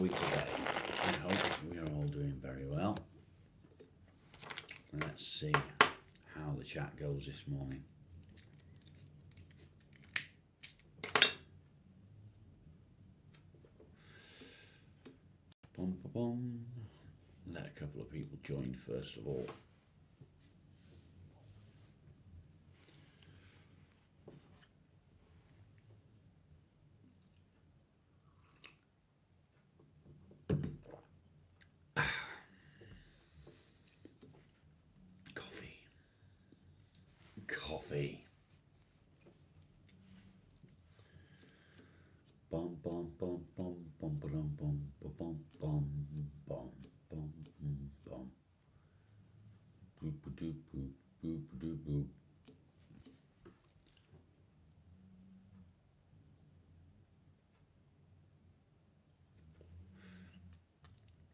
we today? I hope we are all doing very well. Let's see how the chat goes this morning. Bum, bum, bum. Let a couple of people join first of all. Coffee. Bum bum bum bum bum bum bum bum bum bum bum bum. Boop doop boop boop doop boop.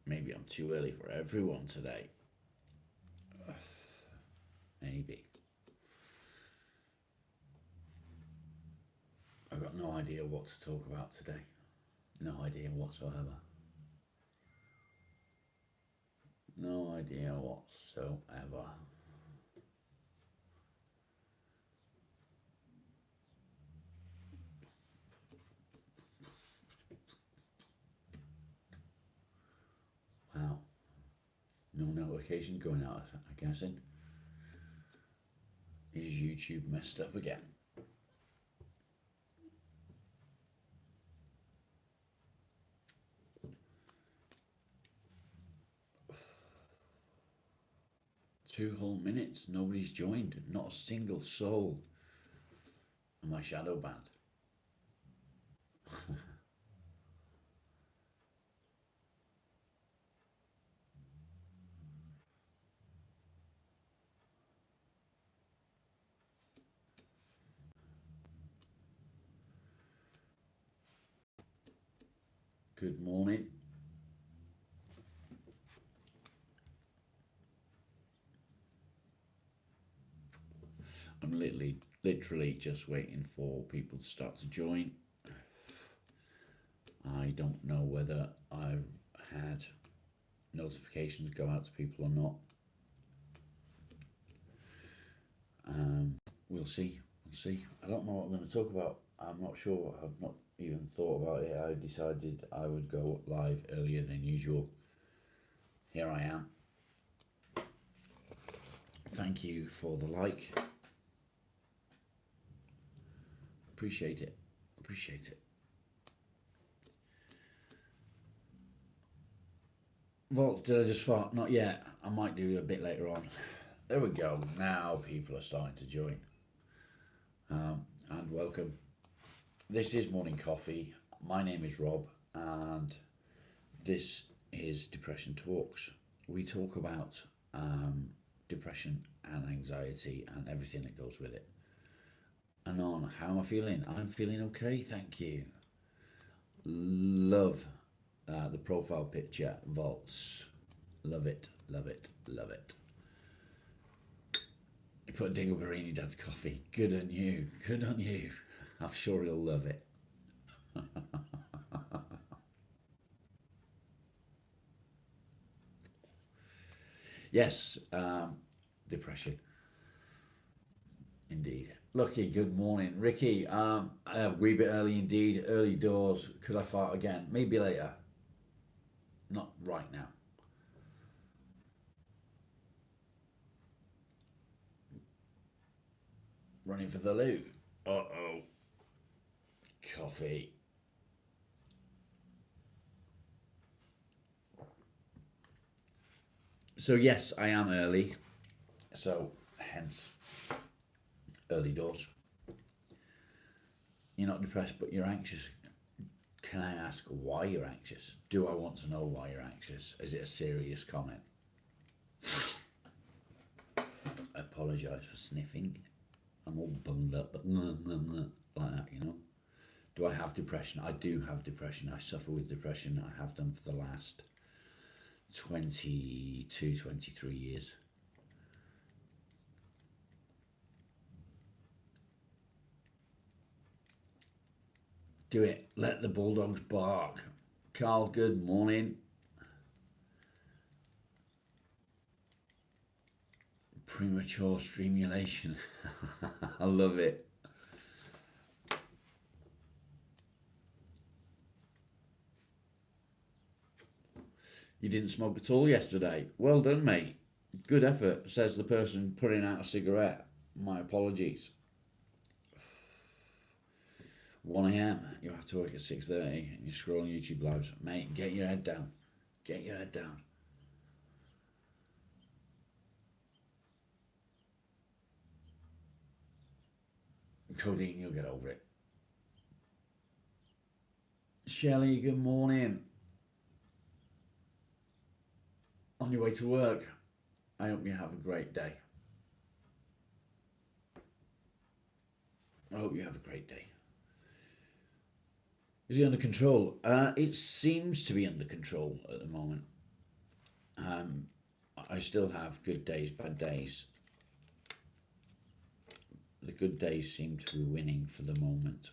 Maybe I'm too early for everyone today. Maybe. I've got no idea what to talk about today. No idea whatsoever. No idea whatsoever. Wow. No notifications going out, I'm guessing. Is YouTube messed up again? Two whole minutes, nobody's joined, not a single soul. Am I shadow banned? Good morning. I'm literally just waiting for people to start to join. I don't know whether I've had notifications go out to people or not. We'll see. I don't know what I'm going to talk about. I'm not sure. I've not even thought about it. I decided I would go live earlier than usual. Here I am. Thank you for the like. Appreciate it. Vault, did I just fart? Not yet. I might do a bit later on. There we go. Now people are starting to join. And welcome. This is Morning Coffee. My name is Rob, and this is Depression Talks. We talk about depression and anxiety and everything that goes with it. And on how am I feeling? I'm feeling okay, thank you. Love the profile picture, Vaults. Love it. You put Dingleberry Dad's coffee. Good on you. I'm sure he'll love it. Yes, depression. Indeed. Lucky, good morning. Ricky, a wee bit early indeed. Early doors. Could I fart again? Maybe later. Not right now. Running for the loo. Uh-oh. Coffee. So yes, I am early. So hence early doors. You're not depressed, but you're anxious. Can I ask why you're anxious? Do I want to know why you're anxious? Is it a serious comment? I apologise for sniffing. I'm all bunged up, but like that, you know. Do I have depression? I do have depression. I suffer with depression. I have done for the last 22, 23 years. Do it. Let the bulldogs bark. Carl, good morning. Premature stimulation. I love it. You didn't smoke at all yesterday. Well done, mate. Good effort, says the person putting out a cigarette. My apologies. 1 a.m. You have to work at 6:30 and you scroll on YouTube lives. Mate, get your head down. Get your head down. Codeine, you'll get over it. Shelley, good morning. On your way to work. I hope you have a great day. I hope you have a great day. Is he under control? It seems to be under control at the moment. I still have good days, bad days. The good days seem to be winning for the moment.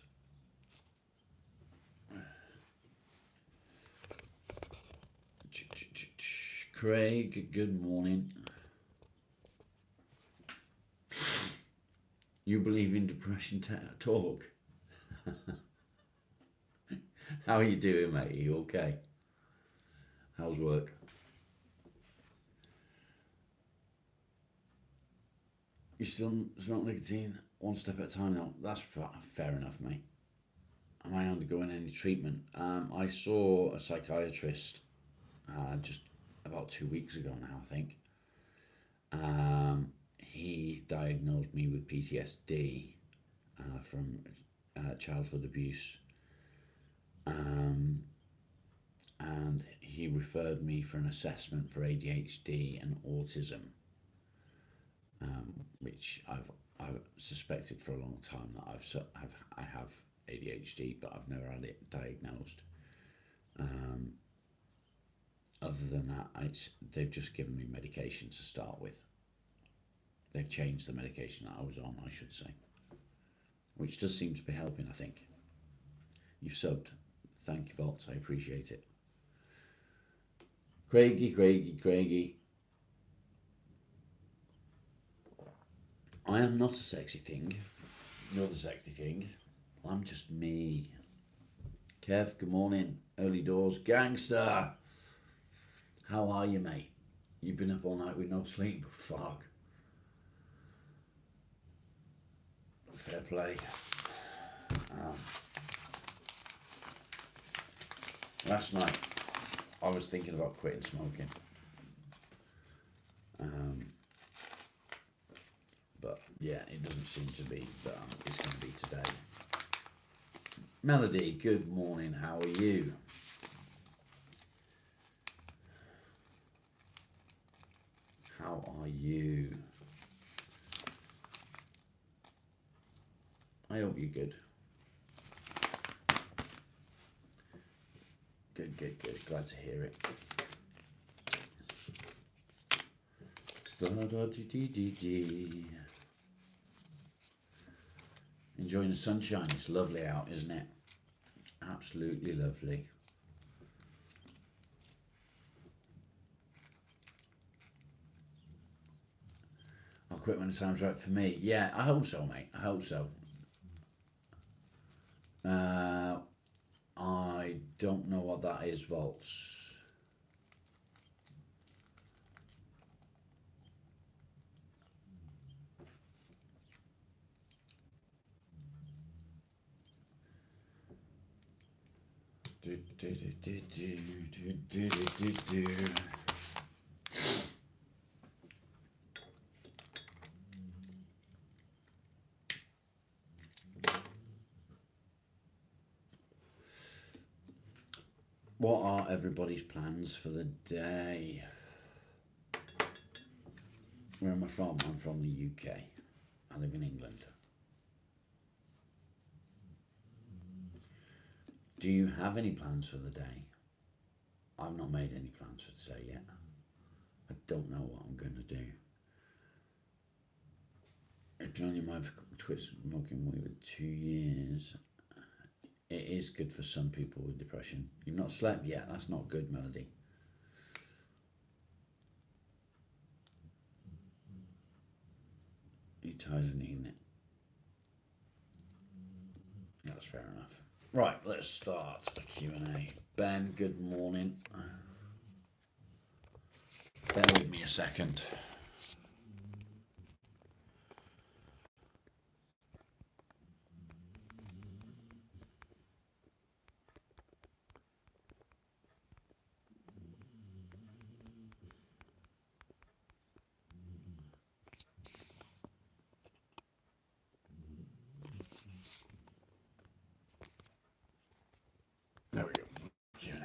Craig, good morning. You believe in depression talk? How are you doing, mate? Are you okay? How's work? You still smoke nicotine one step at a time now? That's fair enough, mate. Am I undergoing any treatment? I saw a psychiatrist just about 2 weeks ago now, I think. He diagnosed me with PTSD from childhood abuse. And he referred me for an assessment for ADHD and autism, which I've suspected for a long time that I have ADHD, but I've never had it diagnosed. Other than that, they've just given me medication to start with. They've changed the medication that I was on, I should say, which does seem to be helping, I think. You've subbed. Thank you, Vault. I appreciate it. Craigie. I am not a sexy thing. You're the sexy thing. I'm just me. Kev, good morning. Early doors. Gangster. How are you, mate? You've been up all night with no sleep? Fuck. Fair play. Last night, I was thinking about quitting smoking. But yeah, it doesn't seem to be that it's going to be today. Melody, good morning. How are you? How are you? I hope you're good. Good. Glad to hear it. Enjoying the sunshine. It's lovely out, isn't it? Absolutely lovely. I'll quit when the time's right for me. Yeah, I hope so, mate. I hope so. I don't know what that is, Vaults. What are everybody's plans for the day? Where am I from? I'm from the UK. I live in England. Do you have any plans for the day? I've not made any plans for today yet. I don't know what I'm going to do. I've been on your mind for quit smoking weed for 2 years. it is good for some people with depression. You've not slept yet. That's not good, Melody. You're tired of eating it. That's fair enough. Right, let's start a Q&A. Ben, good morning. Bear with me a second. There we go. Q&A.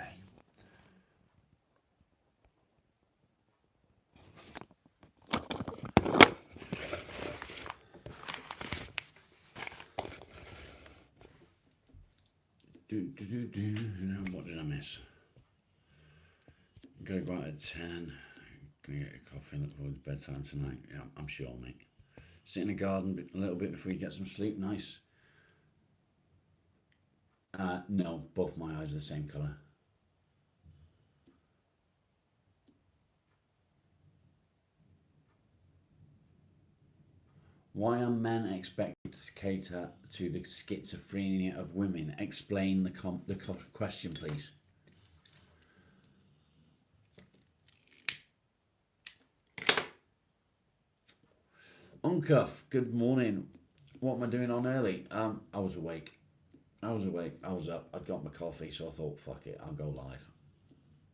What did I miss? Gotta go out at 10. Gonna get a coffee and look forward to bedtime tonight. Yeah, I'm sure, mate. Sit in the garden a little bit before you get some sleep. Nice. No, both my eyes are the same colour. Why are men expected to cater to the schizophrenia of women? Explain the question, please. Uncuff, good morning. What am I doing on early? I was awake. I was up. I'd got my coffee, so I thought, fuck it, I'll go live.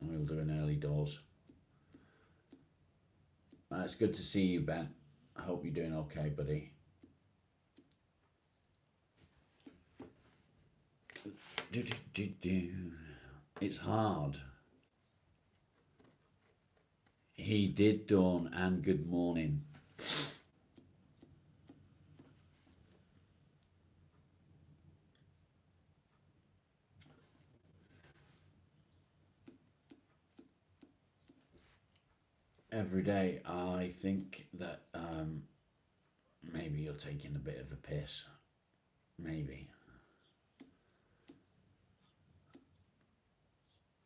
And we'll do an early doors. It's good to see you, Ben. I hope you're doing okay, buddy. It's hard. He did, Dawn, and good morning. Every day, I think that maybe you're taking a bit of a piss. Maybe.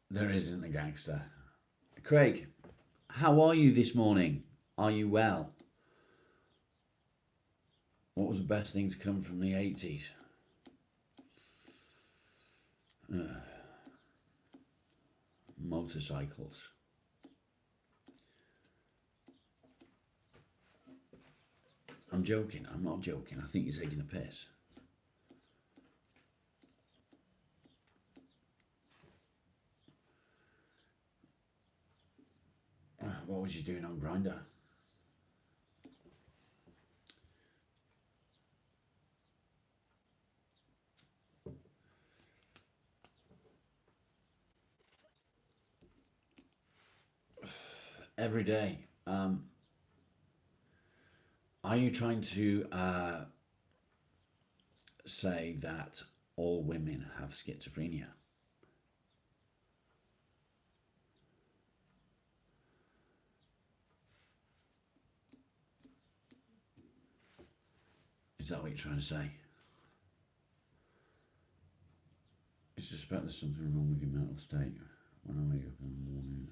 There isn't a gangster. Craig, how are you this morning? Are you well? What was the best thing to come from the 80s? Motorcycles. I'm joking. I'm not joking. I think you're taking a piss. What was you doing on Grindr? Every day. Are you trying to say that all women have schizophrenia? Is that what you're trying to say? I suspect there's something wrong with your mental state. When I wake up in the morning,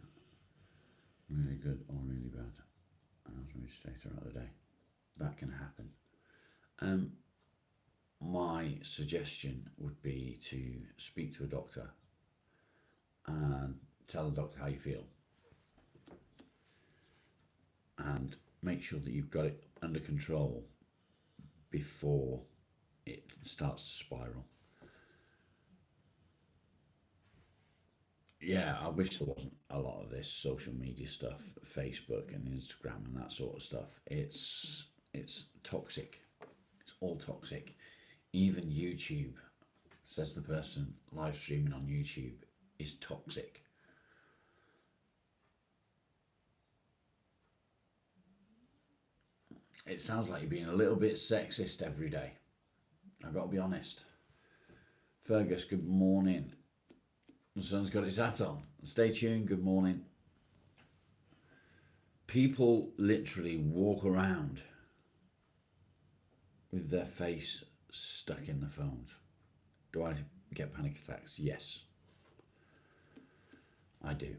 really good or really bad, and I was really stay throughout the day. That can happen. My suggestion would be to speak to a doctor and tell the doctor how you feel, and make sure that you've got it under control before it starts to spiral. Yeah, I wish there wasn't a lot of this social media stuff, Facebook and Instagram and that sort of stuff. It's toxic. It's all toxic. Even YouTube, says the person live streaming on YouTube, is toxic. It sounds like you're being a little bit sexist every day. I've got to be honest. Fergus, good morning. The sun's got its hat on. Stay tuned, good morning. People literally walk around with their face stuck in the phones. Do I get panic attacks? Yes, I do.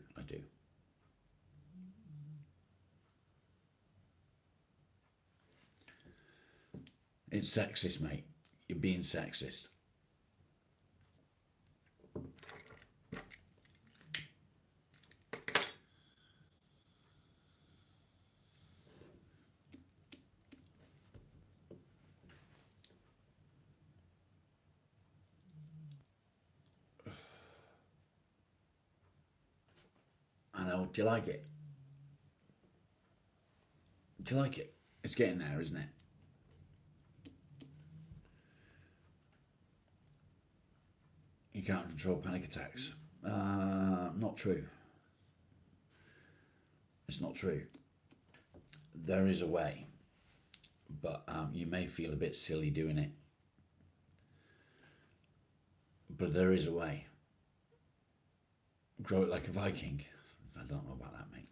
It's sexist, mate. You're being sexist. I know. Do you like it? Do you like it? It's getting there, isn't it? You can't control panic attacks. Not true. It's not true. There is a way, but you may feel a bit silly doing it. But there is a way. Grow it like a Viking. I don't know about that, mate.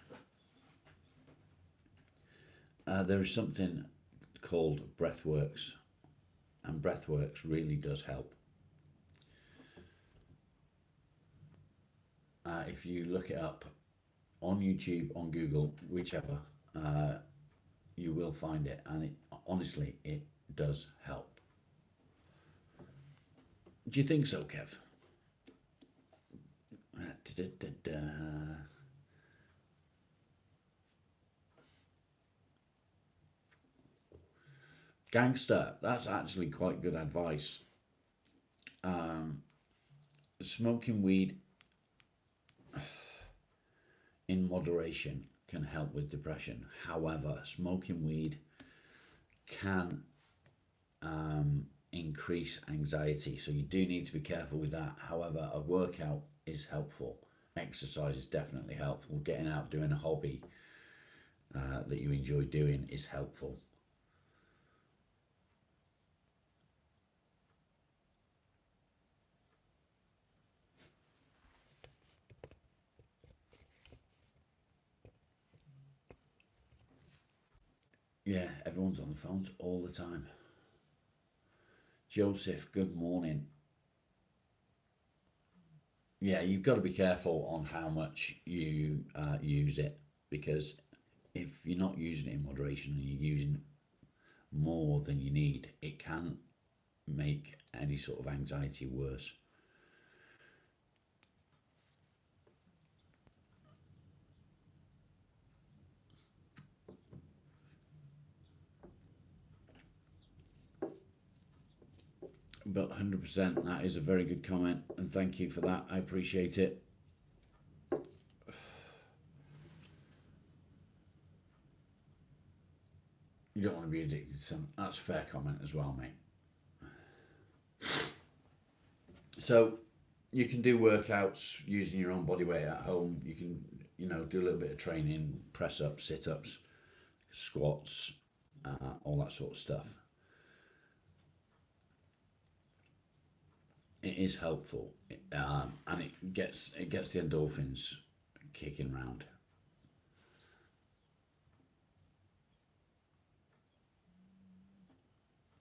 There is something called breathworks, and breathworks really does help. If you look it up on YouTube, on Google, whichever, you will find it, and honestly, it does help. Do you think so, Kev? Gangster, that's actually quite good advice. Smoking weed in moderation can help with depression. However, smoking weed can increase anxiety, so you do need to be careful with that. However, a workout is helpful. Exercise is definitely helpful. Getting out, doing a hobby that you enjoy doing is helpful. Yeah, everyone's on the phones all the time. Joseph, good morning. Yeah, you've got to be careful on how much you use it, because if you're not using it in moderation and you're using more than you need, it can make any sort of anxiety worse. But 100%, that is a very good comment, and thank you for that. I appreciate it. You don't want to be addicted to some. That's a fair comment as well, mate. So you can do workouts using your own body weight at home. You can, do a little bit of training, press ups, sit ups, squats, all that sort of stuff. It is helpful, and it gets the endorphins kicking round.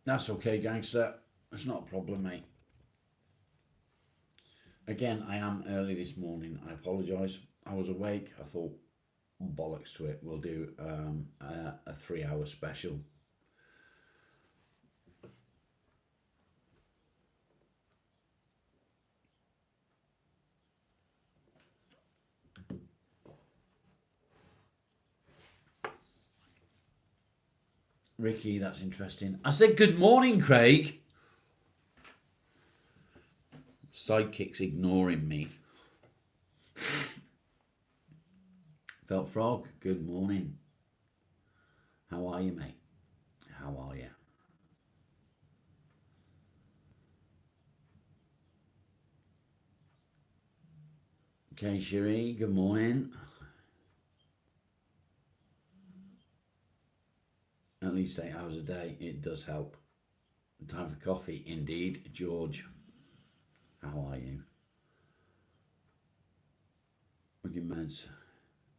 That's okay, gangster. It's not a problem, mate. Again, I am early this morning. I apologise. I was awake. I thought, bollocks to it. We'll do a 3-hour special. Ricky, that's interesting. I said good morning, Craig. Sidekick's ignoring me. Felt Frog, good morning. How are you, mate? How are you? Okay, Cherie, good morning. At least 8 hours a day, it does help. Time for coffee, indeed. George, how are you? With your meds,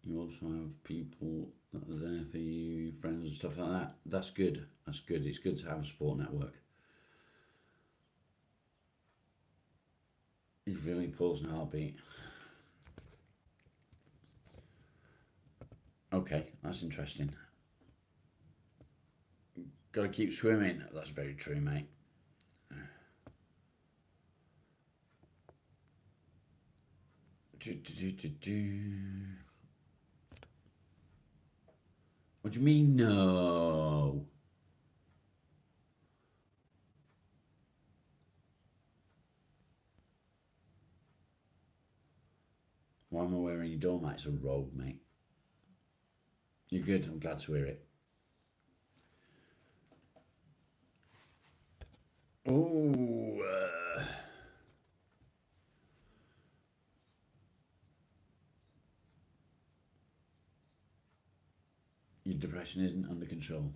you also have people that are there for you, friends and stuff like that. That's good. That's good. It's good to have a support network. You feel me pulse and heartbeat. Okay, that's interesting. Got to keep swimming. That's very true, mate. Do, do, do, do, do. What do you mean, no? Why am I wearing your doormat? It's a robe, mate. You're good. I'm glad to hear it. Oh, your depression isn't under control.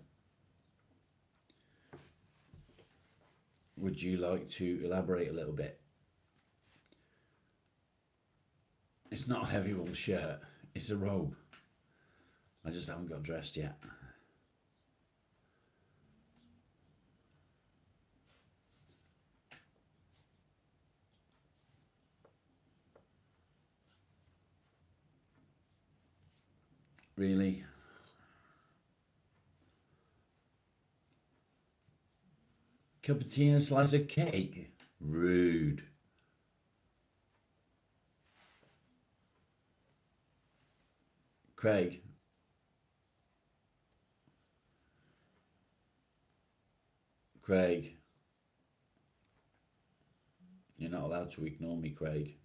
Would you like to elaborate a little bit? It's not a heavy wool shirt. It's a robe. I just haven't got dressed yet. Really? Cup of tea and a slice of cake? Rude. Craig, Craig, you're not allowed to ignore me, Craig.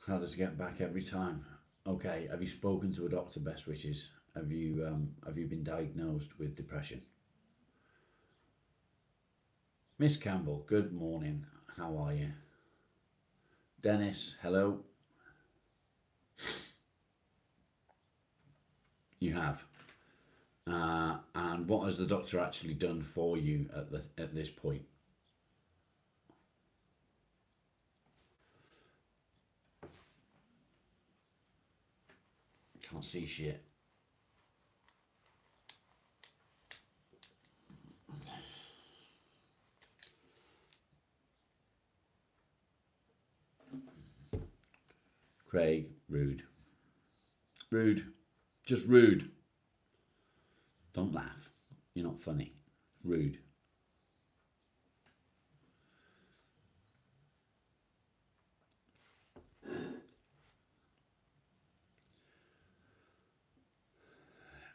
How does it get back every time? Okay, have you spoken to a doctor? Best wishes. Have you been diagnosed with depression? Miss Campbell, good morning. How are you? Dennis, hello. You have. And what has the doctor actually done for you at this point? Can't see shit. Craig, rude. Rude. Just rude. Don't laugh. You're not funny. Rude.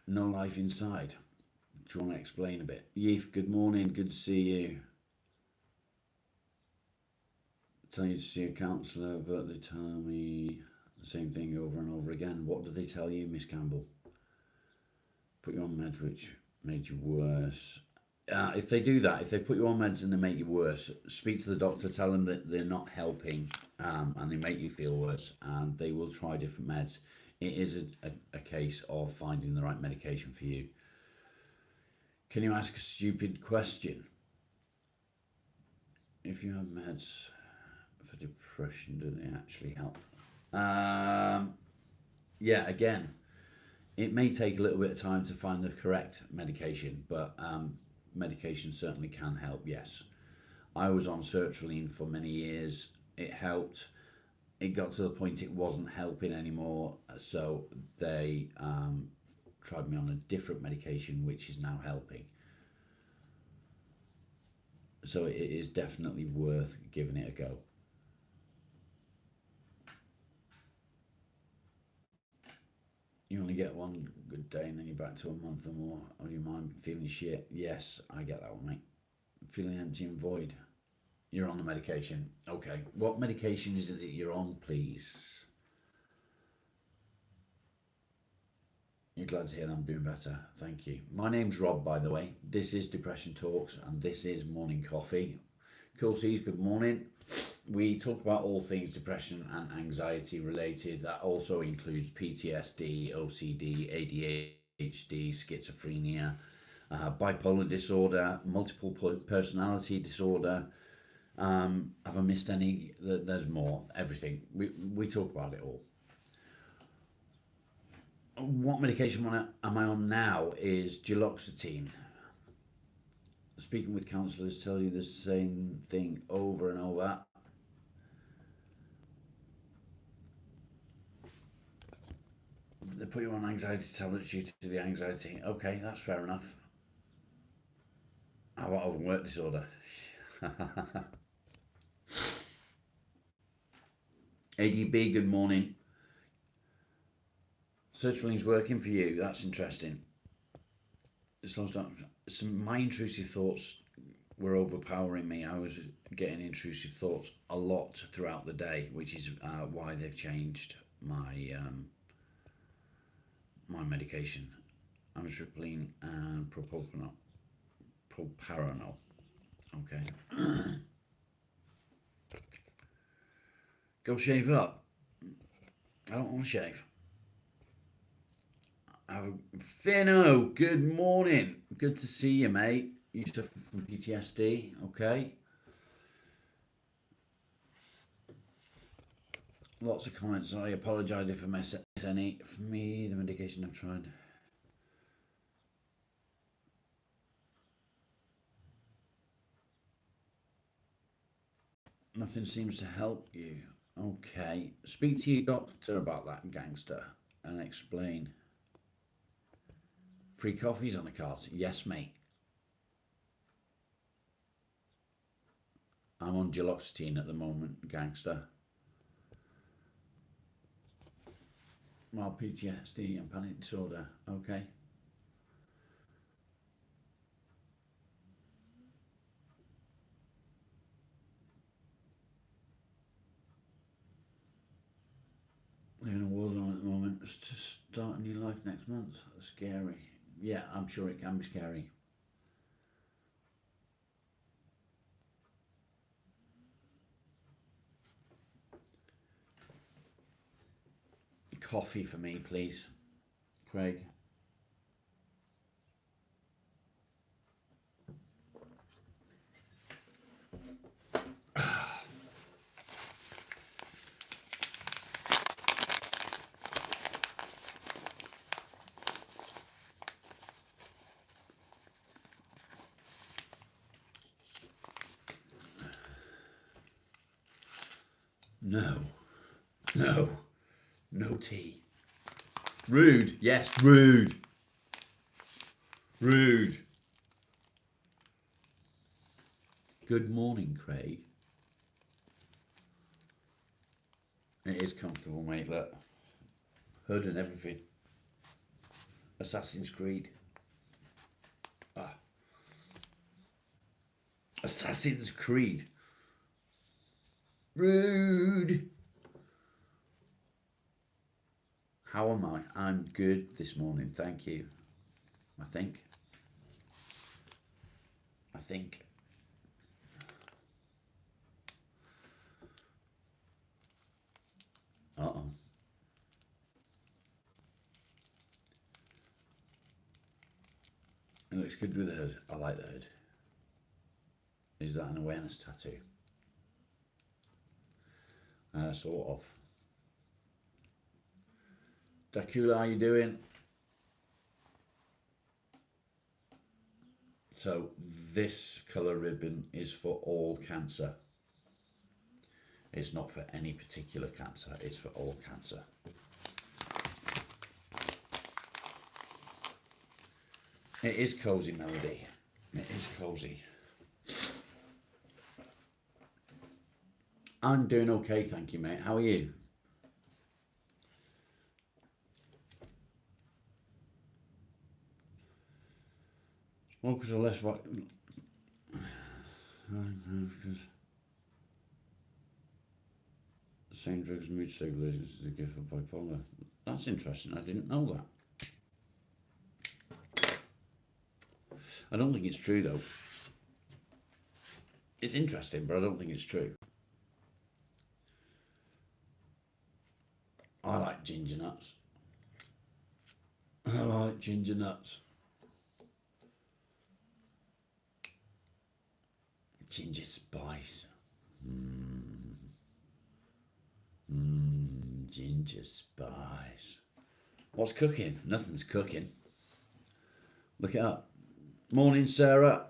No life inside. Do you want to explain a bit? Yeef, good morning. Good to see you. Tell you to see a counsellor, but they tell me the same thing over and over again. What do they tell you, Miss Campbell? Put you on meds which made you worse. If they do that, if they put you on meds and they make you worse, speak to the doctor, tell them that they're not helping, and they make you feel worse, and they will try different meds. It is a case of finding the right medication for you. Can you ask a stupid question? If you have meds for depression, do they actually help? Yeah, again, it may take a little bit of time to find the correct medication, but medication certainly can help, yes. I was on sertraline for many years. It helped. It got to the point it wasn't helping anymore, so they tried me on a different medication, which is now helping. So it is definitely worth giving it a go. You only get one good day and then you're back to a month or more of your mind feeling shit. Yes, I get that one, mate. Feeling empty and void. You're on the medication. Okay. What medication is it that you're on, please? You're glad to hear that I'm doing better. Thank you. My name's Rob, by the way. This is Depression Talks, and this is Morning Coffee. Cool Seas, good morning. We talk about all things depression and anxiety related. That also includes PTSD, OCD, ADHD, schizophrenia, bipolar disorder, multiple personality disorder, Have I missed any? There's more. Everything. We talk about it all. What medication am I on now is duloxetine. Speaking with counsellors tell you the same thing over and over. They put you on anxiety tablets due to the anxiety. Okay, that's fair enough. How about overwork disorder? ADB, good morning. Sertraline's working for you. That's interesting. So my intrusive thoughts were overpowering me. I was getting intrusive thoughts a lot throughout the day, which is why they've changed my medication. Amitriptyline and propranolol. Okay. Go shave up. I don't want to shave. Finno, good morning. Good to see you, mate. You suffer from PTSD, okay? Lots of comments. I apologise if I miss any. For me, the medication I've tried. Nothing seems to help you. Okay. Speak to your doctor about that, gangster, and explain. Free coffees on the cards. Yes, mate. I'm on duloxetine at the moment, gangster. Mild PTSD and panic disorder. Okay. Living in a war zone at the moment. It's to start a new life next month. That's scary. Yeah, I'm sure it can be scary. Coffee for me, please. Craig. No. No. No tea. Rude. Yes, rude. Rude. Good morning, Craig. It is comfortable, mate. Look. Hood and everything. Assassin's Creed. Assassin's Creed. Rude. How am I? I'm good this morning, thank you. I think. Uh-oh. It looks good with the hood. I like the hood. Is that an awareness tattoo? Sort of. Dracula, how you doing? So this colour ribbon is for all cancer. It's not for any particular cancer, it's for all cancer. It is cosy, Melody. It is cosy. I'm doing okay, thank you, mate. How are you? Smokers are less same drugs, mood stabilizers as a gift for bipolar. That's interesting. I didn't know that. I don't think it's true though. It's interesting, but I don't think it's true. I like ginger nuts. I like ginger nuts. Ginger spice. Ginger spice. What's cooking? Nothing's cooking. Look it up. Morning, Sarah.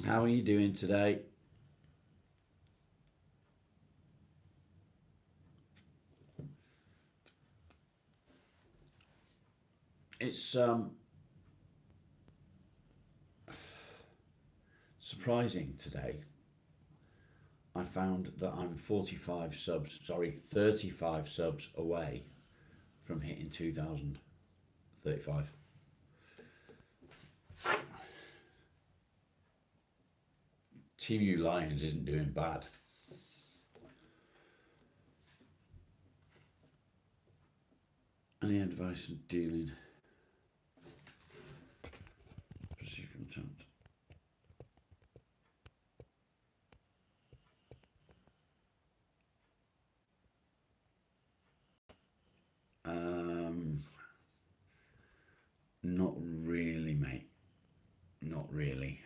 How are you doing today? It's surprising today. I found that I'm 35 subs away from hitting 2,035. Team U Lions isn't doing bad. Any advice on dealing? Contempt. Not really, mate. Not really.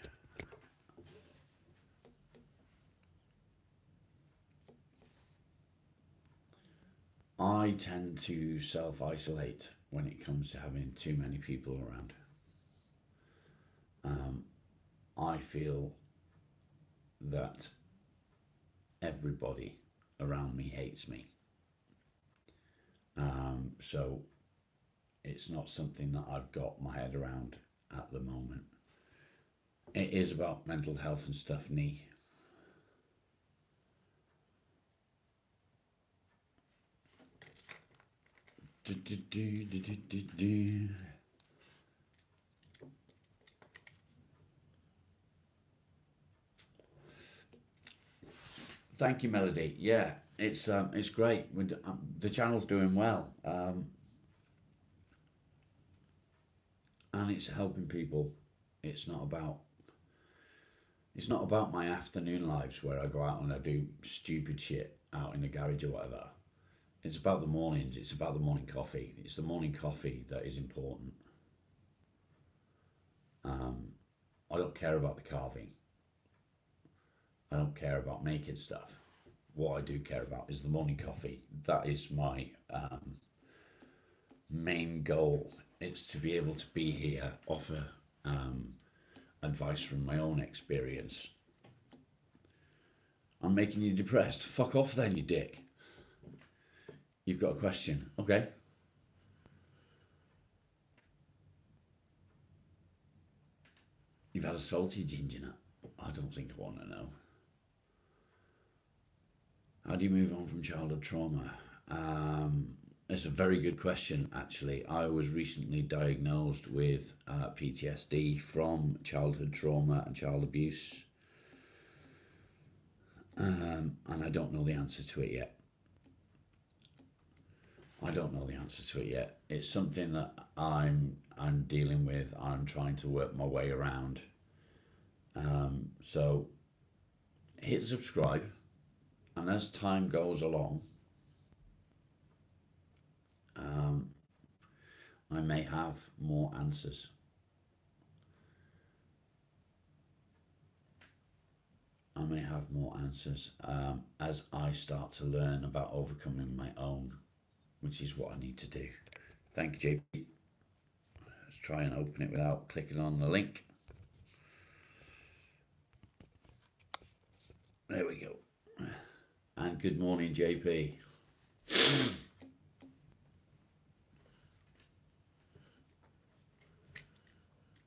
I tend to self-isolate when it comes to having too many people around. I feel that everybody around me hates me. So it's not something that I've got my head around at the moment. It is about mental health and stuff, Nee. Thank you, Melody. Yeah, it's great. The channel's doing well, and it's helping people. It's not about my afternoon lives where I go out and I do stupid shit out in the garage or whatever. It's about the mornings. It's about the morning coffee. It's the morning coffee that is important. I don't care about the carving. I don't care about making stuff. What I do care about is the morning coffee. That is my main goal. It's to be able to be here, offer advice from my own experience. I'm making you depressed. Fuck off then, you dick. You've got a question. Okay. You've had a salty ginger nut. I don't think I want to know. How do you move on from childhood trauma? It's a very good question, actually. I was recently diagnosed with PTSD from childhood trauma and child abuse. And I don't know the answer to it yet. It's something that I'm dealing with. I'm trying to work my way around. So hit subscribe, and as time goes along, I may have more answers. As I start to learn about overcoming my own, which is what I need to do. Thank you, JP. Let's try and open it without clicking on the link. There we go. And good morning, JP.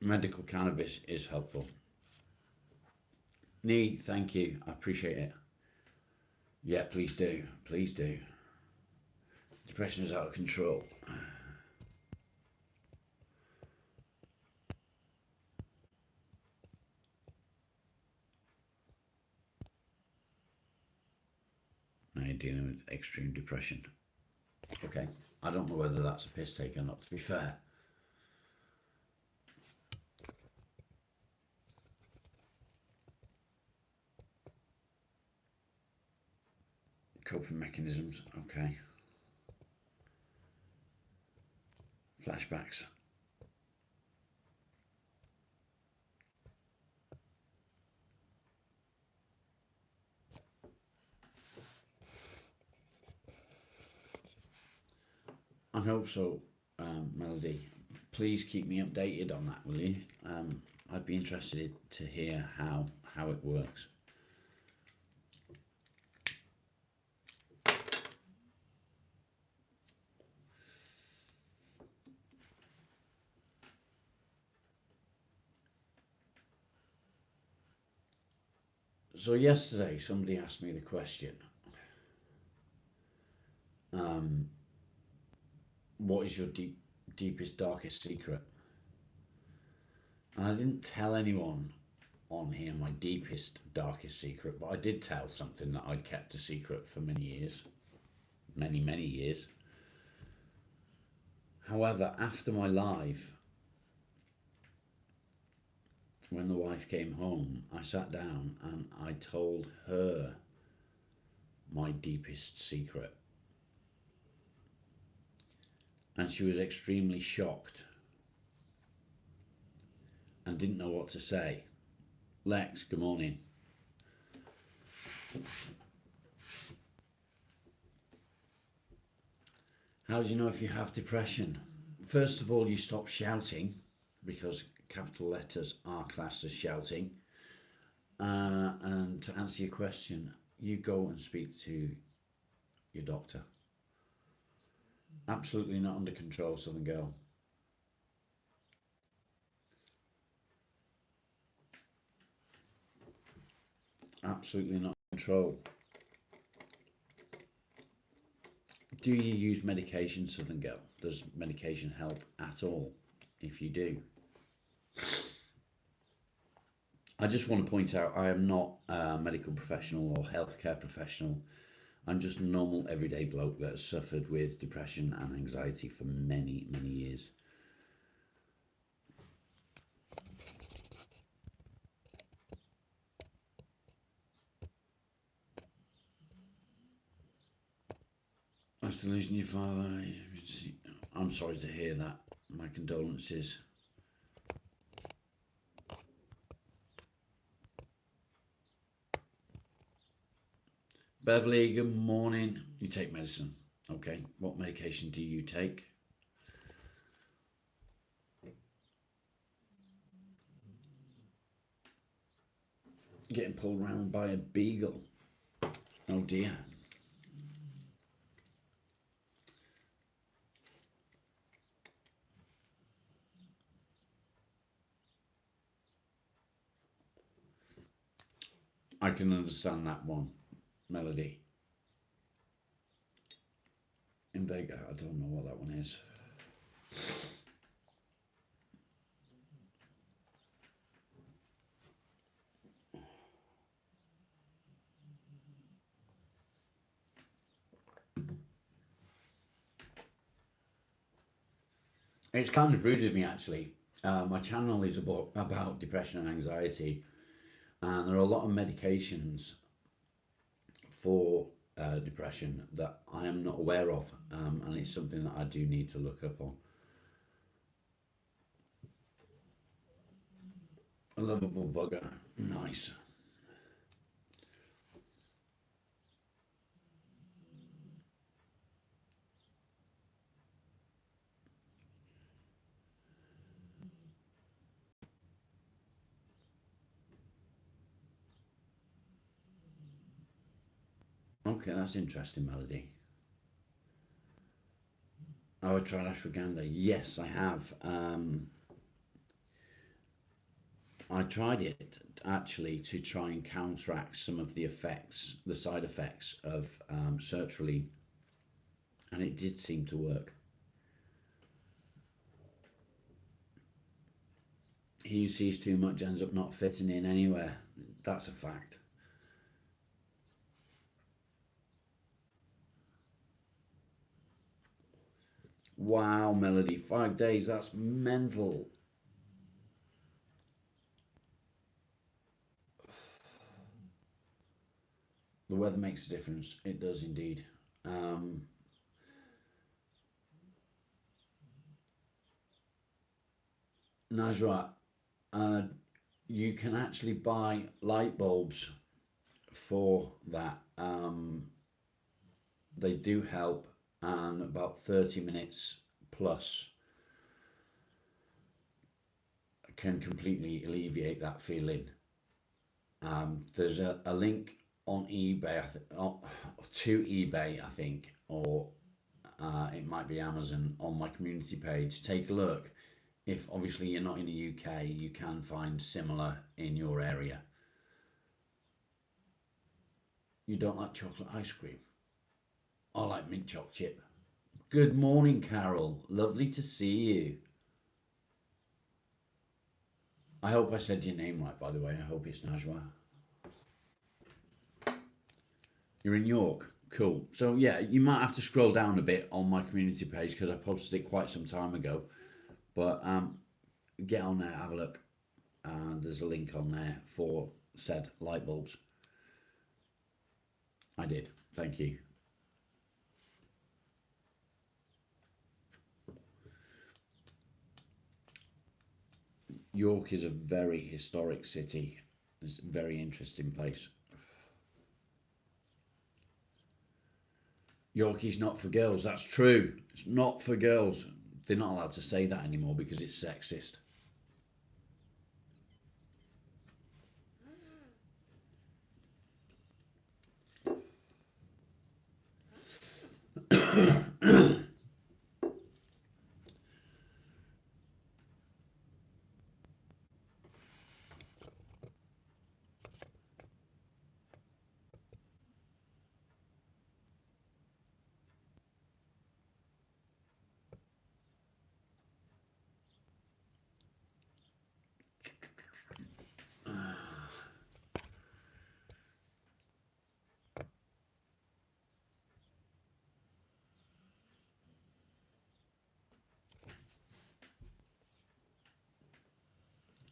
Medical cannabis is helpful. Nee, thank you. I appreciate it. Yeah, please do. Please do. Depression is out of control. Now you're dealing with extreme depression. Okay. I don't know whether that's a piss take or not, to be fair. Coping mechanisms, okay. Flashbacks. hope so, Melody. Please keep me updated on that, will you? I'd be interested to hear how it works. So yesterday, somebody asked me the question, what is your deepest, darkest secret? And I didn't tell anyone on here my deepest, darkest secret, but I did tell something that I'd kept a secret for many years. Many, many years. However, after my live, when the wife came home, I sat down and I told her my deepest secret. And she was extremely shocked and didn't know what to say. Lex, good morning. How do you know if you have depression? First of all, you stop shouting, because capital letters are classed as shouting. And to answer your question, you go and speak to your doctor. Absolutely not under control, Southern Girl. Absolutely not control. Do you use medication, Southern Girl? Does medication help at all? If you do. I just want to point out I am not a medical professional or healthcare professional. I'm just a normal everyday bloke that has suffered with depression and anxiety for many, many years. After losing your father, I'm sorry to hear that. My condolences. Beverly, good morning. You take medicine. Okay. What medication do you take? Getting pulled around by a beagle. Oh dear. I can understand that one, Melody. In Vega, I don't know what that one is. It's kind of rude of me, actually. My channel is about depression and anxiety, and there are a lot of medications for depression that I am not aware of, and it's something that I do need to look up on. A lovable bugger. Nice. Okay, that's interesting, Melody. Oh, I tried ashwagandha. Yes, I have. I tried it actually to try and counteract some of the effects, the side effects of sertraline, and it did seem to work. He who sees too much ends up not fitting in anywhere. That's a fact. Wow, Melody, 5 days, that's mental. The weather makes a difference. It does indeed. Najra, you can actually buy light bulbs for that. They do help. and about 30 minutes plus can completely alleviate that feeling. There's a link on eBay, to eBay, I think, or it might be Amazon on my community page. Take a look. If obviously you're not in the UK, you can find similar in your area. You don't like chocolate ice cream? I like mint choc chip. Good morning, Carol. Lovely to see you. I hope I said your name right, by the way. I hope it's Najwa. You're in York. Cool. So, yeah, you might have to scroll down a bit on my community page because I posted it quite some time ago. But get on there, have a look. And there's a link on there for said light bulbs. I did. Thank you. York is a very historic city. It's a very interesting place. York is not for girls. That's true. It's not for girls. They're not allowed to say that anymore because it's sexist.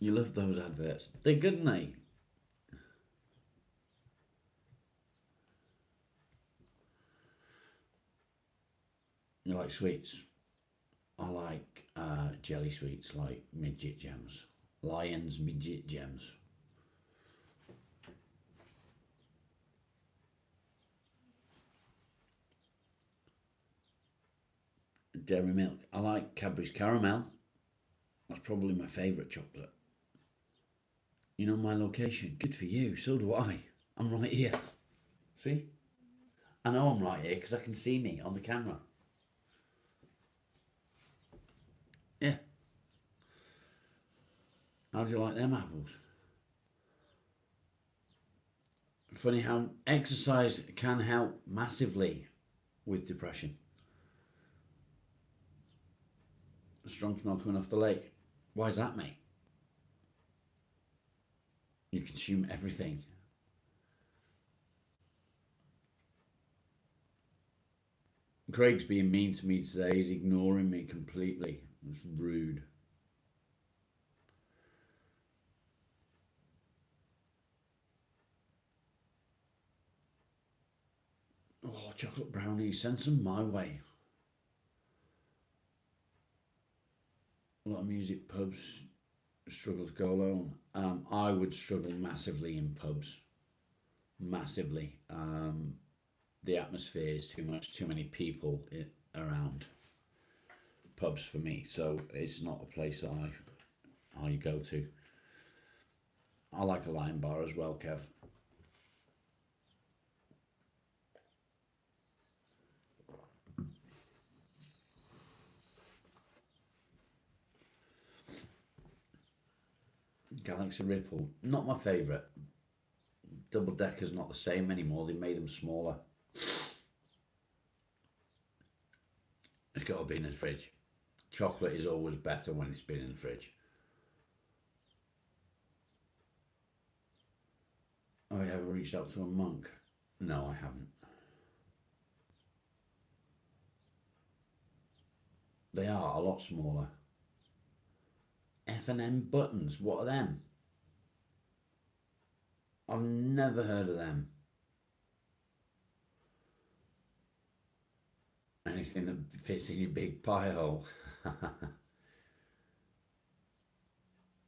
You love those adverts. They're good, aren't they? You like sweets? I like jelly sweets, like midget gems. Lion's midget gems. Dairy milk. I like Cadbury's caramel. That's probably my favourite chocolate. You know my location. Good for you. So do I. I'm right here. See? I know I'm right here because I can see me on the camera. Yeah. How do you like them apples? Funny how exercise can help massively with depression. A strong smell coming off the lake. Why is that, mate? You consume everything. Craig's being mean to me today. He's ignoring me completely. It's rude. Oh, chocolate brownies. Send some my way. A lot of music pubs struggle to go alone. I would struggle massively in pubs. Massively. The atmosphere is too much, too many people around pubs for me. So it's not a place that I go to. I like a Lion Bar as well, Kev. Galaxy Ripple, not my favourite. Double Decker's not the same anymore. They made them smaller. It's got to be in the fridge. Chocolate is always better when it's been in the fridge. Have I ever reached out to a monk? No, I haven't. They are a lot smaller. F&M buttons, what are them? I've never heard of them. Anything that fits in your big pie hole.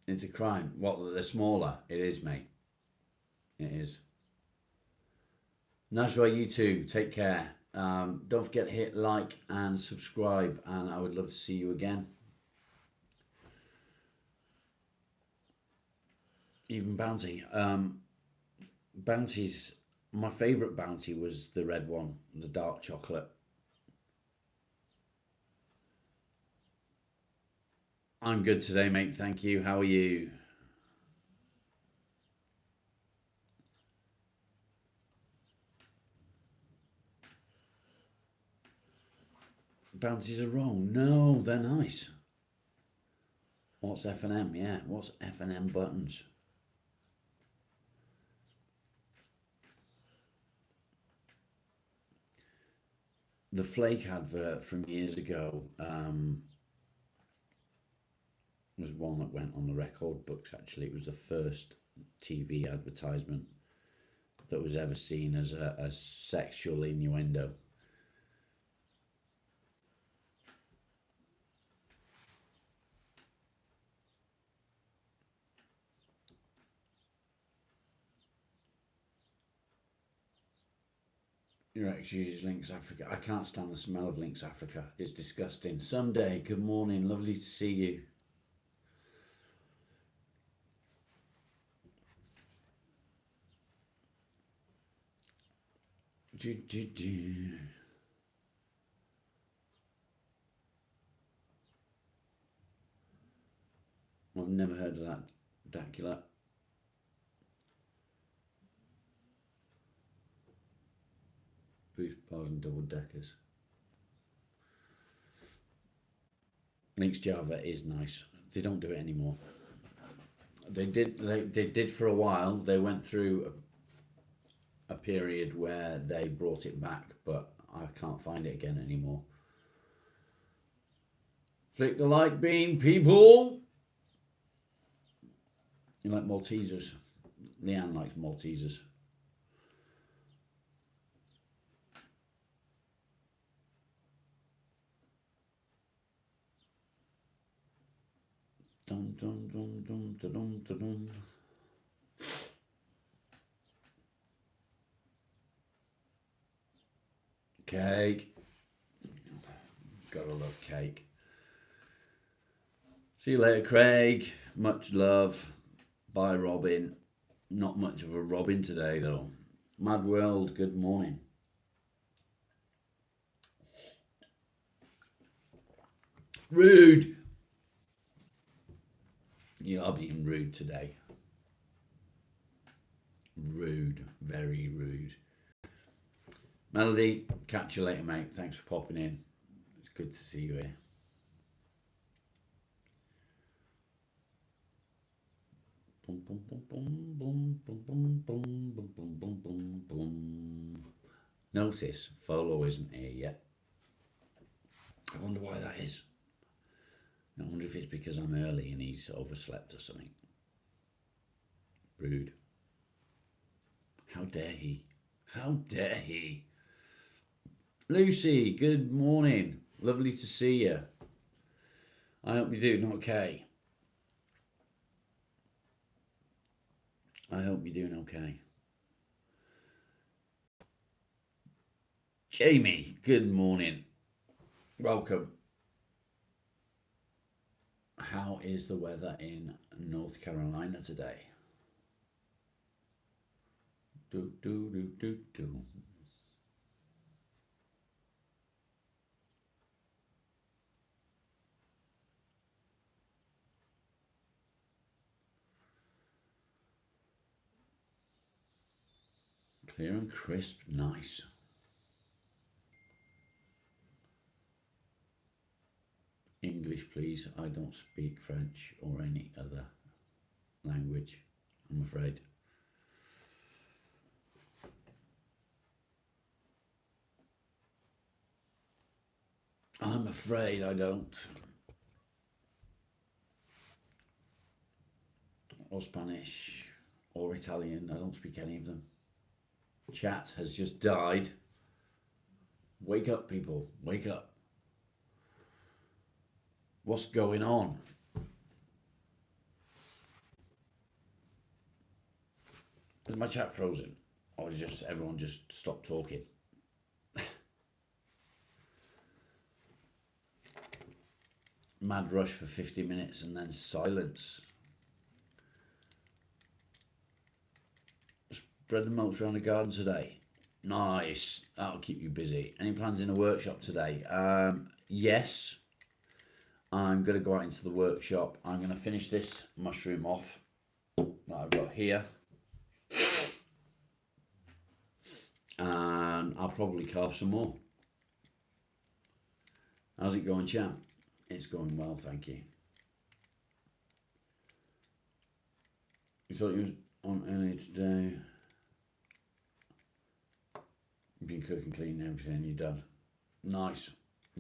It's a crime. What, they're smaller? It is, mate. It is. Najwa, you too. Take care. Don't forget to hit like and subscribe, and I would love to see you again. Even Bounty. Bounty's, my favourite Bounty was the red one, the dark chocolate. I'm good today, mate. Thank you. How are you? Bounties are wrong. No, they're nice. What's F&M? Yeah, what's F&M buttons? The Flake advert from years ago was one that went on the record books, actually. It was the first TV advertisement that was ever seen as a sexual innuendo. You're actually Lynx Africa. I can't stand the smell of Lynx Africa. It's disgusting. Someday, good morning. Lovely to see you. I've never heard of that, Dracula. Boost bars and double deckers. Lynx Java is nice. They don't do it anymore. They did for a while. They went through a period where they brought it back, but I can't find it again anymore. Flick the like bean, people. You like Maltesers? Leanne likes Maltesers. Dun, dun, dun, dun, dun, dun, dun, dun. Cake. Gotta love cake. See you later, Craig. Much love. Bye, Robin. Not much of a Robin today, though. Mad World, good morning. Rude. You are being rude today. Rude. Very rude. Melody, catch you later, mate. Thanks for popping in. It's good to see you here. Boom, boom, boom, boom, boom, boom, boom, boom, boom, boom, boom, boom, boom. Notice Folo isn't here yet. I wonder why that is. I wonder if it's because I'm early and he's overslept or something. Rude. How dare he? How dare he? Lucy, good morning. Lovely to see you. I hope you're doing okay. I hope you're doing okay. Jamie, good morning. Welcome. How is the weather in North Carolina today? Do, do, do, do, do. Clear and crisp, nice. English, please. I don't speak French or any other language, I'm afraid. I'm afraid I don't. Or Spanish or Italian. I don't speak any of them. Chat has just died. Wake up, people. Wake up. What's going on? Is my chat frozen? Or is just everyone just stopped talking? mad rush for 50 minutes and then silence. Spread the mulch around the garden today. Nice. That'll keep you busy. Any plans in the workshop today? Yes. I'm going to go out into the workshop. I'm going to finish this mushroom off that I've got here. And I'll probably carve some more. How's it going, champ? It's going well, thank you. You thought you was on early today? You've been cooking, cleaning, everything, you're done. Nice.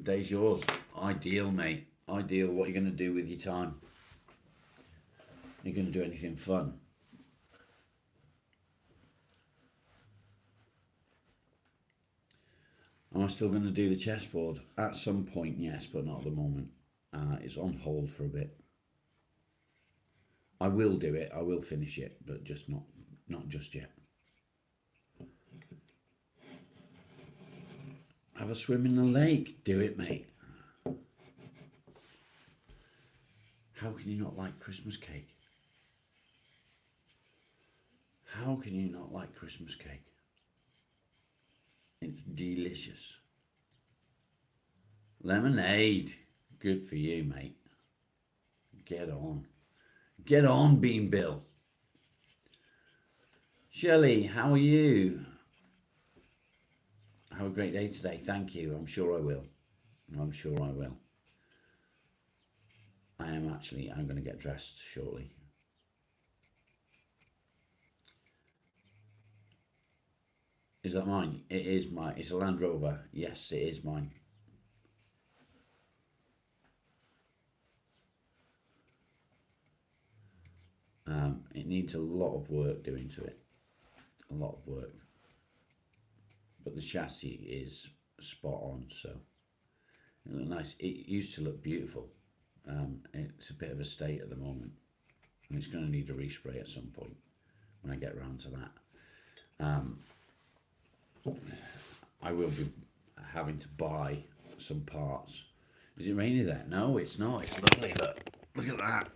Day's yours. Ideal, mate. Ideal. What are you going to do with your time? Are you going to do anything fun? Am I still going to do the chessboard? At some point, yes, but not at the moment. It's on hold for a bit. I will do it. I will finish it, but just not just yet. Have a swim in the lake. Do it, mate. How can you not like Christmas cake? How can you not like Christmas cake? It's delicious. Lemonade. Good for you, mate. Get on. Get on, Bean Bill. Shelley, how are you? Have a great day today. Thank you. I'm sure I will. I'm sure I will. I'm going to get dressed shortly. Is that mine? It is mine. It's a Land Rover. Yes, it is mine. It needs a lot of work doing to it. A lot of work. But the chassis is spot on, so it looks nice. It used to look beautiful. It's a bit of a state at the moment, and it's going to need a respray at some point when I get around to that. I will be having to buy some parts. Is it rainy there? No, it's not. It's lovely. Look at that.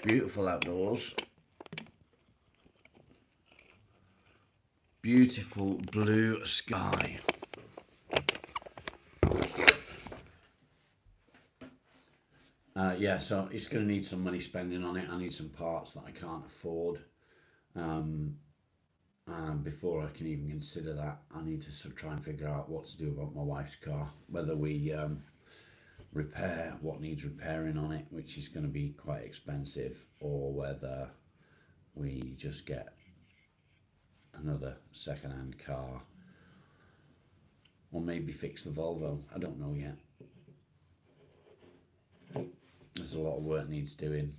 Beautiful outdoors. Beautiful blue sky. Yeah, so it's going to need some money spending on it. I need some parts that I can't afford. Before I can even consider that, I need to sort of try and figure out what to do about my wife's car. Whether we repair what needs repairing on it, which is going to be quite expensive, or whether we just get another second-hand car, or maybe fix the Volvo. I don't know yet. There's a lot of work needs doing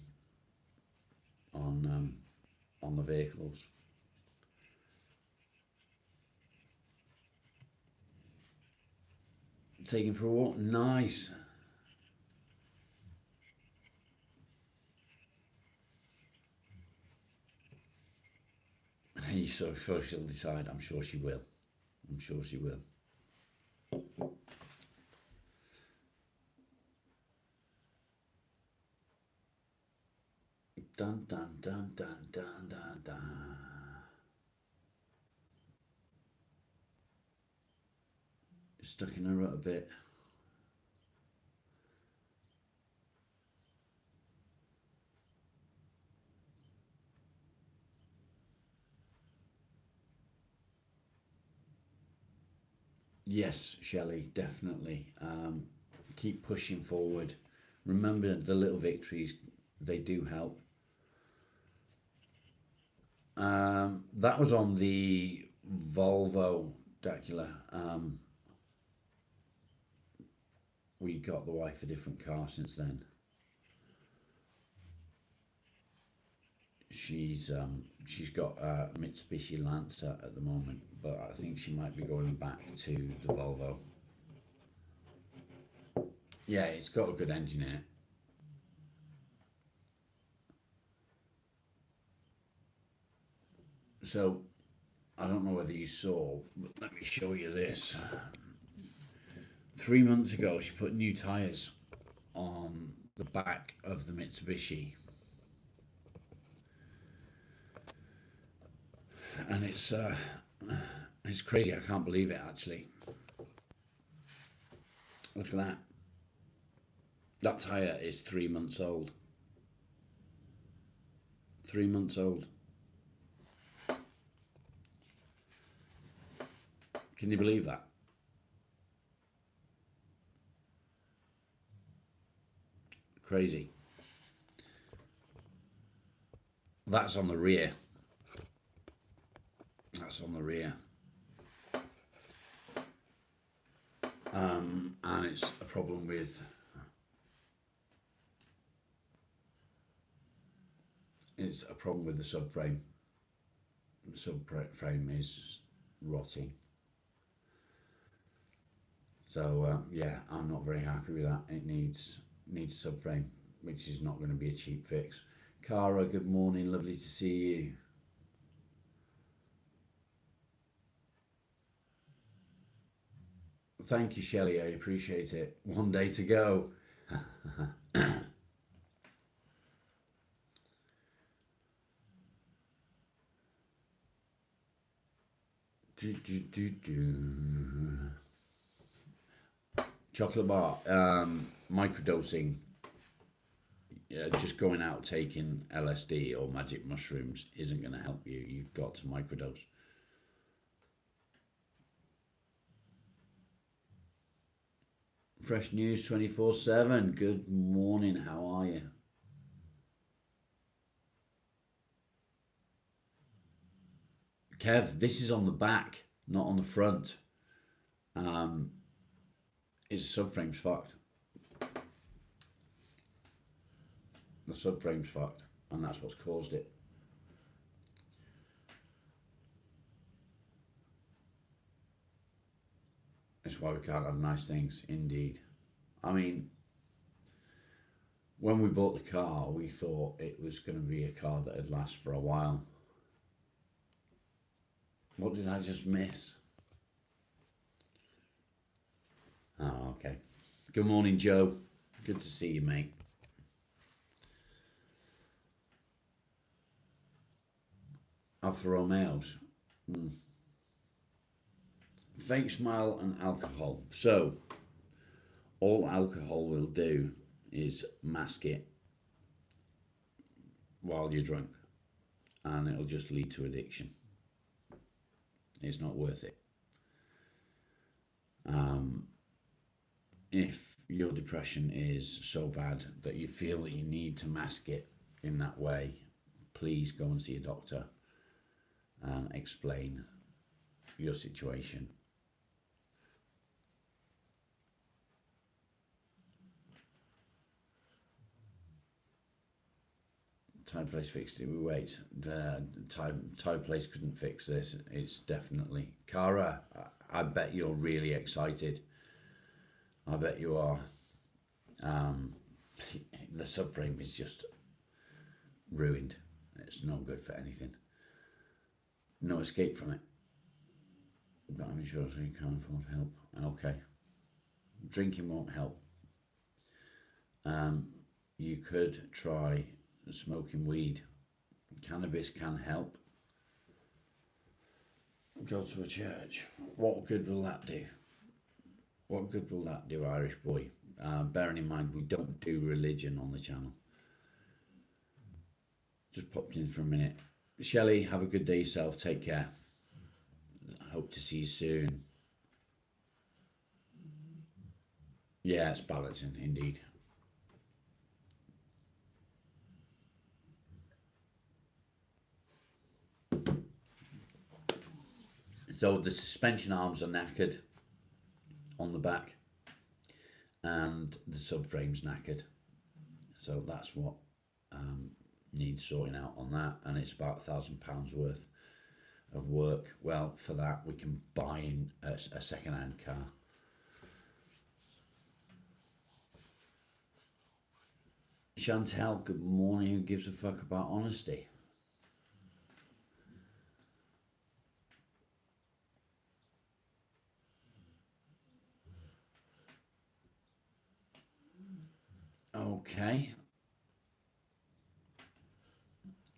on the vehicles. Taking for a walk, nice. He's so sure she'll decide. I'm sure she will. I'm sure she will. Dun dun dun dun dun dun dun. Stuck in a rut a bit. Yes, Shelley, definitely. Keep pushing forward. Remember the little victories, they do help. That was on the Volvo Dracula. We got the wife a different car since then. She's got a Mitsubishi Lancer at the moment, but I think she might be going back to the Volvo. Yeah, it's got a good engine in it. So, I don't know whether you saw, but let me show you this. 3 months ago, she put new tyres on the back of the Mitsubishi, and it's crazy. I can't believe it. Actually, look at that. That tyre is 3 months old. 3 months old. Can you believe that? Crazy. That's on the rear. That's on the rear. And it's a problem with the subframe. The subframe is rotting. So yeah, I'm not very happy with that. It needs subframe, which is not going to be a cheap fix. Cara, good morning. Lovely to see you. Thank you, Shelley. I appreciate it. One day to go. Chocolate bar. Microdosing. Just going out taking LSD or magic mushrooms isn't going to help you. You've got to microdose. Fresh news 24/7. Good morning. How are you? Kev, this is on the back, not on the front. His subframe's fucked. The subframe's fucked, and that's what's caused it. That's why we can't have nice things, indeed. I mean, when we bought the car, we thought it was going to be a car that would last for a while. What did I just miss? Oh, okay. Good morning, Joe. Good to see you, mate. Alfa Romeos. Fake smile and alcohol. So, all alcohol will do is mask it while you're drunk, and it'll just lead to addiction. It's not worth it. If your depression is so bad that you feel that you need to mask it in that way, please go and see a doctor and explain your situation. Thai place fixed it. We wait. The Thai place couldn't fix this. It's definitely Cara. I bet you're really excited. I bet you are. The subframe is just ruined. It's no good for anything. No escape from it. But I'm sure so you can't afford help. Okay. Drinking won't help. You could try smoking weed. Cannabis can help. Go to a church. What good will that do? What good will that do, Irish boy? Bearing in mind we don't do religion on the channel. Just popped in for a minute. Shelley, have a good day yourself. Take care. Hope to see you soon. Yeah, it's balancing indeed. So the suspension arms are knackered on the back, and the subframe's knackered. So that's what needs sorting out on that, and it's about £1,000 worth of work. Well, for that we can buy in a second-hand car. Chantel, good morning. Who gives a fuck about honesty? Okay.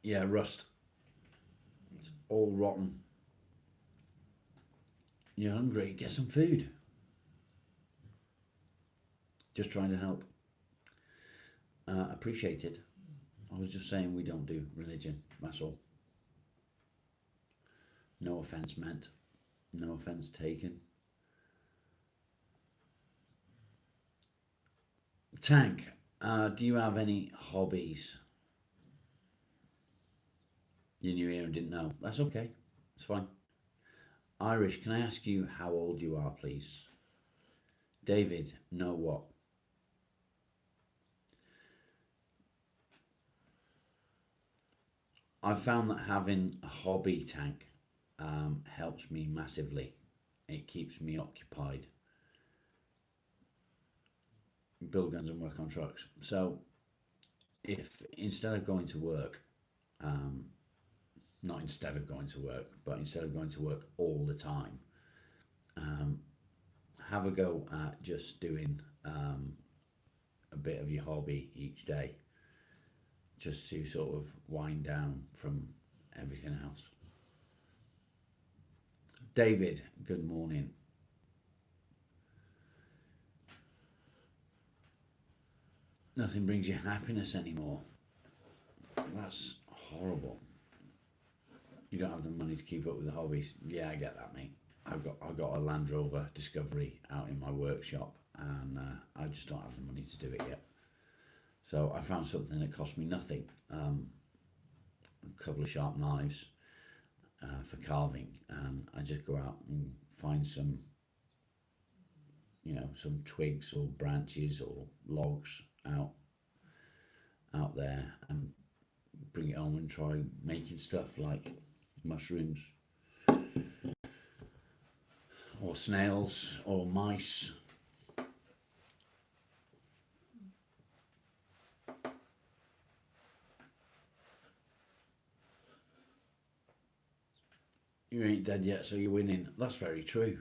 Yeah, rust. It's all rotten. You're hungry. Get some food. Just trying to help. Appreciate it. I was just saying we don't do religion. That's all. No offence meant. No offence taken. Tank, do you have any hobbies? You're new here and didn't know. That's okay. It's fine. Irish, can I ask you how old you are, please? David, know what? I've found that having a hobby, Tank, helps me massively. It keeps me occupied. Build guns and work on trucks. So if instead of going to work, um, not instead of going to work, but instead of going to work all the time, um, have a go at just doing a bit of your hobby each day, just to sort of wind down from everything else. David, good morning. Nothing brings you happiness anymore. That's horrible. You don't have the money to keep up with the hobbies. Yeah, I get that, mate. I've got a Land Rover Discovery out in my workshop, and I just don't have the money to do it yet. So I found something that cost me nothing. A couple of sharp knives for carving, and I just go out and find some, some twigs or branches or logs out there, and bring it home and try making stuff like mushrooms or snails or mice. You ain't dead yet, so you're winning. That's very true.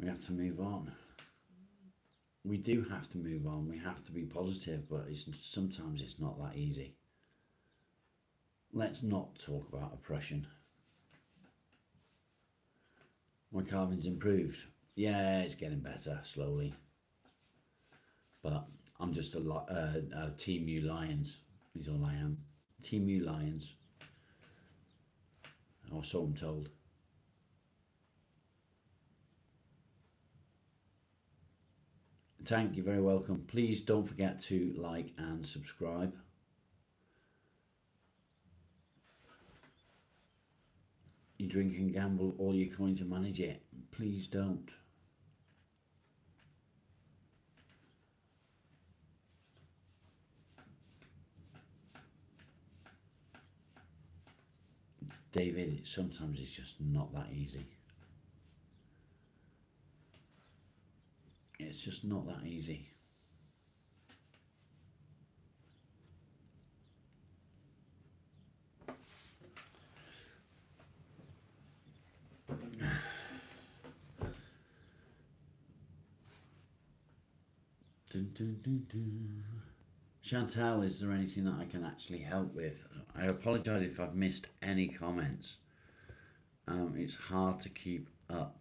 We have to move on. We do have to move on. We have to be positive, but sometimes it's not that easy. Let's not talk about oppression. My carving's improved. Yeah, it's getting better slowly. But I'm just a Team U Lions, is all I am. Team U Lions. Or so I'm told. Tank, you're very welcome. Please don't forget to like and subscribe. You drink and gamble all your coins and manage it. Please don't. David, sometimes it's just not that easy. It's just not that easy. Dun, dun, dun, dun. Chantal, is there anything that I can actually help with? I apologise if I've missed any comments. It's hard to keep up.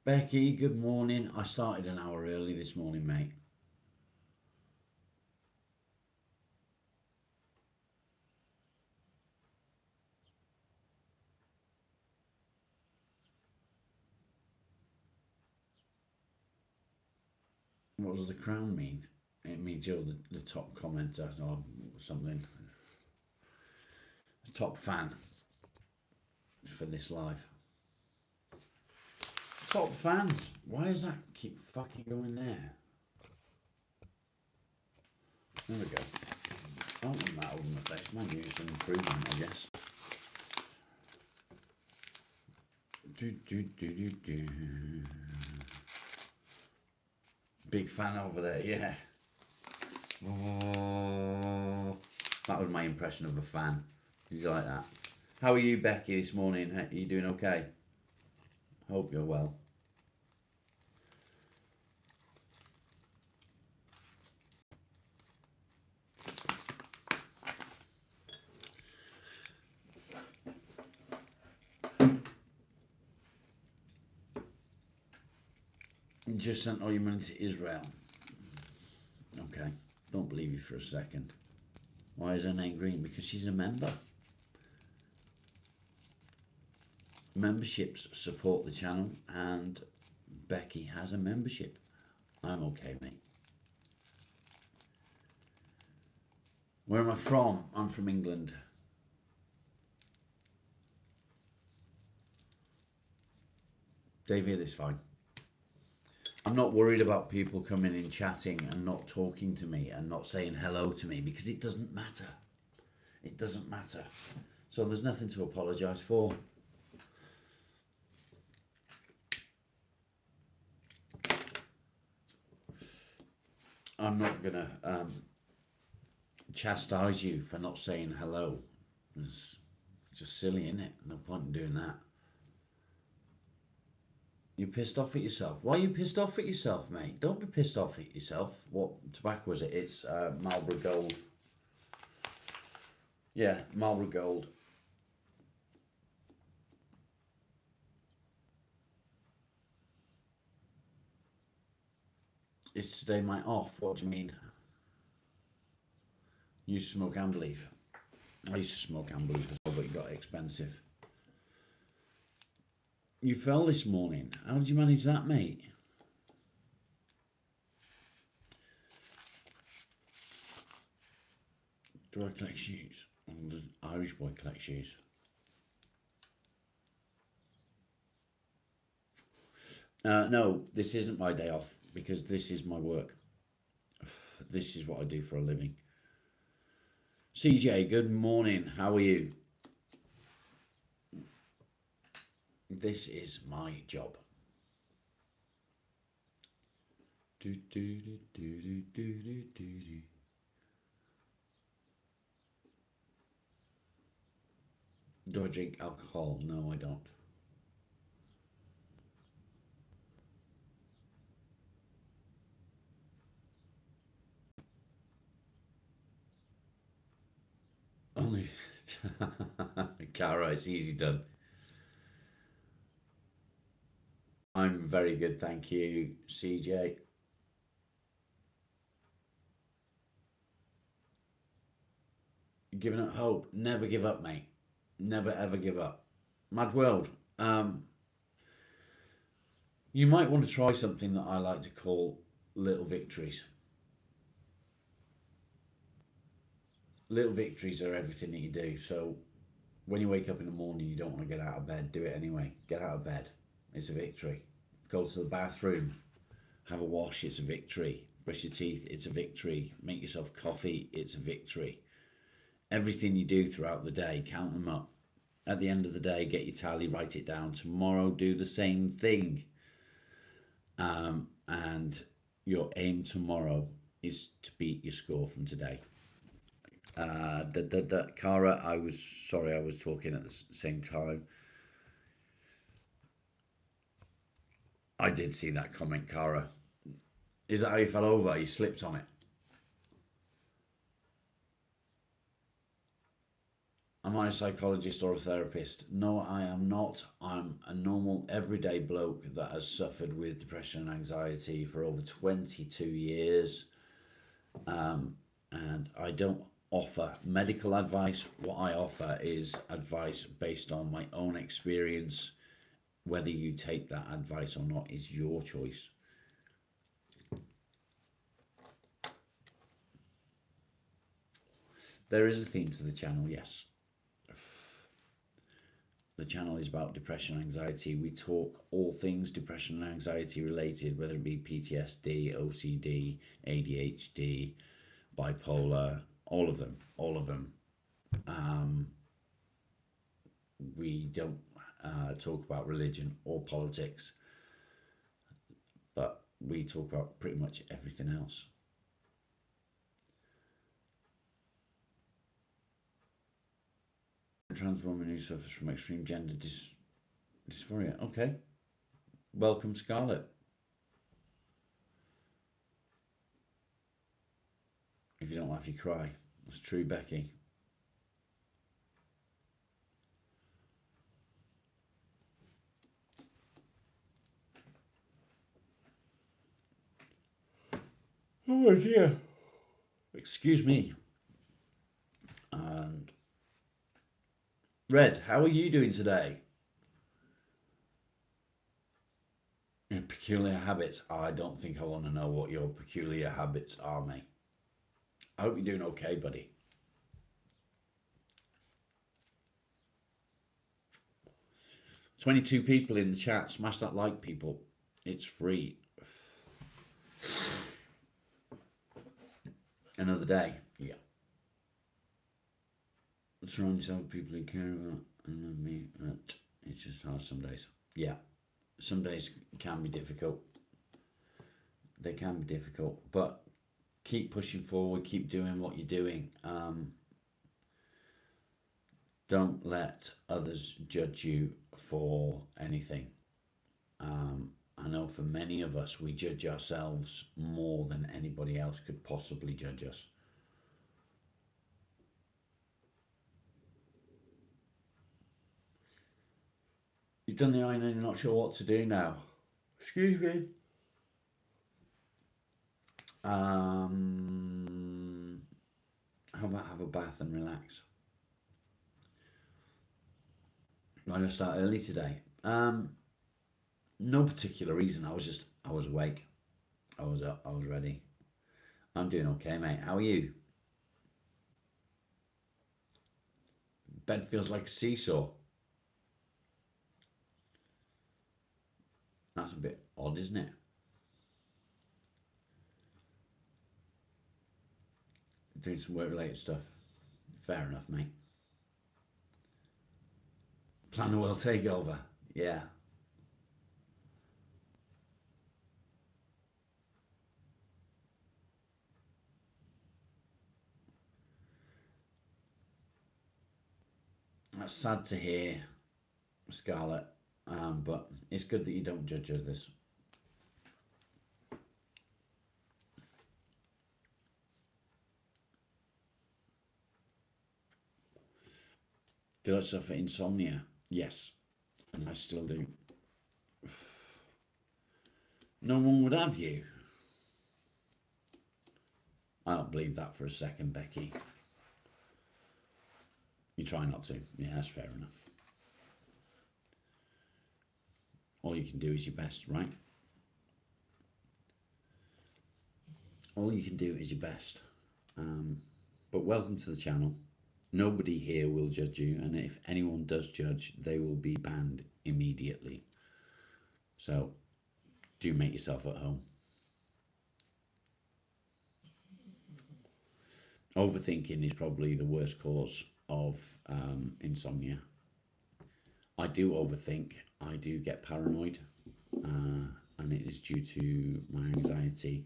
Becky, good morning. I started an hour early this morning, mate. What does the crown mean? It means you're the top commenter or something. The top fan. for this live. Top fans. Why does that keep fucking going there? There we go. I don't want that oven effect. Might use some improvement, I guess. Big fan over there, yeah. Oh, that was my impression of a fan. Did you like that? How are you, Becky, this morning? Are you doing okay? Hope you're well. You just sent all your money to Israel. Okay, don't believe you for a second. Why is her name green? Because she's a member. Memberships support the channel, and Becky has a membership. I'm okay, mate. Where am I from? I'm from England. David is fine. I'm not worried about people coming in chatting and not talking to me and not saying hello to me, because it doesn't matter. It doesn't matter. So there's nothing to apologise for. I'm not going to chastise you for not saying hello. It's just silly, isn't it? No point in doing that. You're pissed off at yourself. Why are you pissed off at yourself, mate? Don't be pissed off at yourself. What tobacco was it? It's Marlboro Gold. Yeah, Marlboro Gold. It's today my off. What do you mean? You used to smoke amber leaf. I used to smoke amber leaf as well, but it got expensive. You fell this morning. How did you manage that, mate? Do I collect shoes? Oh, the Irish boy collects shoes. No, this isn't my day off, because this is my work. This is what I do for a living. CJ, good morning. How are you? This is my job. Do. Do I drink alcohol? No, I don't. Only Cara, it's easy done. I'm very good, thank you, CJ. Giving up hope. Never give up, mate. Never ever give up. Mad World. You might want to try something that I like to call little victories. Little victories are everything that you do. So when you wake up in the morning, you don't want to get out of bed. Do it anyway. Get out of bed. It's a victory. Go to the bathroom. Have a wash. It's a victory. Brush your teeth. It's a victory. Make yourself coffee. It's a victory. Everything you do throughout the day, count them up. At the end of the day, get your tally, write it down. Tomorrow, do the same thing. And your aim tomorrow is to beat your score from today. Cara, I was sorry, I was talking at the same time. I did see that comment, Cara. Is that how you fell over? You slipped on it? Am I a psychologist or a therapist? No, I am not. I'm a normal, everyday bloke that has suffered with depression and anxiety for over 22 years. And I don't offer medical advice. What I offer is advice based on my own experience. Whether you take that advice or not is your choice. There is a theme to the channel, yes. The channel is about depression and anxiety. We talk all things depression and anxiety related, whether it be PTSD, OCD, ADHD, bipolar, all of them. We don't talk about religion or politics, but we talk about pretty much everything else. A trans woman who suffers from extreme gender dysphoria. Okay. Welcome, Scarlett. If you don't laugh, you cry. That's true, Becky. Oh dear. Excuse me. And Red, how are you doing today? Your peculiar habits. I don't think I want to know what your peculiar habits are, mate. I hope you're doing okay, buddy. "22 people in the chat. Smash that like, people. It's free. Another day. Yeah. Surround yourself with people you care about and love me. It's just hard some days. Yeah. Some days can be difficult. They can be difficult. But keep pushing forward. Keep doing what you're doing. Don't let others judge you for anything. I know for many of us, we judge ourselves more than anybody else could possibly judge us. You've done the iron and you're not sure what to do now. Excuse me. How about have a bath and relax? I'm going to start early today. No particular reason. I was awake. I was up. I was ready. I'm doing okay, mate. How are you? Bed feels like a seesaw. That's a bit odd, isn't it? Doing some work-related stuff. Fair enough, mate. Plan the world takeover. Yeah. That's sad to hear, Scarlett. But it's good that you don't judge others. Did I suffer insomnia? Yes, and I still do. No one would have you. I don't believe that for a second, Becky. You try not to. Yeah, that's fair enough. All you can do is your best, right? All you can do is your best. But welcome to the channel. Nobody here will judge you, and if anyone does judge, they will be banned immediately. So do make yourself at home. Overthinking is probably the worst cause of insomnia. I do overthink. I do get paranoid, and it is due to my anxiety.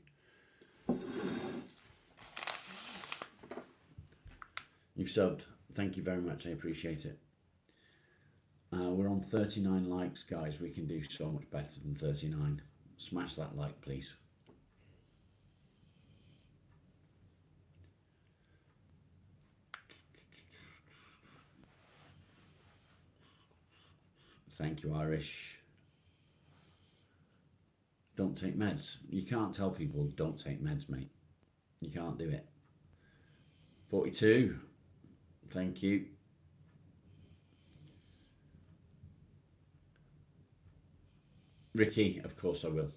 You've subbed. Thank you very much. I appreciate it. We're on 39 likes, guys. We can do so much better than 39. Smash that like, please. Thank you, Irish. Don't take meds. You can't tell people don't take meds, mate. You can't do it. 42. Thank you. Ricky, of course I will.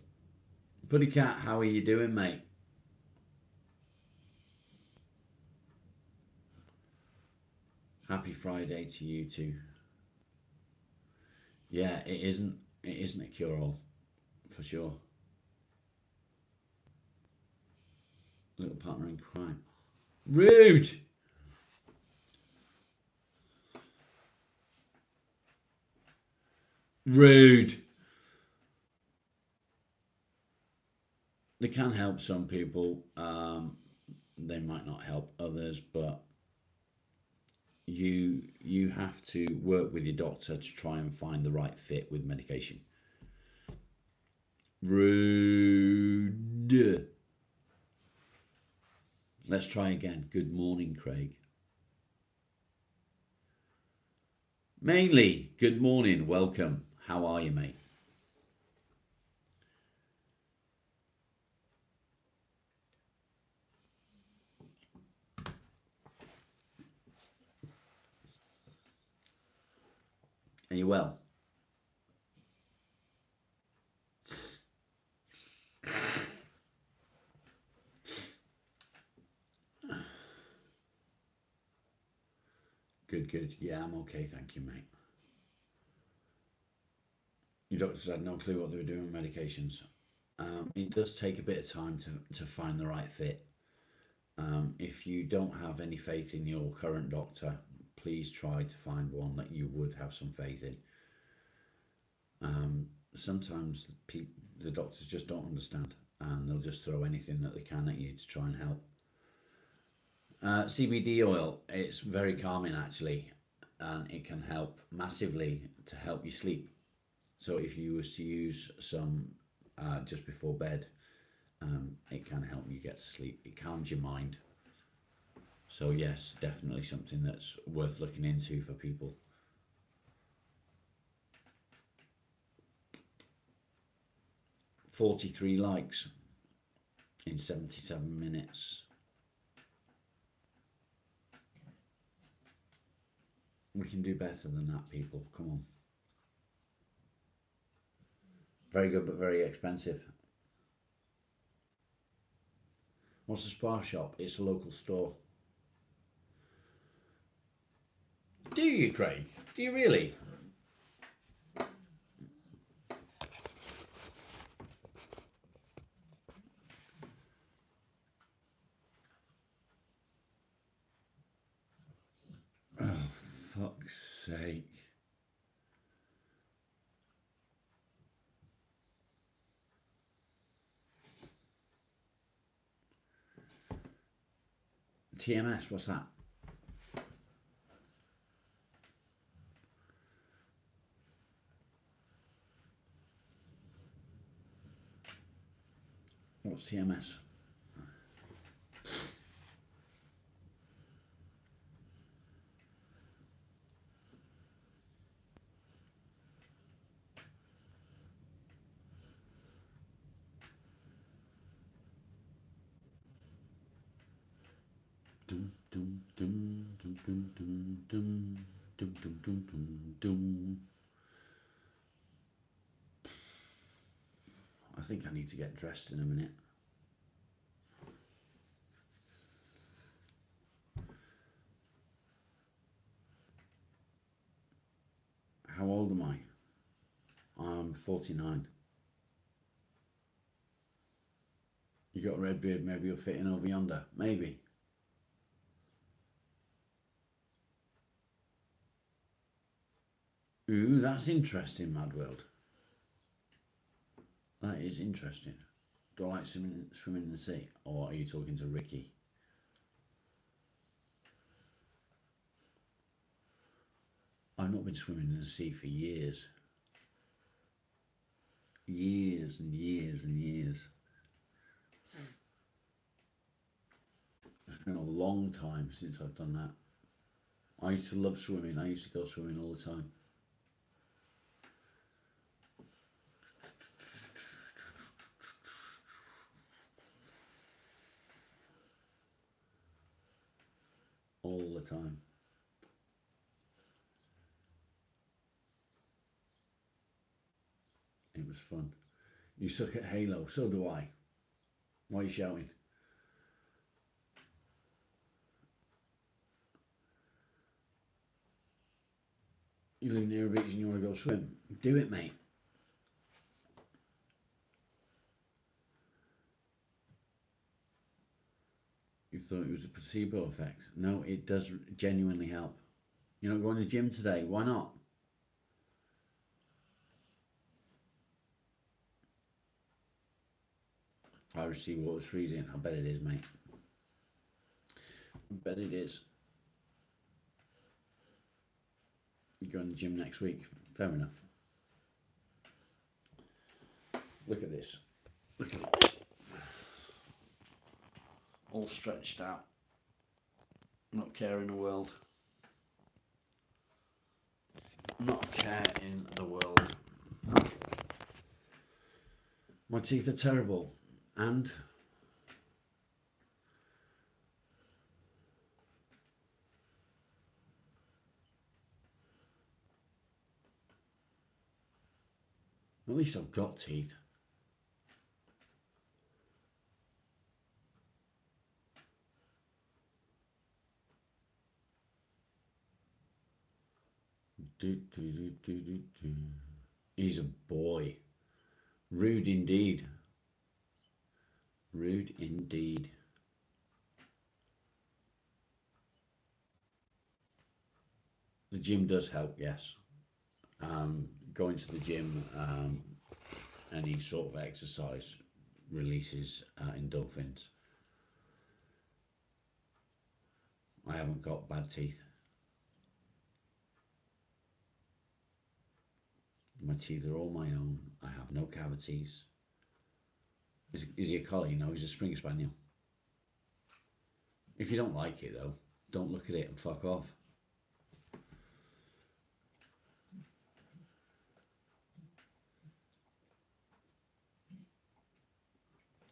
Putty Cat, how are you doing, mate? Happy Friday to you too. Yeah, it isn't. It isn't a cure-all, for sure. Little partner in crime. Rude. Rude. They can help some people. They might not help others, but you have to work with your doctor to try and find the right fit with medication. Rude. Let's try again. Good morning, Craig. Mainly, good morning. Welcome. How are you, mate? Are you well? Good, good. Yeah, I'm okay. Thank you, mate. Your doctors had no clue what they were doing with medications. It does take a bit of time to find the right fit. If you don't have any faith in your current doctor, please try to find one that you would have some faith in. Sometimes the doctors just don't understand and they'll just throw anything that they can at you to try and help. CBD oil, it's very calming actually, and it can help massively to help you sleep. So if you was to use some just before bed, it can help you get to sleep. It calms your mind. So yes, definitely something that's worth looking into for people. 43 likes in 77 minutes. We can do better than that, people. Come on. Very good, but very expensive. What's a spa shop? It's a local store. Do you, Craig? Do you really? Fuck's sake. TMS, what's that? What's TMS? Dum, dum, dum, dum, dum, dum, dum, dum, dum, dum, dum, dum. I think I need to get dressed in a minute. How old am I? I'm 49. You got a red beard, maybe you'll fit in over yonder. Maybe. Ooh, that's interesting, Mad World. That is interesting. Do I like swimming in the sea? Or are you talking to Ricky? I've not been swimming in the sea for years. Years and years and years. It's been a long time since I've done that. I used to love swimming. I used to go swimming all the time. All the time. It was fun. You suck at Halo, so do I. Why are you shouting? You live near a beach and you want to go swim. Do it, mate. You thought it was a placebo effect. No, it does genuinely help. You're not going to the gym today. Why not? Piracy water's freezing. I bet it is, mate. I bet it is. You're going to the gym next week. Fair enough. Look at this. Look at it. All stretched out. Not care in the world. Not a care in the world. My teeth are terrible. And at least I've got teeth. He's a boy. Rude indeed. Rude indeed. The gym does help, yes. Going to the gym, any sort of exercise releases endorphins. I haven't got bad teeth. My teeth are all my own. I have no cavities. Is he a collie? No, he's a Springer Spaniel. If you don't like it though, don't look at it and fuck off.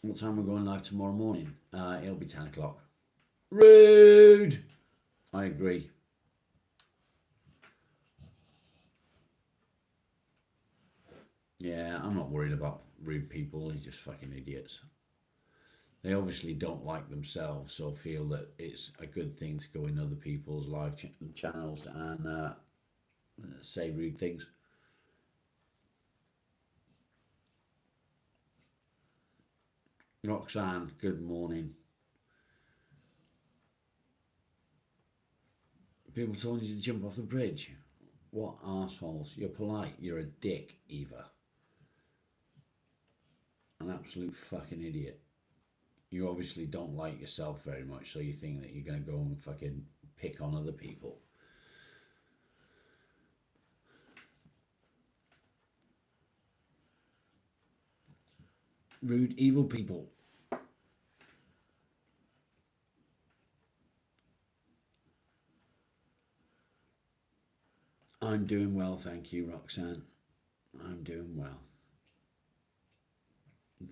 What time we're going live tomorrow morning? It'll be 10 o'clock. Rude! I agree. Yeah, I'm not worried about rude people. They're just fucking idiots. They obviously don't like themselves, so feel that it's a good thing to go in other people's live channels and say rude things. Roxanne, good morning. People told you to jump off the bridge. What arseholes. You're polite. You're a dick, Eva. An absolute fucking idiot. You obviously don't like yourself very much, so you think that you're going to go and fucking pick on other people. Rude, evil people. I'm doing well, thank you, Roxanne. I'm doing well.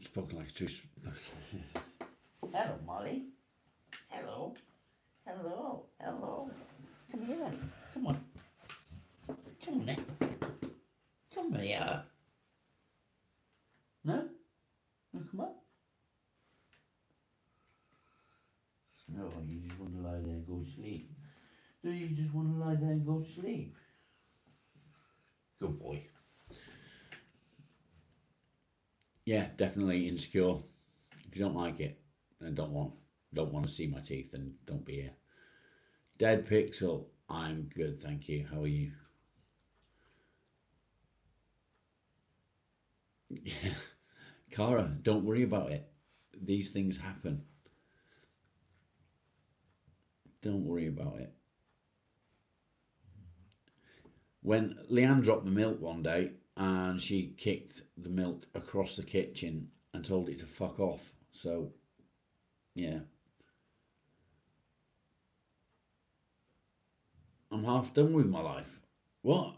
Spoken like a true. Hello, Molly. Hello. Hello. Hello. Come here then. Come on. Come on then. Come here. No? No, come up. No, you just want to lie there and go sleep. So you just want to lie there and go sleep. Good boy. Yeah, definitely insecure. If you don't like it and don't want to see my teeth, then don't be here. Dead Pixel, I'm good, thank you. How are you? Yeah, Cara, don't worry about it. These things happen. Don't worry about it. When Leanne dropped the milk one day and she kicked the milk across the kitchen and told it to fuck off. So, yeah. I'm half done with my life. What?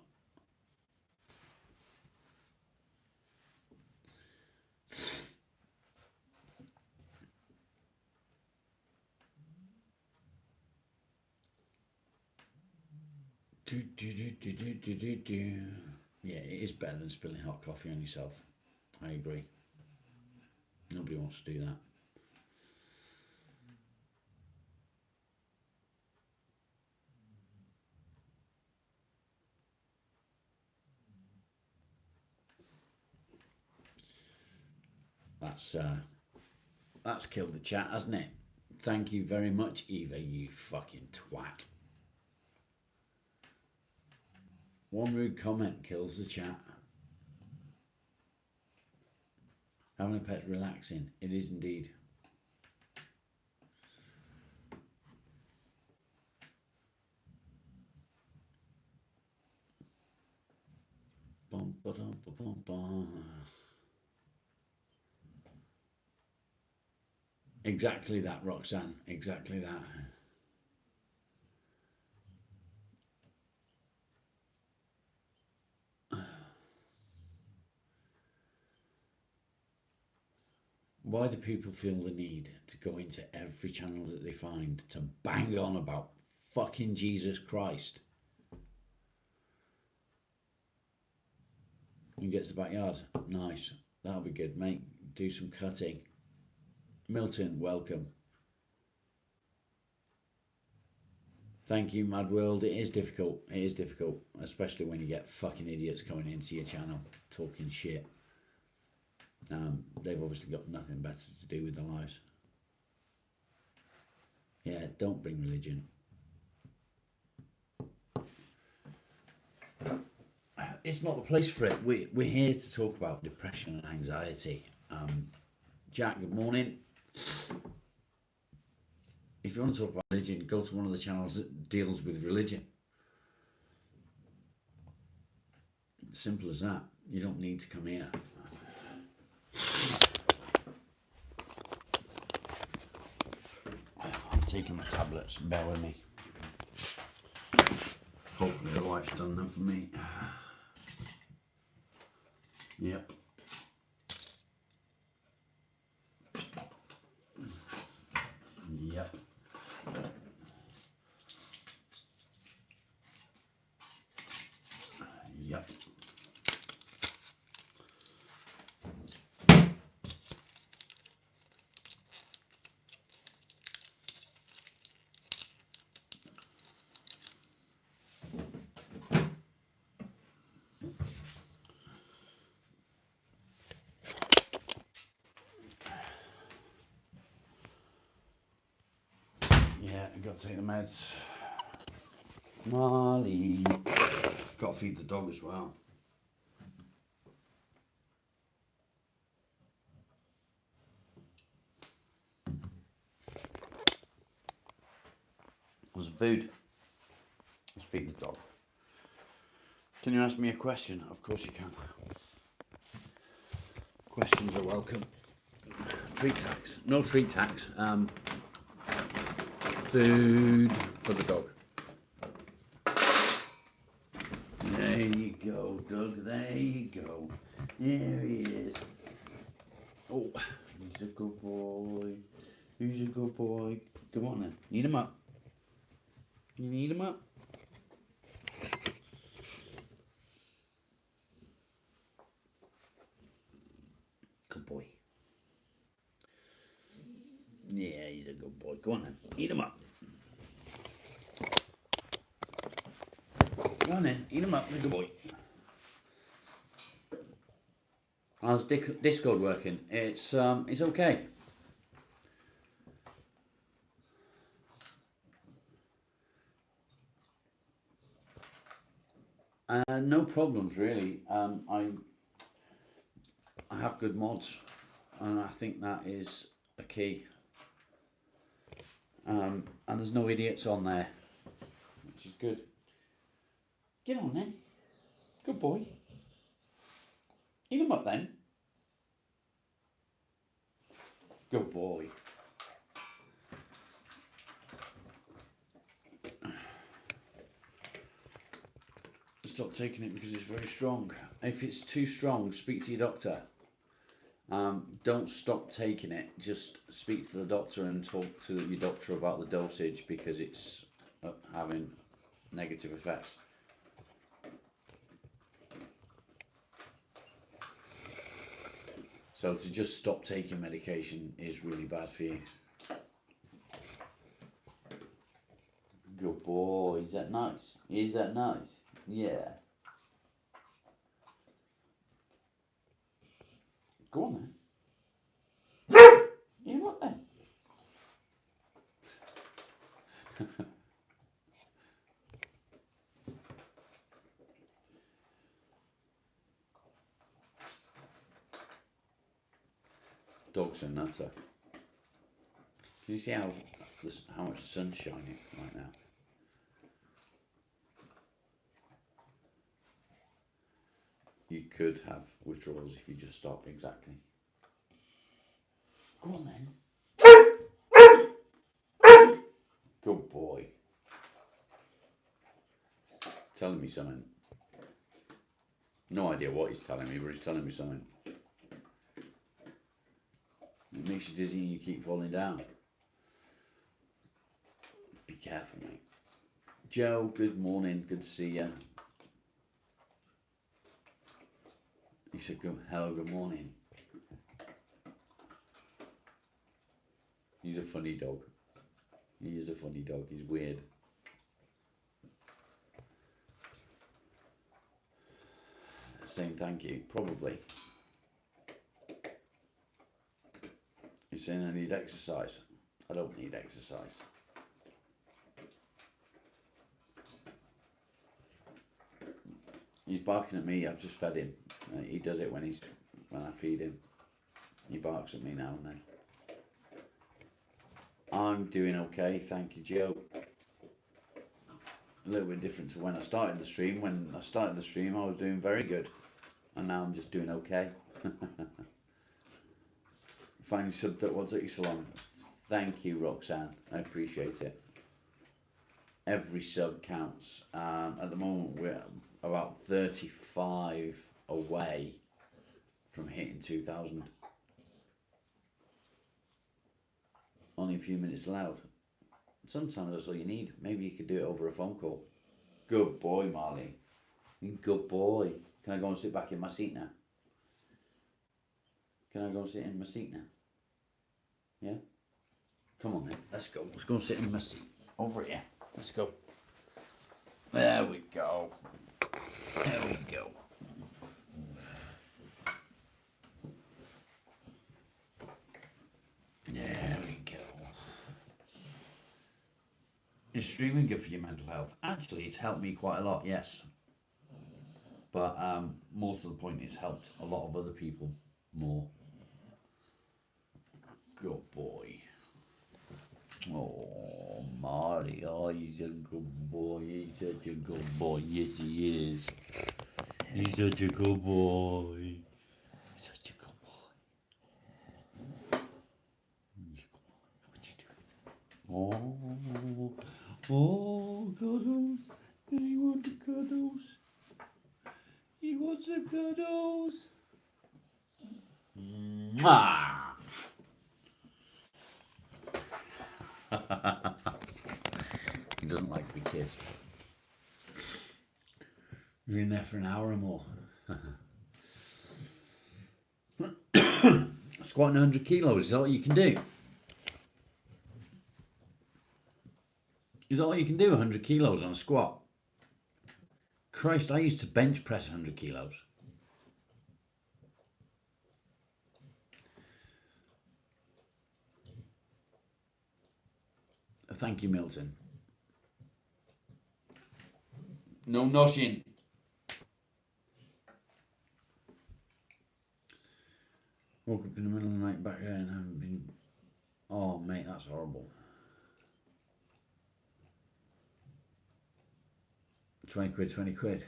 Yeah, it is better than spilling hot coffee on yourself. I agree. Nobody wants to do that. That's killed the chat, hasn't it? Thank you very much, Eva, you fucking twat. One rude comment kills the chat. Having a pet's relaxing. It is indeed. Bum, ba-dum, ba-bum, bum. Exactly that, Roxanne. Exactly that. Why do people feel the need to go into every channel that they find to bang on about fucking Jesus Christ? When he gets to the backyard, nice. That'll be good, mate. Do some cutting. Milton, welcome. Thank you, Mad World. It is difficult. It is difficult, especially when you get fucking idiots coming into your channel talking shit. They've obviously got nothing better to do with their lives. Yeah, don't bring religion. It's not the place for it. We're here to talk about depression and anxiety. Jack, good morning. If you want to talk about religion, go to one of the channels that deals with religion. Simple as that. You don't need to come here. I'm taking my tablets. Bear with me. Hopefully the wife's done them for me. Yep. Yep. Yep. Yeah, I got to take the meds. Molly. Got to feed the dog as well. What's the food? Let's feed the dog. Can you ask me a question? Of course you can. Questions are welcome. Treat tax. No treat tax. Food for the dog. There you go, Doug. There you go. There he is. Oh, he's a good boy. He's a good boy. Come on then. Eat him up. You need him up? Good boy. Yeah, he's a good boy. Go on then. Eat him up. Go on then. Eat him up. Good boy. How's Discord working? It's okay. No problems really. I have good mods, and I think that is a key. And there's no idiots on there, which is good. Get on then. Good boy. Eat him up then. Good boy. Stop taking it because it's very strong. If it's too strong, speak to your doctor. Don't stop taking it. Just speak to the doctor and talk to your doctor about the dosage because it's having negative effects. So to just stop taking medication is really bad for you. Good boy. Is that nice? Is that nice? Yeah. Go on then. Dog's a nutter. Can you see how much the sun's shining right now? You could have withdrawals if you just stop. Exactly. Go on then. Good boy. Telling me something. No idea what he's telling me, but he's telling me something. It makes you dizzy and you keep falling down. Be careful, mate. Joe, good morning. Good to see you. He said, hello, good morning. He's a funny dog. He is a funny dog. He's weird. Saying thank you, probably. He's saying I need exercise. I don't need exercise. He's barking at me. I've just fed him. He does it when I feed him. He barks at me now and then. I'm doing okay, thank you, Joe. A little bit different to when I started the stream. When I started the stream, I was doing very good, and now I'm just doing okay. Finally subbed up. What took you so long? Thank you, Roxanne. I appreciate it. Every sub counts. At the moment, we're about 35 away from hitting 2,000. Only a few minutes allowed. Sometimes that's all you need. Maybe you could do it over a phone call. Good boy, Marley. Good boy. Can I go and sit back in my seat now? Can I go and sit in my seat now? Yeah? Come on then. Let's go. Let's go and sit in my seat. Over here. Let's go. There we go. There we go. There we go. Is streaming good for your mental health? Actually, it's helped me quite a lot, yes. But most of the point, it's helped a lot of other people more. Good boy. Oh, Marley. Oh, he's a good boy. He's such a good boy. Yes, he is. He's such a good boy. Such a good boy. What you doing? Oh, cuddles. Does he want the cuddles? He wants the cuddles. Mwah! He doesn't like to be kissed. You're in there for an hour or more. Squatting 100 kilos, is that all you can do? Is that all you can do, 100 kilos on a squat? Christ, I used to bench press 100 kilos. Thank you, Milton. No noshing. Woke up in the middle of the night back there and haven't been... Oh, mate, that's horrible. 20 quid, 20 quid.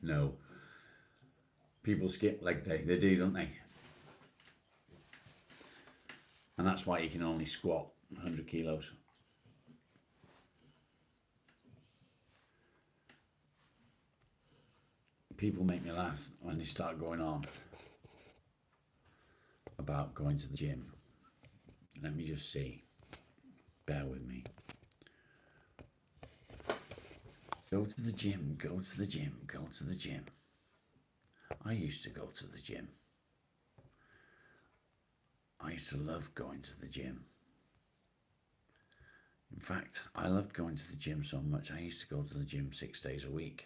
No. People skip leg day. They do, don't they? And that's why you can only squat 100 kilos. People make me laugh when they start going on about going to the gym. Let me just see. Bear with me. Go to the gym, go to the gym, go to the gym. I used to go to the gym. I used to love going to the gym. In fact, I loved going to the gym so much, I used to go to the gym 6 days a week.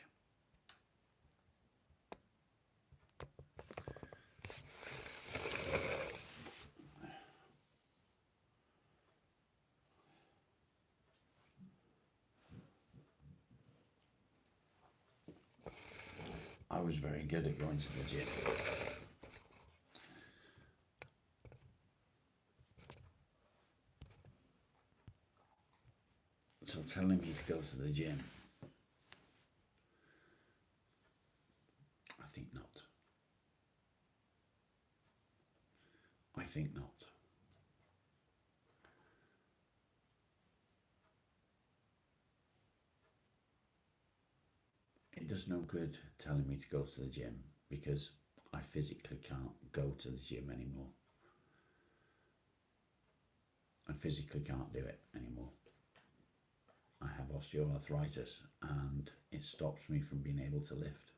I was very good at going to the gym. So telling me to go to the gym, I think not. I think not. It does no good telling me to go to the gym because I physically can't go to the gym anymore. I physically can't do it anymore. I have osteoarthritis and it stops me from being able to lift.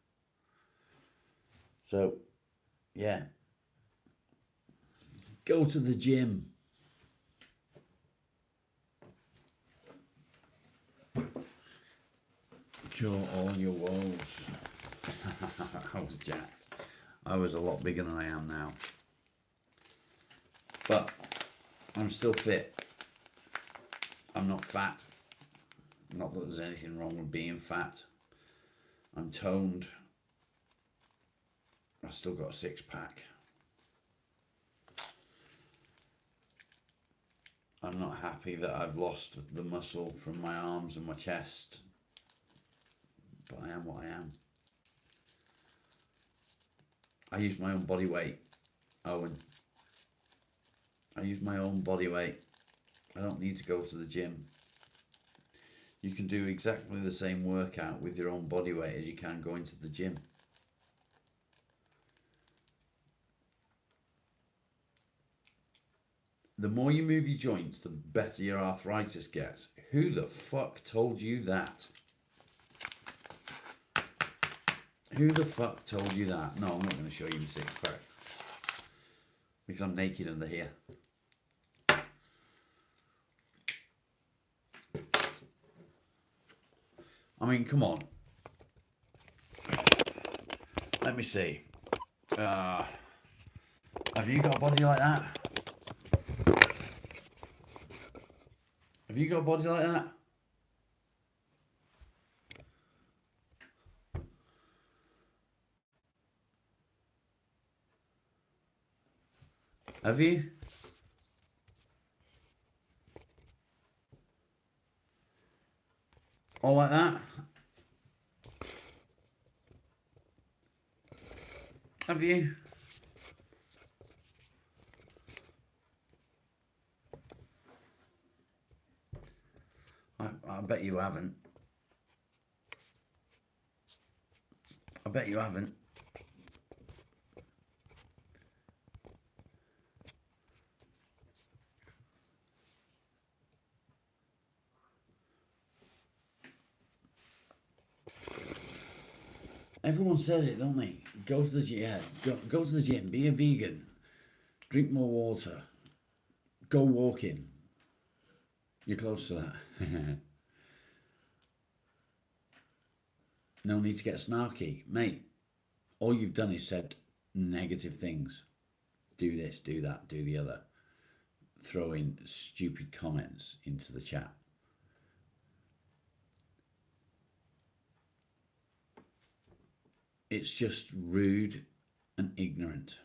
So, yeah. Go to the gym. Cure all your woes. I was jacked. I was a lot bigger than I am now. But I'm still fit. I'm not fat. Not that there's anything wrong with being fat. I'm toned. I've still got a six-pack. I'm not happy that I've lost the muscle from my arms and my chest. But I am what I am. I use my own body weight, Owen. I use my own body weight. I don't need to go to the gym. You can do exactly the same workout with your own body weight as you can going to the gym. The more you move your joints, the better your arthritis gets. Who the fuck told you that? Who the fuck told you that? No, I'm not going to show you my six-pack. Because I'm naked under here. I mean, come on. Let me see. Have you got a body like that? Have you got a body like that? Have you? All like that? Have you? I bet you haven't. I bet you haven't. Everyone says it, don't they? Go to the gym. Yeah, go to the gym. Be a vegan. Drink more water. Go walking. You're close to that. No need to get snarky. Mate, all you've done is said negative things. Do this, do that, do the other. Throw in stupid comments into the chat. It's just rude and ignorant.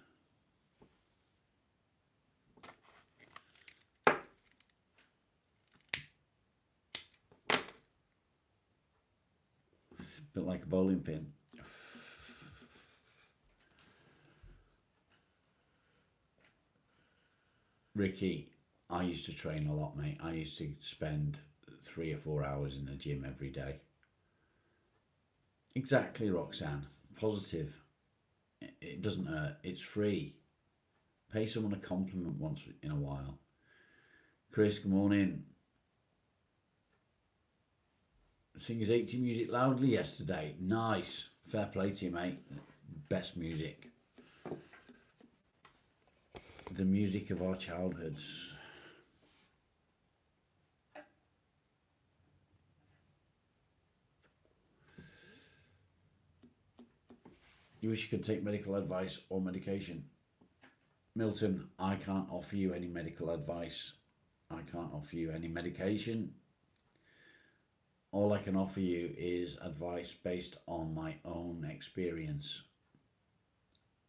Bit like a bowling pin. Ricky, I used to train a lot, mate. I used to spend 3 or 4 hours in the gym every day. Exactly, Roxanne. Positive. It doesn't hurt. It's free. Pay someone a compliment once in a while. Chris, good morning. Singers 80 music loudly yesterday. Nice. Fair play to you, mate. Best music. The music of our childhoods. You wish you could take medical advice or medication. Milton, I can't offer you any medical advice. I can't offer you any medication. All I can offer you is advice based on my own experience.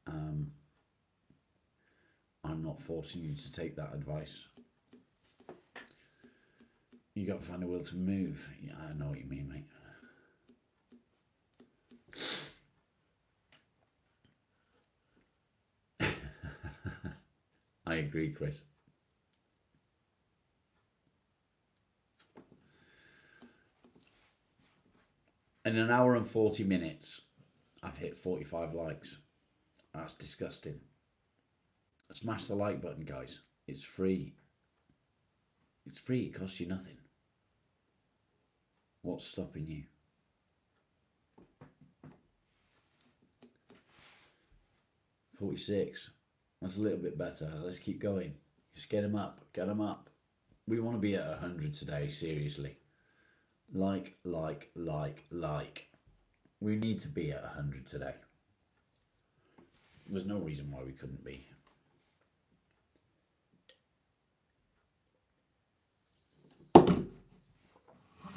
I'm not forcing you to take that advice. You got to find a will to move. Yeah, I know what you mean, mate. I agree, Chris. In an hour and 40 minutes, I've hit 45 likes. That's disgusting. Smash the like button, guys. It's free. It's free, it costs you nothing. What's stopping you? $46. That's a little bit better. Let's keep going. Just get them up. Get them up. We want to be at 100 today, seriously. Like. We need to be at 100 today. There's no reason why we couldn't be.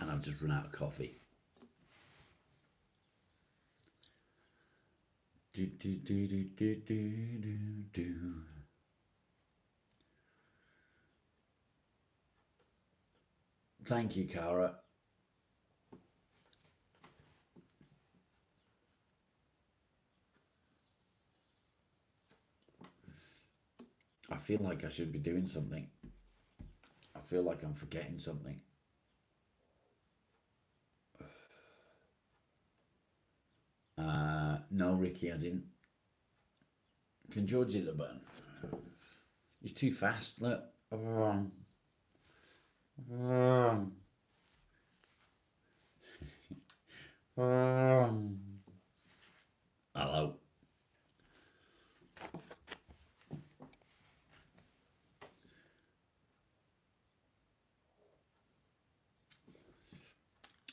And I've just run out of coffee. Do. Thank you, Cara. I feel like I should be doing something. I feel like I'm forgetting something. No, Ricky, I didn't. Can George hit the button? He's too fast. Look. Hello.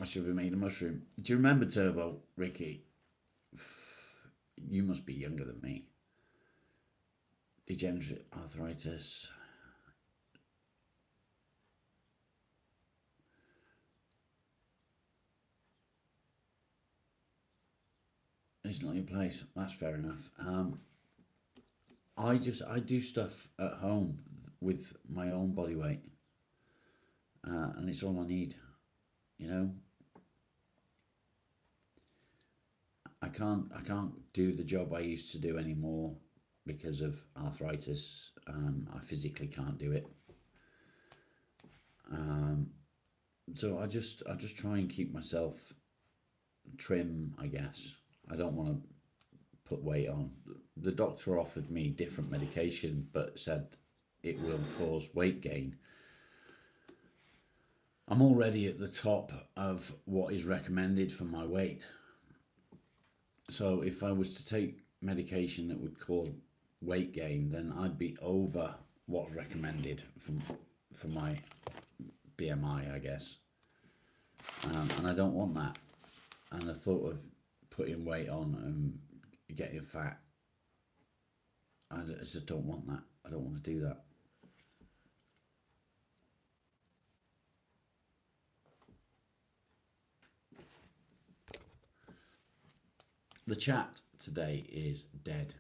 I should be making a mushroom. Do you remember Turbo, Ricky? You must be younger than me. Degenerate arthritis. It's not your place. That's fair enough. I do stuff at home with my own body weight, and it's all I need. You know, I can't do the job I used to do anymore because of arthritis. I physically can't do it. So I just try and keep myself trim, I guess. I don't want to put weight on. The doctor offered me different medication, but said it will cause weight gain. I'm already at the top of what is recommended for my weight. So if I was to take medication that would cause weight gain, then I'd be over what's recommended for my BMI, I guess. And I don't want that. And the thought of putting weight on and getting fat, I just don't want that. I don't want to do that. The chat today is dead.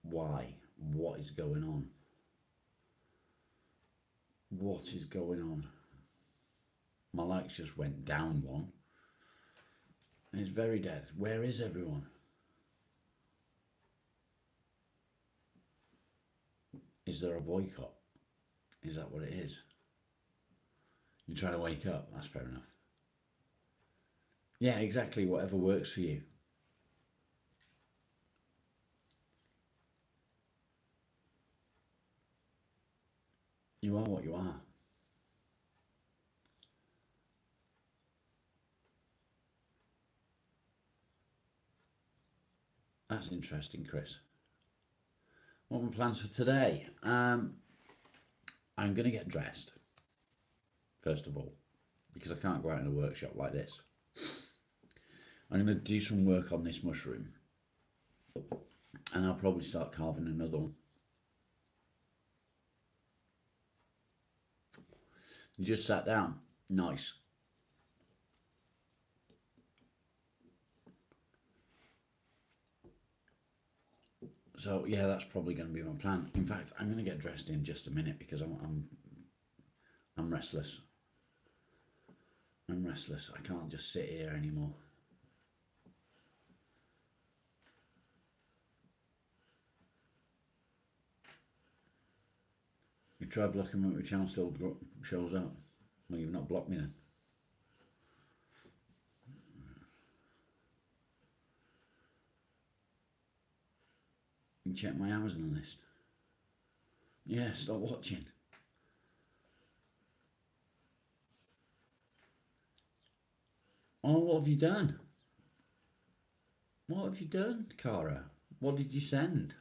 Why? What is going on? What is going on? My likes just went down one. And it's very dead. Where is everyone? Is there a boycott? Is that what it is? You're trying to wake up? That's fair enough. Yeah, exactly. Whatever works for you. You are what you are. That's interesting, Chris. What are my plans for today? I'm going to get dressed, first of all, because I can't go out in a workshop like this. I'm going to do some work on this mushroom, and I'll probably start carving another one. You just sat down. Nice. So yeah, that's probably going to be my plan. In fact, I'm going to get dressed in just a minute because I'm restless. I'm restless. I can't just sit here anymore. You try blocking me, which channel still shows up. Well, you've not blocked me then. You check my Amazon list. Yeah, stop watching. Oh, what have you done? What have you done, Cara? What did you send?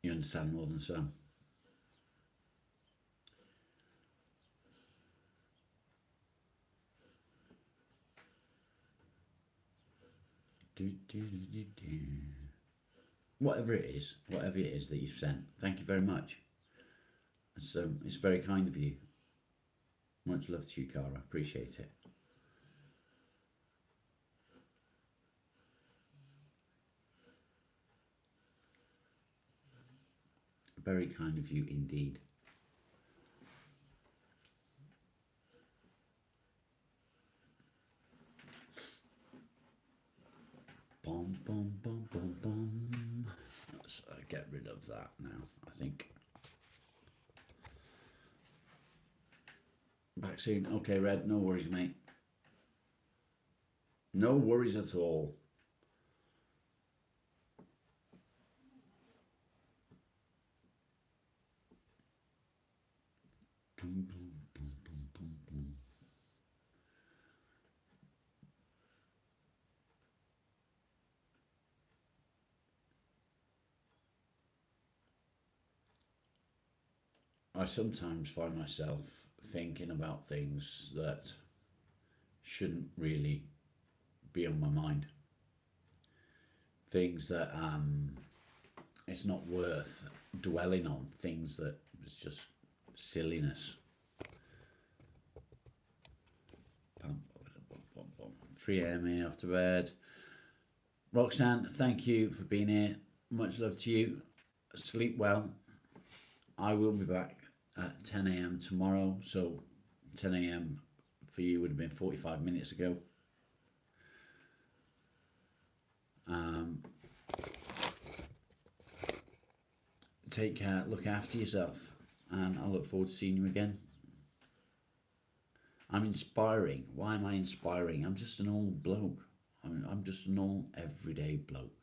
You understand more than some. Whatever it is that you've sent, thank you very much. It's very kind of you. Much love to you, Cara. Appreciate it. Very kind of you indeed. Bom, bom, bom, bom, bom. Let's get rid of that now, I think. Back soon. Okay, Red, no worries, mate. No worries at all. I sometimes find myself thinking about things that shouldn't really be on my mind. Things that it's not worth dwelling on. Things that it's just silliness. 3 a.m. here after bed. Roxanne, thank you for being here. Much love to you. Sleep well. I will be back at 10 a.m. tomorrow. So 10 a.m. for you would have been 45 minutes ago. Take care, look after yourself, and I look forward to seeing you again. I'm inspiring. Why am I inspiring? I'm just an old bloke. I'm just an old everyday bloke.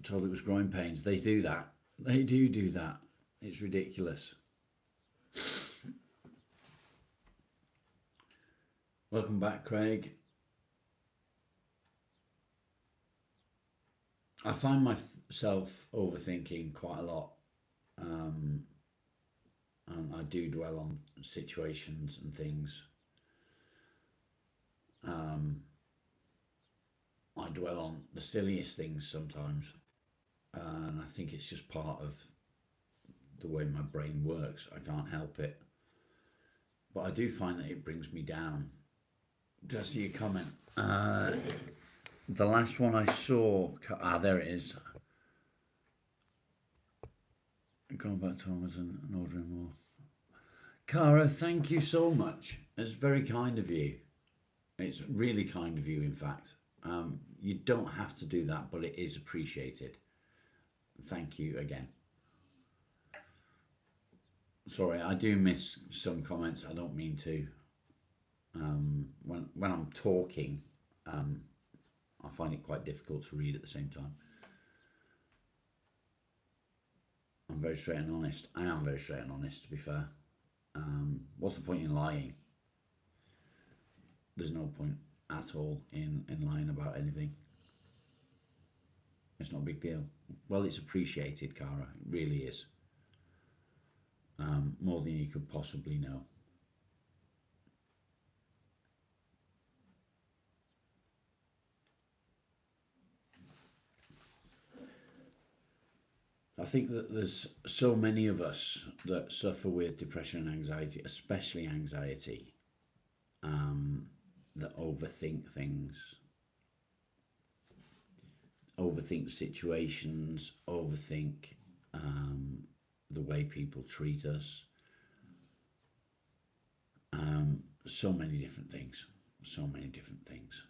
Told it was growing pains. They do that. They do that. It's ridiculous. Welcome back, Craig. I find myself overthinking quite a lot. And I do dwell on situations and things. I dwell on the silliest things sometimes. And I think it's just part of the way my brain works. I can't help it. But I do find that it brings me down. Did I see your comment? The last one I saw... there it is. Going back to Amazon and ordering more. Cara, thank you so much. It's very kind of you. It's really kind of you, in fact. You don't have to do that, but it is appreciated. Thank you again. Sorry, I do miss some comments. I don't mean to. When I'm talking, I find it quite difficult to read at the same time. I'm very straight and honest. I am very straight and honest, to be fair. What's the point in lying? There's no point at all in lying about anything. It's not a big deal. Well, it's appreciated, Cara. It really is. More than you could possibly know. think that there's so many of us that suffer with depression and anxiety, especially anxiety, that overthink things, overthink situations, overthink the way people treat us. So many different things. So many different things.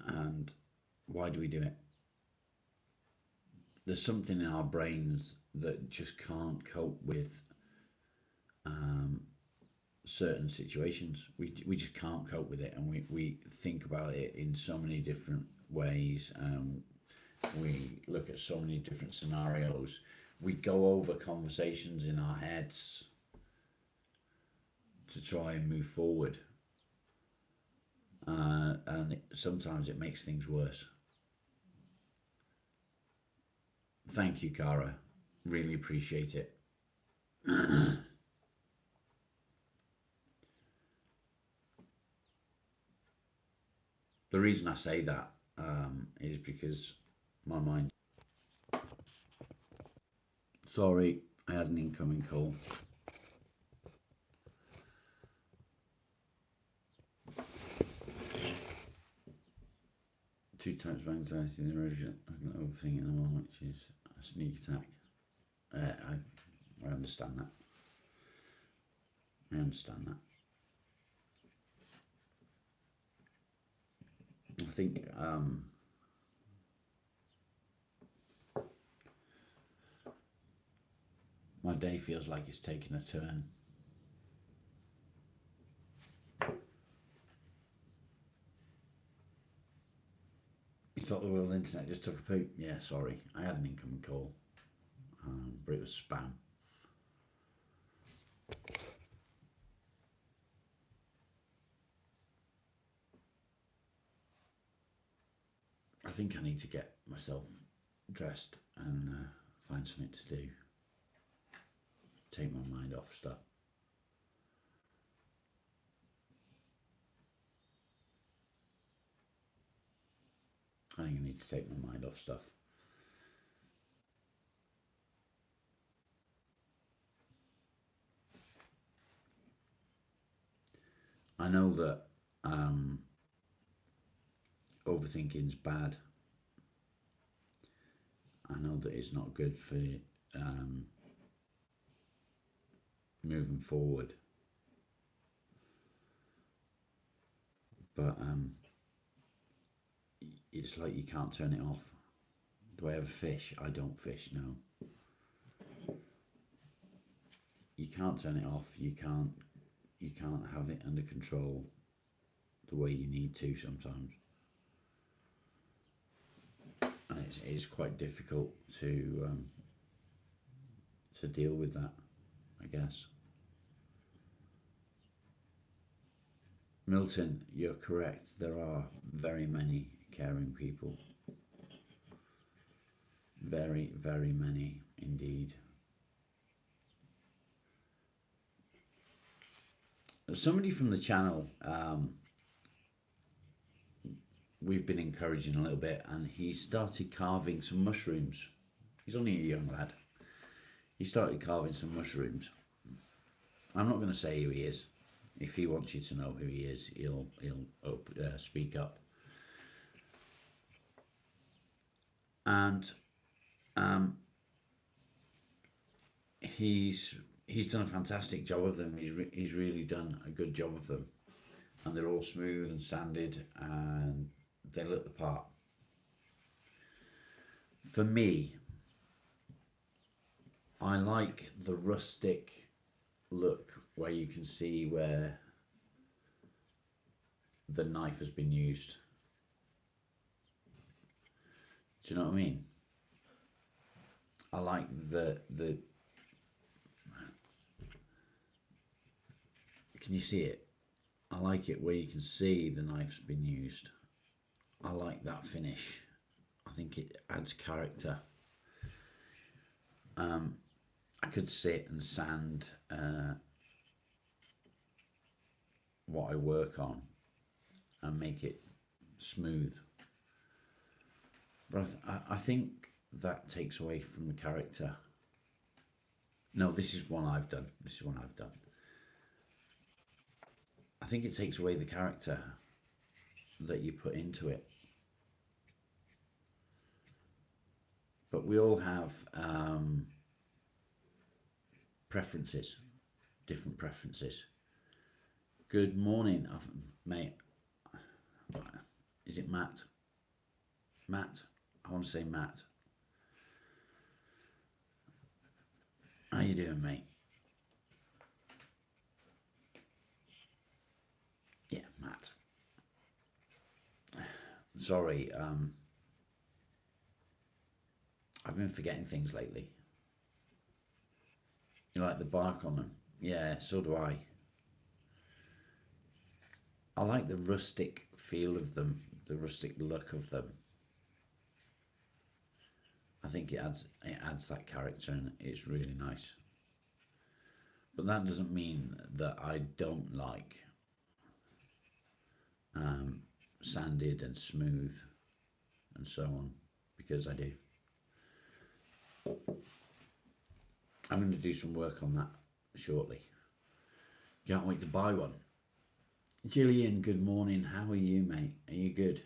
And why do we do it? There's something in our brains that just can't cope with certain situations. We just can't cope with it, and we think about it in so many different ways. We look at so many different scenarios. We go over conversations in our heads to try and move forward. And sometimes it makes things worse. Thank you, Cara. Really appreciate it. The reason I say that is because my mind... Sorry, I had an incoming call. Two types of anxiety and overthinking and one which is a sneak attack. I understand that. I understand that. I think my day feels like it's taken a turn. You thought the world internet just took a poop? Yeah, sorry. I had an incoming call, but it was spam. I think I need to get myself dressed and find something to do. Take my mind off stuff. I think I need to take my mind off stuff. I know that overthinking's bad. I know that it's not good for moving forward. But it's like you can't turn it off. Do I ever fish? I don't fish, no. You can't turn it off. You can't have it under control the way you need to sometimes. And it is quite difficult to deal with that, I guess. Milton, you're correct. There are very many caring people. Very, very many indeed. Somebody from the channel, we've been encouraging a little bit, and he started carving some mushrooms. He's only a young lad. He started carving some mushrooms. I'm not going to say who he is. If he wants you to know who he is, he'll speak up. And he's done a fantastic job of them. He's really done a good job of them, and they're all smooth and sanded, and they look the part. For me, I like the rustic look where you can see where the knife has been used. Do you know what I mean? I like the can you see it? I like it where you can see the knife's been used. I like that finish. I think it adds character. I could sit and sand what I work on and make it smooth. But I think that takes away from the character. No, this is one I've done. I think it takes away the character that you put into it. But we all have preferences, different preferences. Good morning, mate. Is it Matt? Matt? I want to say Matt. How you doing, mate? Yeah, Matt. Sorry, I've been forgetting things lately. You like the bark on them? Yeah, so do I. I like the rustic feel of them, the rustic look of them. I think it adds that character, and it's really nice. But that doesn't mean that I don't like sanded and smooth and so on, because I do. I'm going to do some work on that shortly. Can't wait to buy one. Gillian, good morning. How are you, mate? Are you good?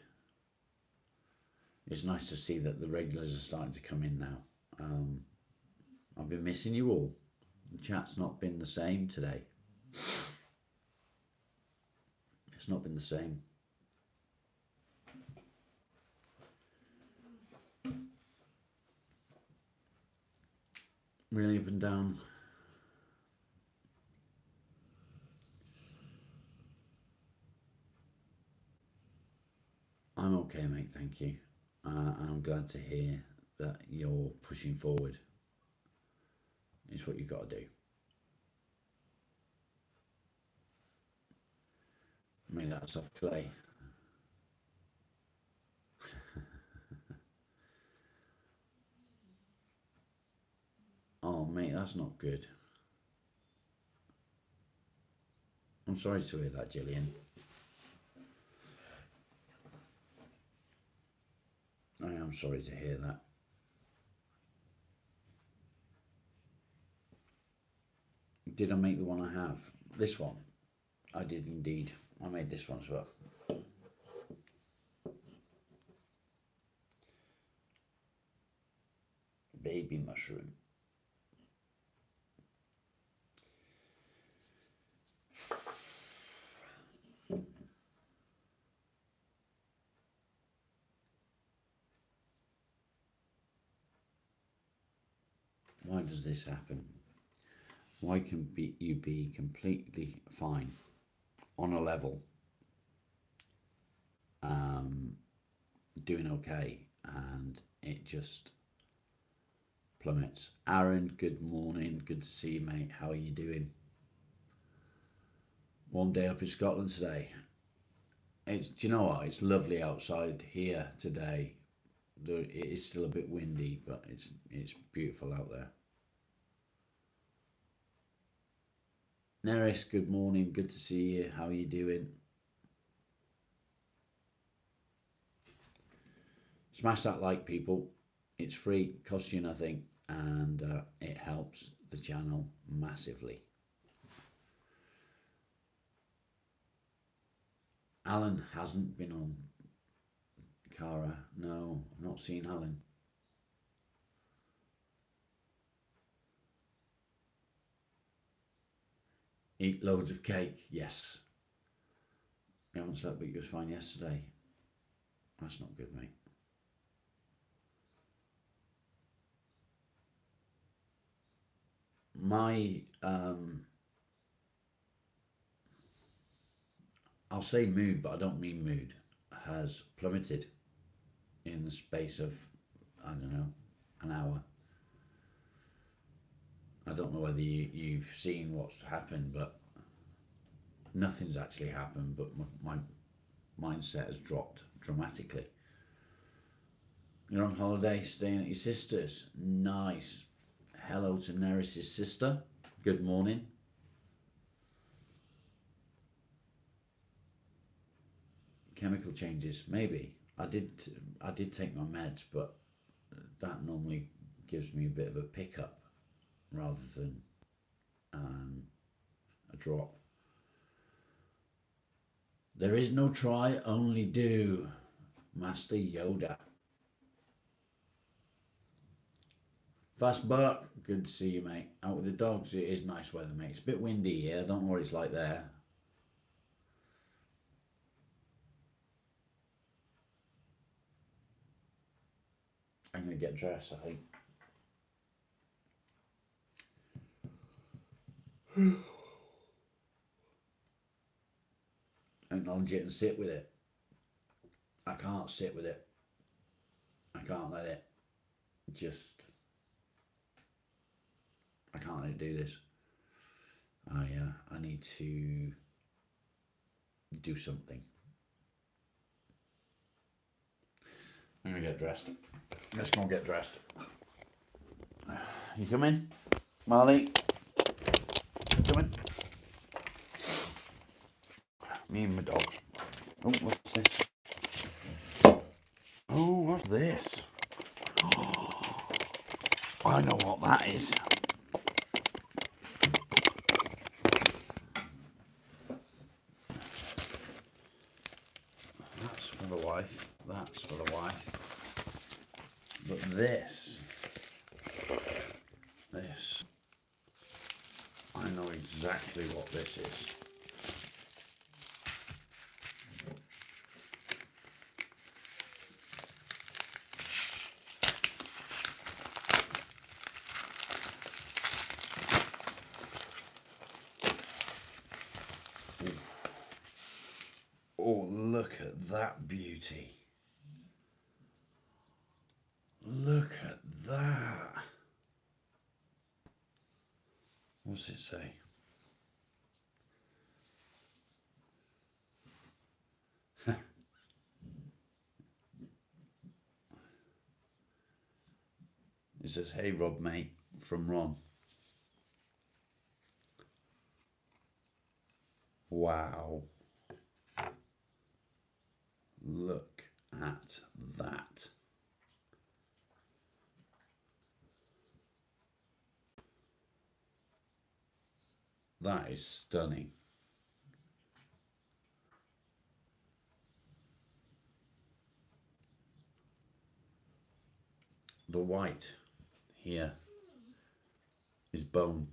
It's nice to see that the regulars are starting to come in now. I've been missing you all. The chat's not been the same today. It's not been the same. Really up and down. I'm okay, mate, thank you. I'm glad to hear that you're pushing forward. It's what you've got to do. Made out of soft clay. Oh, mate, that's not good. I'm sorry to hear that, Gillian. I am sorry to hear that. Did I make the one I have? This one? I did indeed. I made this one as well. Baby mushroom. Why does this happen? Why can you be completely fine on a level, doing okay, and it just plummets? Aaron, good morning. Good to see you, mate. How are you doing? One day up in Scotland today. Do you know what? It's lovely outside here today. It is still a bit windy, but it's beautiful out there. Neris, good morning. Good to see you. How are you doing? Smash that like, people. It's free, costs you nothing, and it helps the channel massively. Alan hasn't been on. Cara, no, I've not seen Alan. Eat loads of cake, yes. He haven't slept, but he was fine yesterday. That's not good, mate. My, I'll say mood, but I don't mean mood, has plummeted in the space of, I don't know, an hour. I don't know whether you've seen what's happened, but nothing's actually happened, but my mindset has dropped dramatically. You're on holiday, staying at your sister's. Nice. Hello to Neris' sister. Good morning. Chemical changes, maybe. I did take my meds, but that normally gives me a bit of a pickup rather than a drop. There is no try, only do. Master Yoda. Fast Buck, good to see you, mate. Out with the dogs. It is nice weather, mate. It's a bit windy here. I don't know what it's like there. I'm going to get dressed, I think. Acknowledge it and sit with it. I can't sit with it. I can't let it just... I can't let it do this. I need to do something. I'm going to get dressed. Let's go and get dressed. You coming? Marley? You coming? Me and my dog. Oh, what's this? Oh, what's this? Oh, I know what that is. That's for the wife. That's for the wife. But this, I know exactly what this is. Oh, look at that beauty. Look at that. What's it say? It says, "Hey Rob, mate," from Ron. Wow. Look at that. That is stunning. The white here is bone.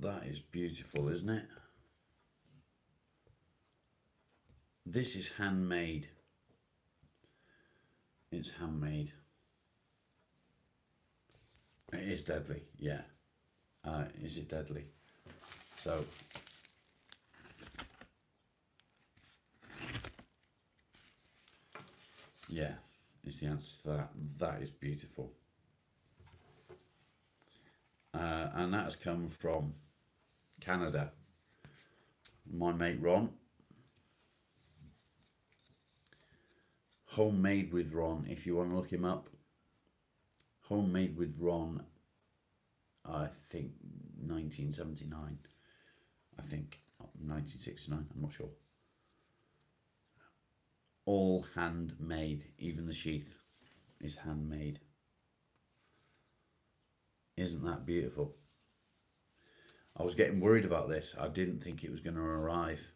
That is beautiful, isn't it? This is handmade. It's handmade. It is deadly, yeah. Is it deadly? So, yeah, is the answer to that. That is beautiful. And that has come from Canada. My mate Ron. Homemade with Ron, if you want to look him up. Homemade with Ron, I think 1979. I think 1969, I'm not sure. All handmade, even the sheath is handmade. Isn't that beautiful? I was getting worried about this. I didn't think it was going to arrive.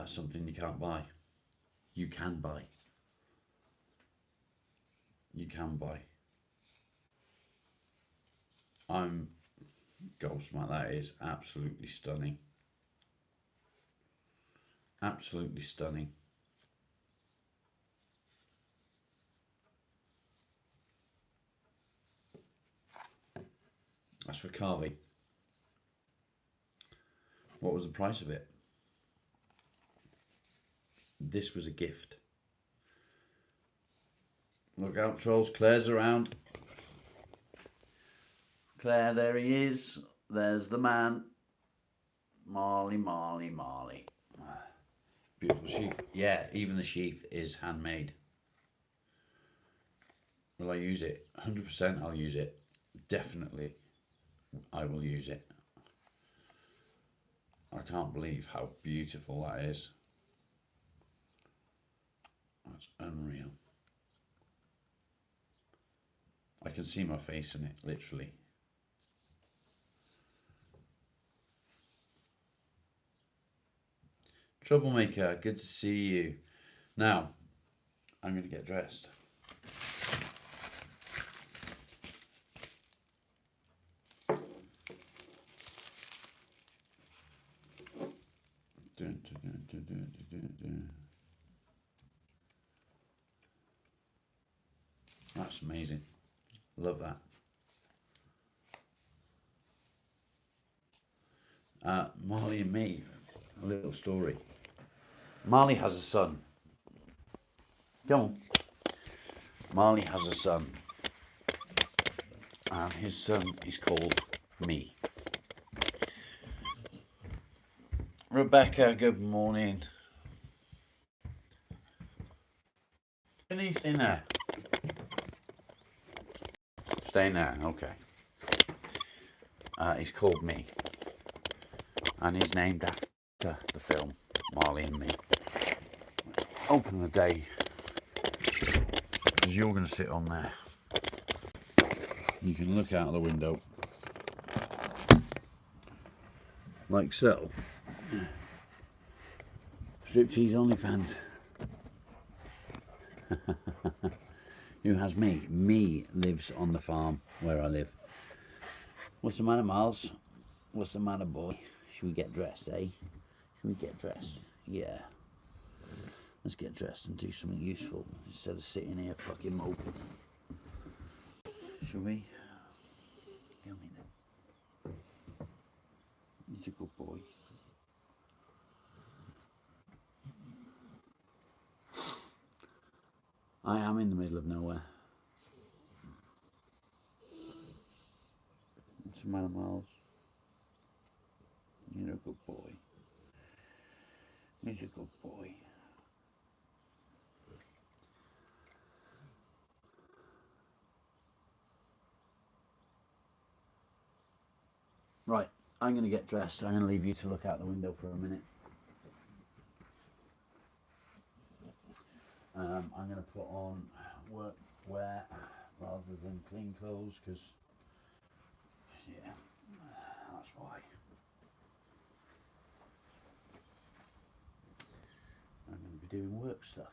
Something you can't buy. You can buy. You can buy. I'm gobsmacked. That is absolutely stunning. Absolutely stunning. That's for carving. What was the price of it? This was a gift. Look out, trolls. Claire's around. Claire, there he is. There's the man. Marley, Marley, Marley. Beautiful sheath. Yeah, even the sheath is handmade. Will I use it? 100% I'll use it. definitely I will use it. I can't believe how beautiful that is. That's unreal. I can see my face in it, literally. Troublemaker, good to see you. Now, I'm going to get dressed. That's amazing. Love that. Marley and me, a little story. Marley has a son. Come on. Marley has a son. And his son is called me. Rebecca, good morning. Can you stay there? Staying there, okay. He's called Me. And he's named after the film Marley and Me. Let's open the day. Because you're going to sit on there. You can look out the window. Like so. Striptease OnlyFans. Who has me? Me lives on the farm where I live. What's the matter, Miles? What's the matter, boy? Should we get dressed, eh? Should we get dressed? Yeah. Let's get dressed and do something useful instead of sitting here fucking moping. Shall we? Come in then. He's a good boy. I am in the middle of nowhere. What's the matter, Miles? You're a good boy. He's a good boy. Right, I'm going to get dressed. I'm going to leave you to look out the window for a minute. I'm going to put on work wear rather than clean clothes because, yeah, that's why. I'm going to be doing work stuff.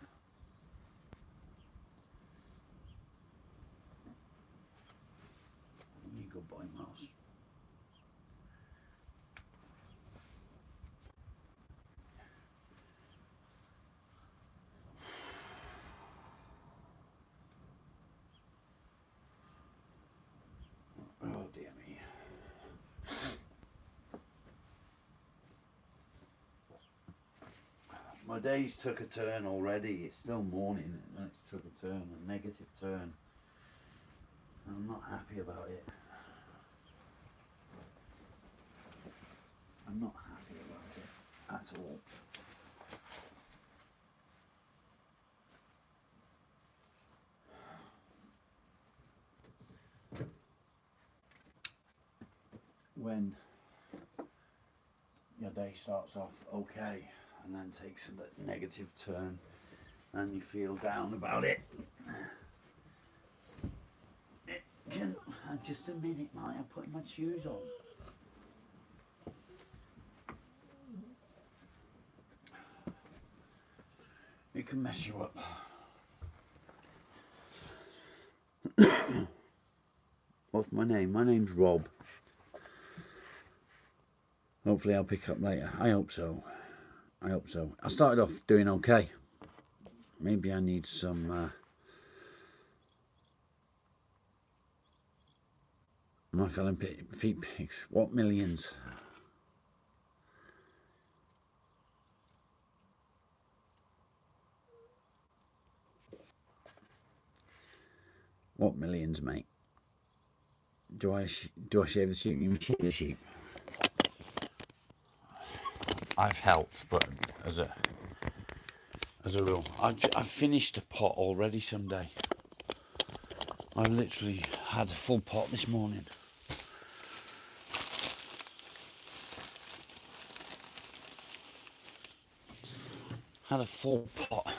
You good boy, Miles. Oh dear me. My day's took a turn already. It's still morning and it's took a turn, a negative turn. I'm not happy about it. I'm not happy about it at all. When your day starts off okay and then takes a negative turn and you feel down about it, just a minute, Mike, I'm putting my shoes on. It can mess you up. What's my name? My name's Rob. Hopefully I'll pick up later. I hope so. I hope so. I started off doing okay. Maybe I need some... My fellow feet pics. What millions? What millions, mate? Do I shave the sheep? You shave the sheep. I've helped, but as a rule, I've finished a pot already. Someday I literally had a full pot this morning. Had a full pot.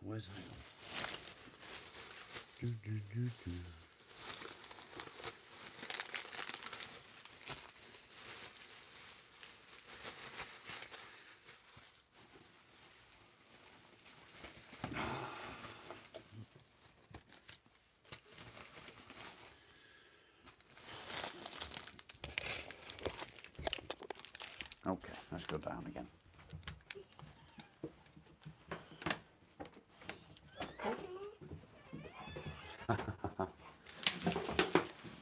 Where's that? Okay, let's go down again.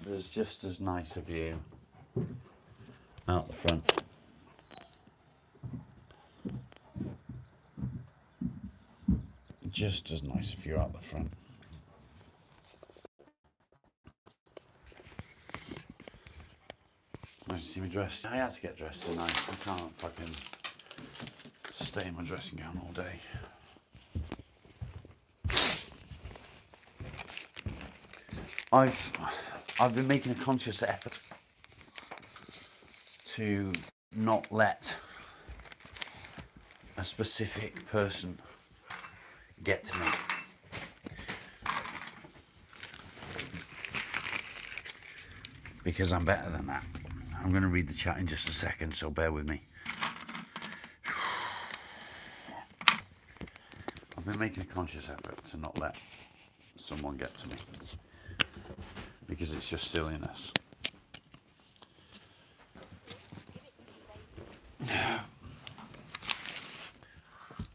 There's just as nice a view out the front. Just as nice a view out the front. Nice to see me dressed. I had to get dressed tonight. I can't fucking stay in my dressing gown all day. I've been making a conscious effort to not let a specific person get to me. Because I'm better than that. I'm going to read the chat in just a second, so bear with me. I've been making a conscious effort to not let someone get to me. Because it's just silliness.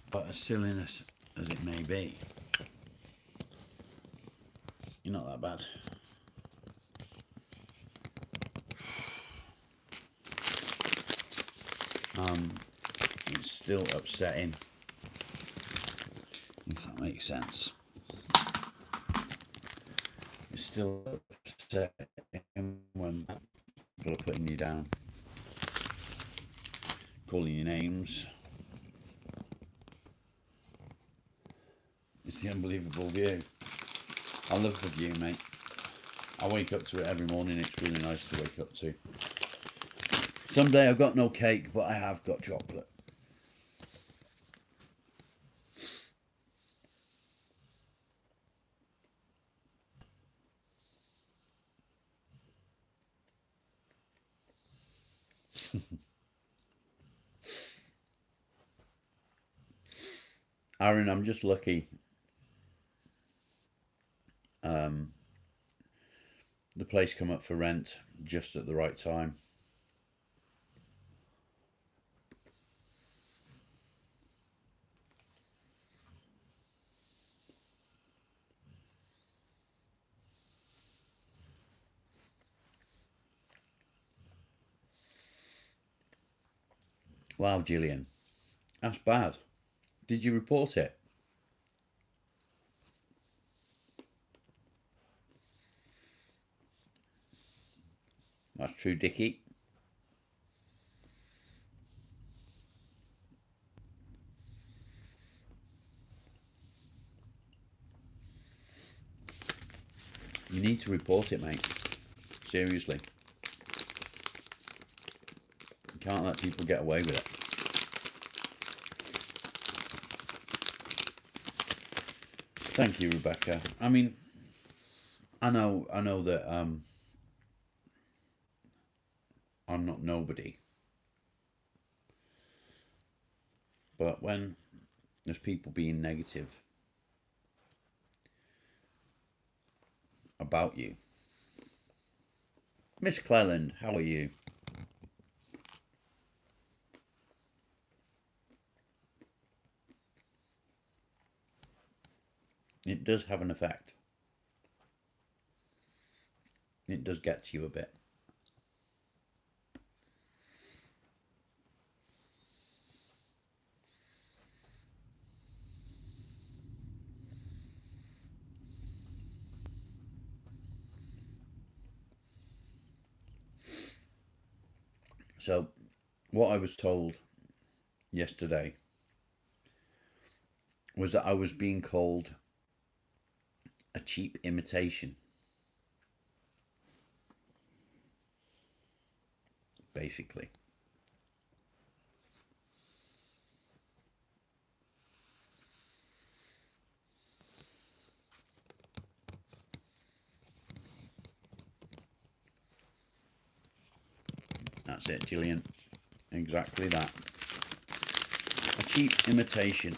But as silliness as it may be, you're not that bad. It's still upsetting, if that makes sense. It's still upsetting when people are putting you down, calling you names. It's the unbelievable view. I love the view, mate. I wake up to it every morning. It's really nice to wake up to. Someday I've got no cake, but I have got chocolate. Aaron, I'm just lucky. The place come up for rent just at the right time. Wow, Gillian. That's bad. Did you report it? That's true, Dickie. You need to report it, mate. Seriously. You can't let people get away with it. Thank you, Rebecca. I mean, I know that I'm not nobody. But when there's people being negative about you. Miss Cleland, how are you? It does have an effect. It does get to you a bit. So, what I was told yesterday was that I was being called a cheap imitation, basically. That's it, Gillian. Exactly that. A cheap imitation.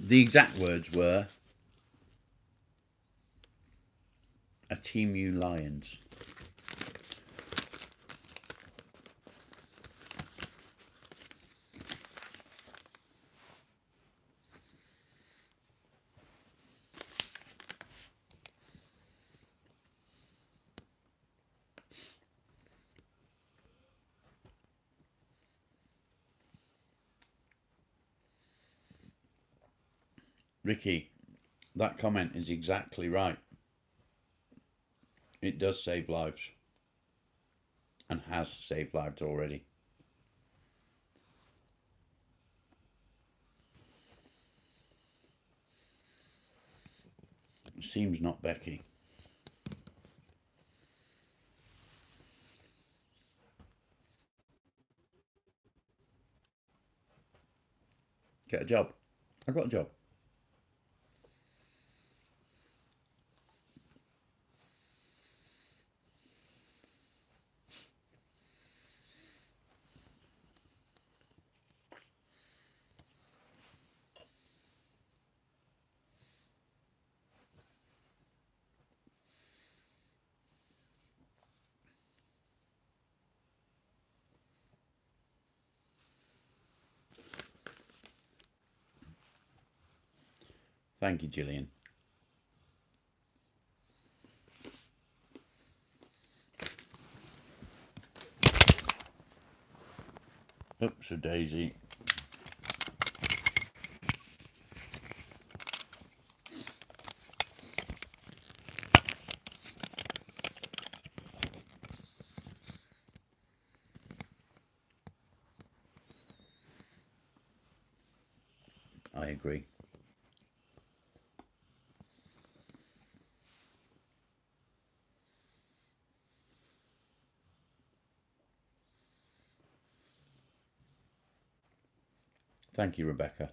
The exact words were a Team U Lions. Ricky, that comment is exactly right. It does save lives, and has saved lives already. Seems not Becky. Get a job. I got a job. Thank you, Gillian. Oops, a daisy. I agree. Thank you, Rebecca.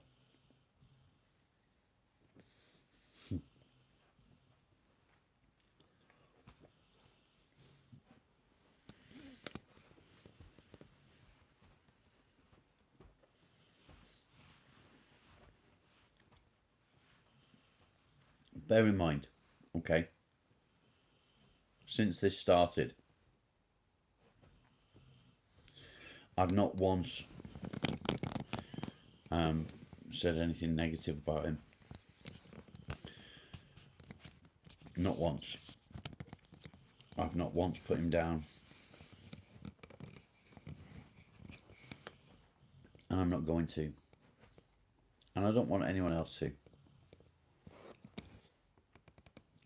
Bear in mind, okay, since this started, I've not once said anything negative about him. Not once. I've not once put him down. And I'm not going to. And I don't want anyone else to.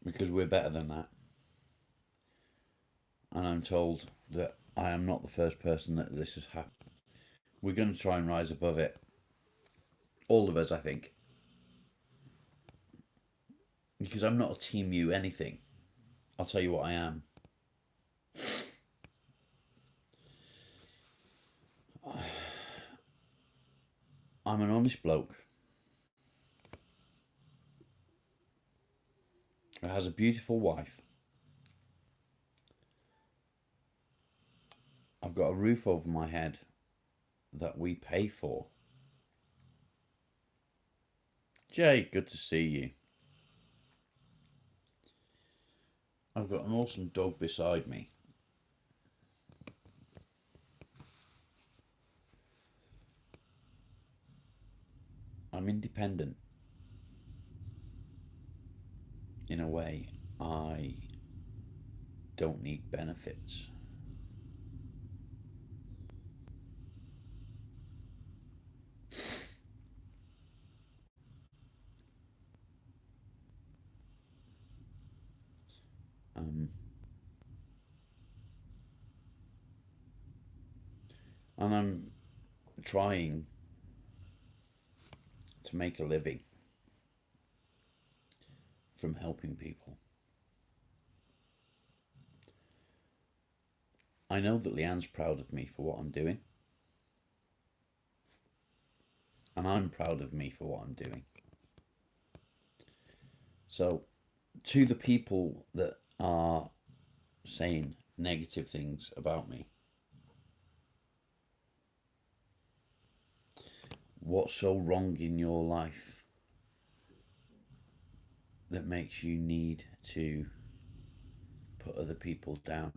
Because we're better than that. And I'm told that I am not the first person that this has happened. We're going to try and rise above it. All of us, I think. Because I'm not a Team U anything. I'll tell you what I am. I'm an honest bloke. Who has a beautiful wife. I've got a roof over my head that we pay for. Jay, good to see you. I've got an awesome dog beside me. I'm independent. In a way, I don't need benefits. And I'm trying to make a living from helping people. I know that Leanne's proud of me for what I'm doing. And I'm proud of me for what I'm doing. So, to the people that are saying negative things about me, what's so wrong in your life that makes you need to put other people down?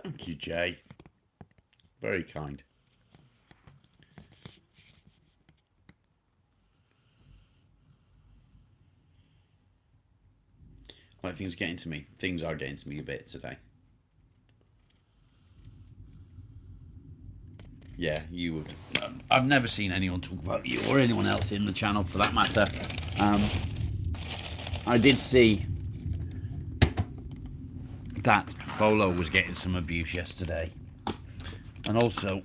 Thank you, Jay. Very kind. Like, things are getting to me. Things are getting to me a bit today. Yeah, you would. I've never seen anyone talk about you or anyone else in the channel for that matter. I did see that Folo was getting some abuse yesterday. And also,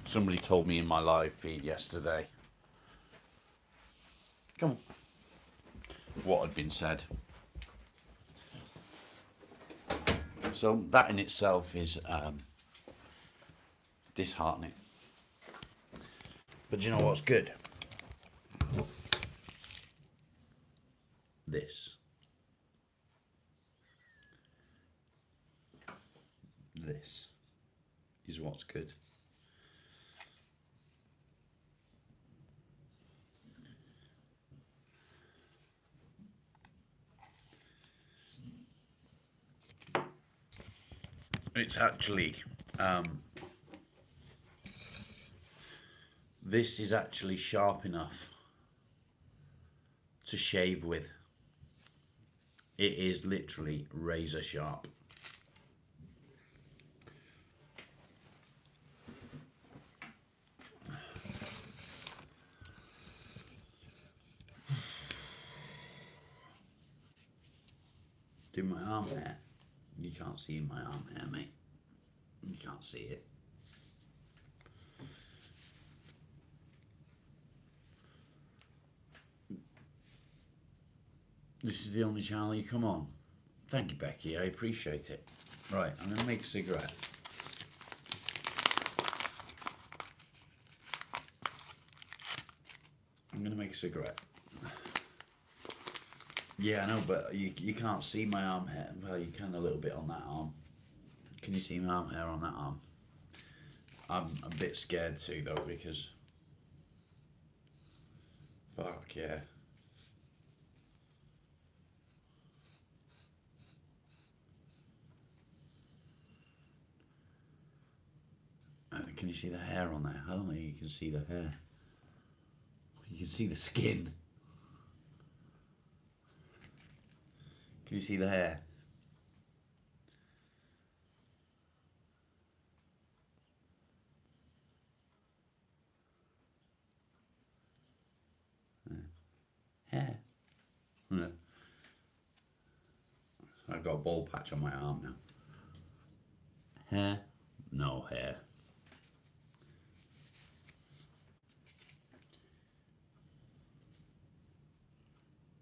somebody told me in my live feed yesterday, come on, what had been said. So that in itself is disheartening. But you know what's good? This. This is what's good. It's actually, this is actually sharp enough to shave with. It is literally razor sharp. Do my arm hair. You can't see my arm hair, mate. You can't see it. This is the only channel you come on. Thank you, Becky. I appreciate it. Right, I'm going to make a cigarette. I'm going to make a cigarette. Yeah, I know, but you can't see my arm hair. Well, you can a little bit on that arm. Can you see my arm hair on that arm? I'm a bit scared too, though, because... Fuck, yeah. Can you see the hair on there? I don't think you can see the hair. You can see the skin. Can you see the hair? Hair. Yeah. I've got a bald patch on my arm now. Hair? No hair.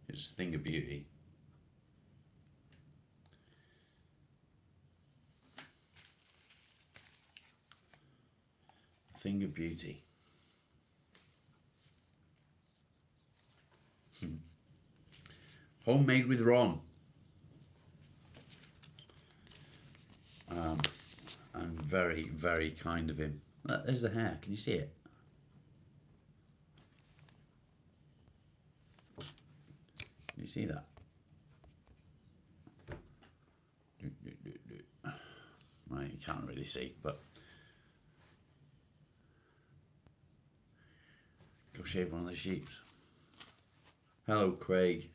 It's a thing of beauty. Thing of beauty. Homemade with Ron. And very, very kind of him. There's the hair. Can you see it? Can you see that? Right, you can't really see, but go shave one of the sheeps. Hello, Craig.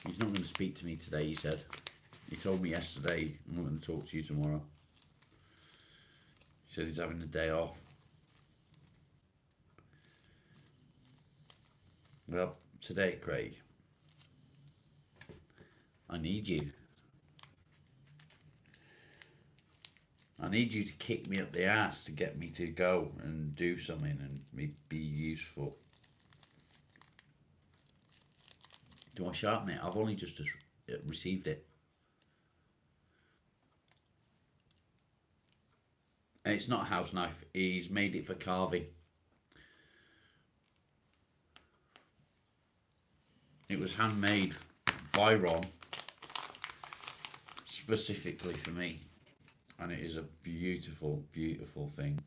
He's not going to speak to me today, he said. He told me yesterday, I'm not going to talk to you tomorrow. He said he's having a day off. Well, today, Craig, I need you. I need you to kick me up the ass to get me to go and do something and be useful. Do I sharpen it? I've only just received it. And it's not a house knife. He's made it for carving. It was handmade by Ron, specifically for me. And it is a beautiful, beautiful thing.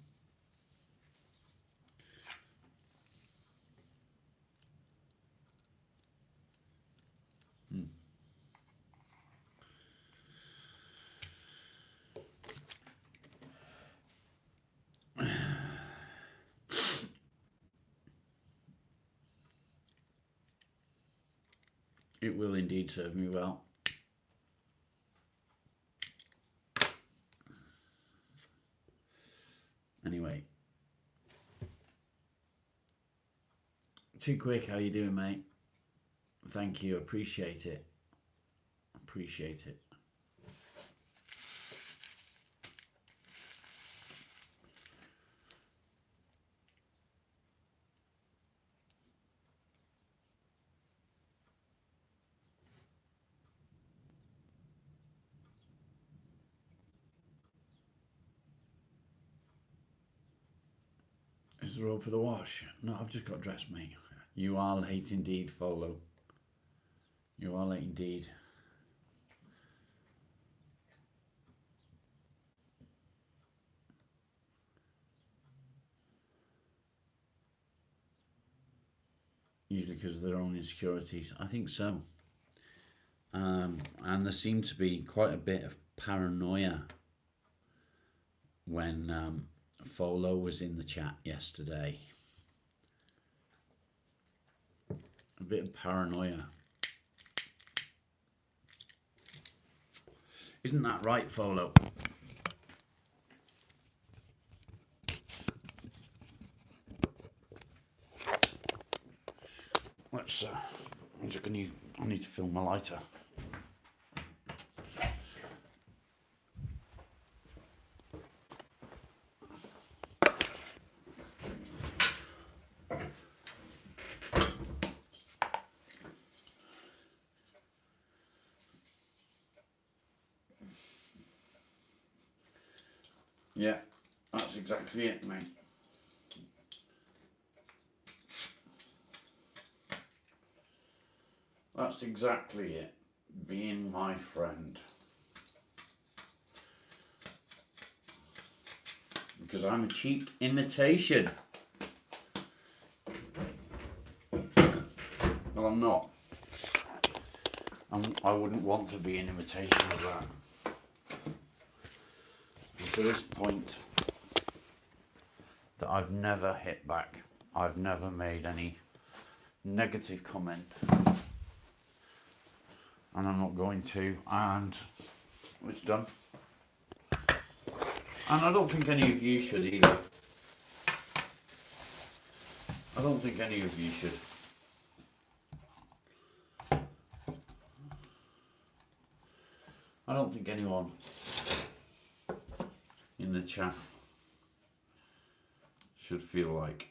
It will indeed serve me well. Anyway. Too quick, how you doing, mate? Thank you, appreciate it. Appreciate it. Is the road for the wash? No, I've just got dressed, mate. You are late indeed, Folo. You are late indeed. Usually because of their own insecurities. I think so. And there seemed to be quite a bit of paranoia when Folo was in the chat yesterday. A bit of paranoia. Isn't that right, Folo? Let's, I need to fill my lighter. Yeah, that's exactly it, mate. That's exactly it. Being my friend. Because I'm a cheap imitation. Well, I'm not. I wouldn't want to be an imitation of that. To this point that I've never hit back. I've never made any negative comment, and I'm not going to, and it's done. And I don't think any of you should either. I don't think any of you should. I don't think anyone in the chat should feel like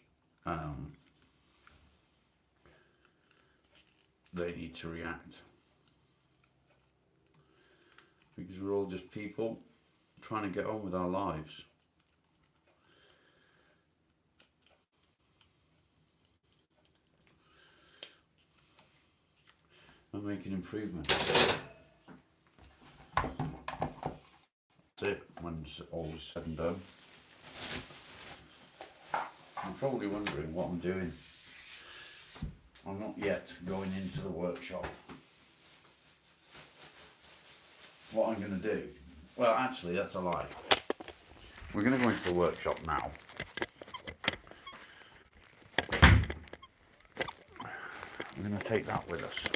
they need to react, because we're all just people trying to get on with our lives. And making improvements. That's it, when it's all said and done. I'm probably wondering what I'm doing. I'm not yet going into the workshop. What I'm going to do, well, actually that's a lie. We're going to go into the workshop now. I'm going to take that with us.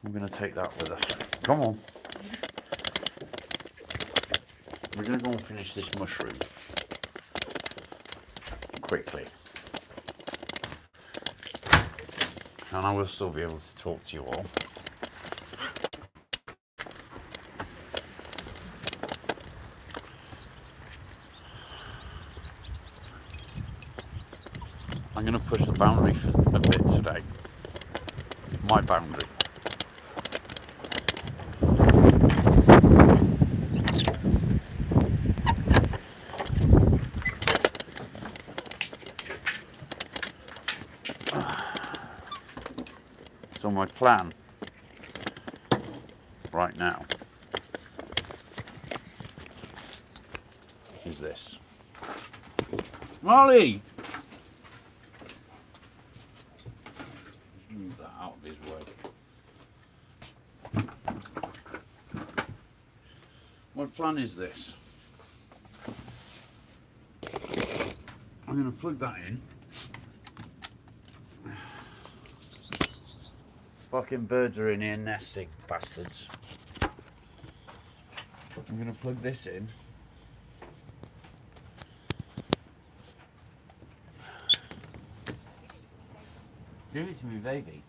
I'm going to take that with us. Come on. we're going to go and finish this mushroom quickly. And I will still be able to talk to you all. I'm going to push the boundary for a bit today. My boundary. So my plan right now is this. Molly! Move that out of his way. My plan is this. I'm going to plug that in. Fucking birds are in here nesting, bastards. I'm going to plug this in. Give it to me, baby.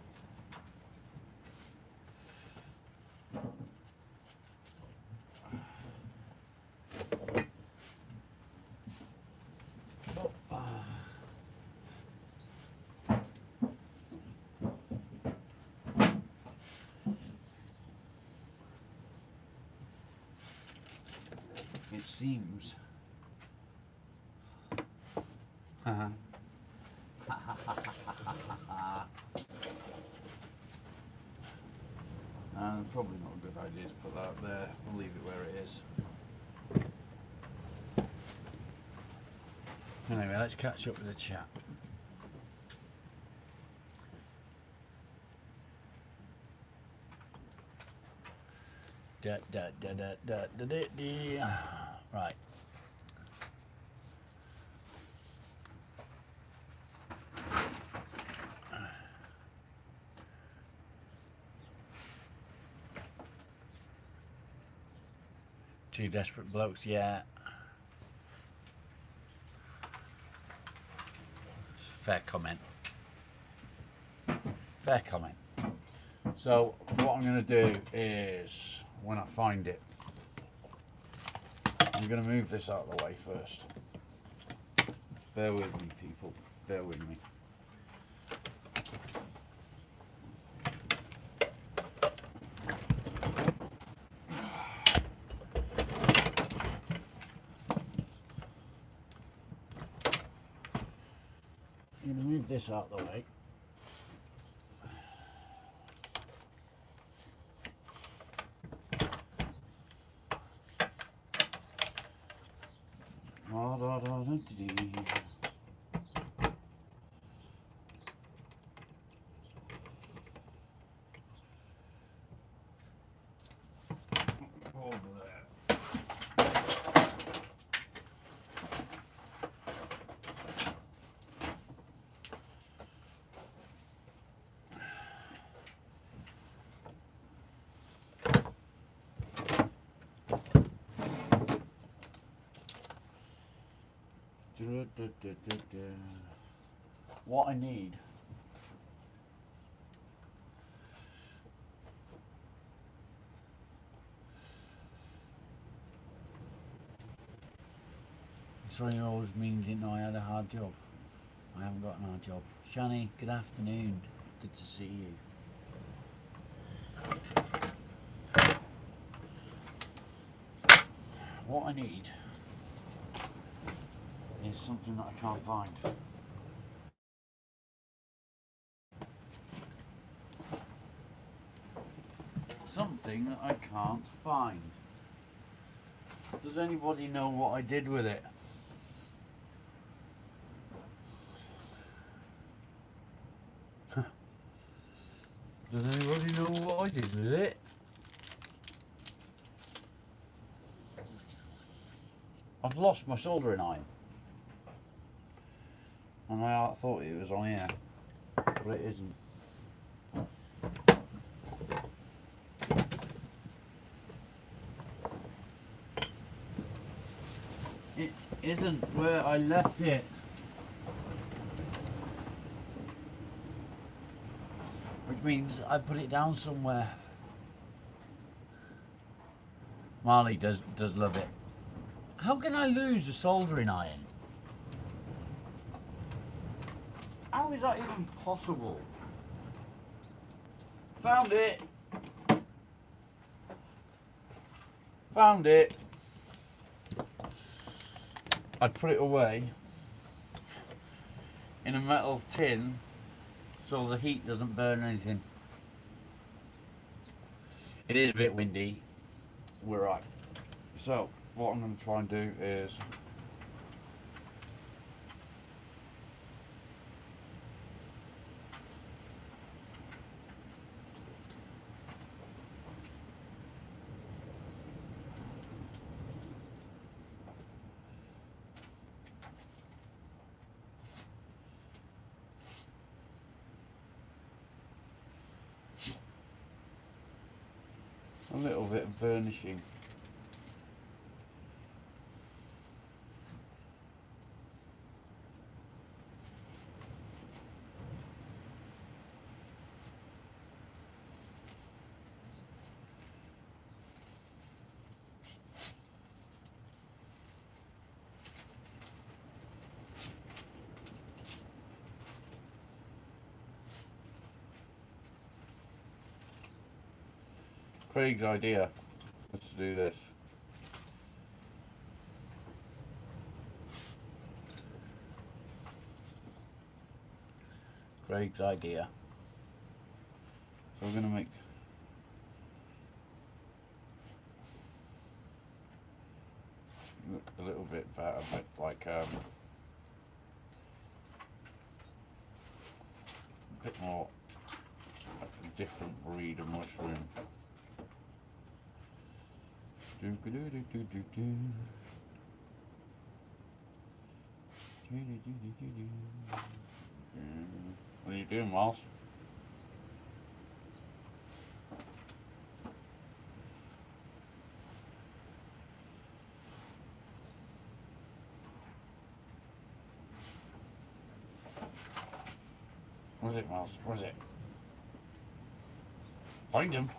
It seems. Probably not a good idea to put that up there. We'll leave it where it is. Anyway, let's catch up with the chat. Right. Two desperate blokes, yeah. Fair comment. Fair comment. So what I'm going to do is, when I find it, I'm going to move this out of the way first. Bear with me, people. Bear with me. I'm going to move this out of the way. Over there. What I need so you always mean didn't know I had a hard job. I haven't got an hard job. Shani, good afternoon. Good to see you. What I need is something that I can't find. Something that I can't find. Does anybody know what I did with it? Does anybody know what I did with it? I've lost my soldering iron. And I thought it was on here, but it isn't. It isn't where I left it. Which means I put it down somewhere. Marley does love it. How can I lose a soldering iron? How is that even possible? Found it. Found it. I'd put it away in a metal tin so the heat doesn't burn anything. It is a bit windy. We're right. So what I'm going to try and do is a little bit of burnishing. Craig's idea was to do this. Craig's idea. So we're going to make look a little bit better, a bit like a bit more like a different breed of mushroom. What are you doing, Miles? Where's it, Miles? Where's it? Find him.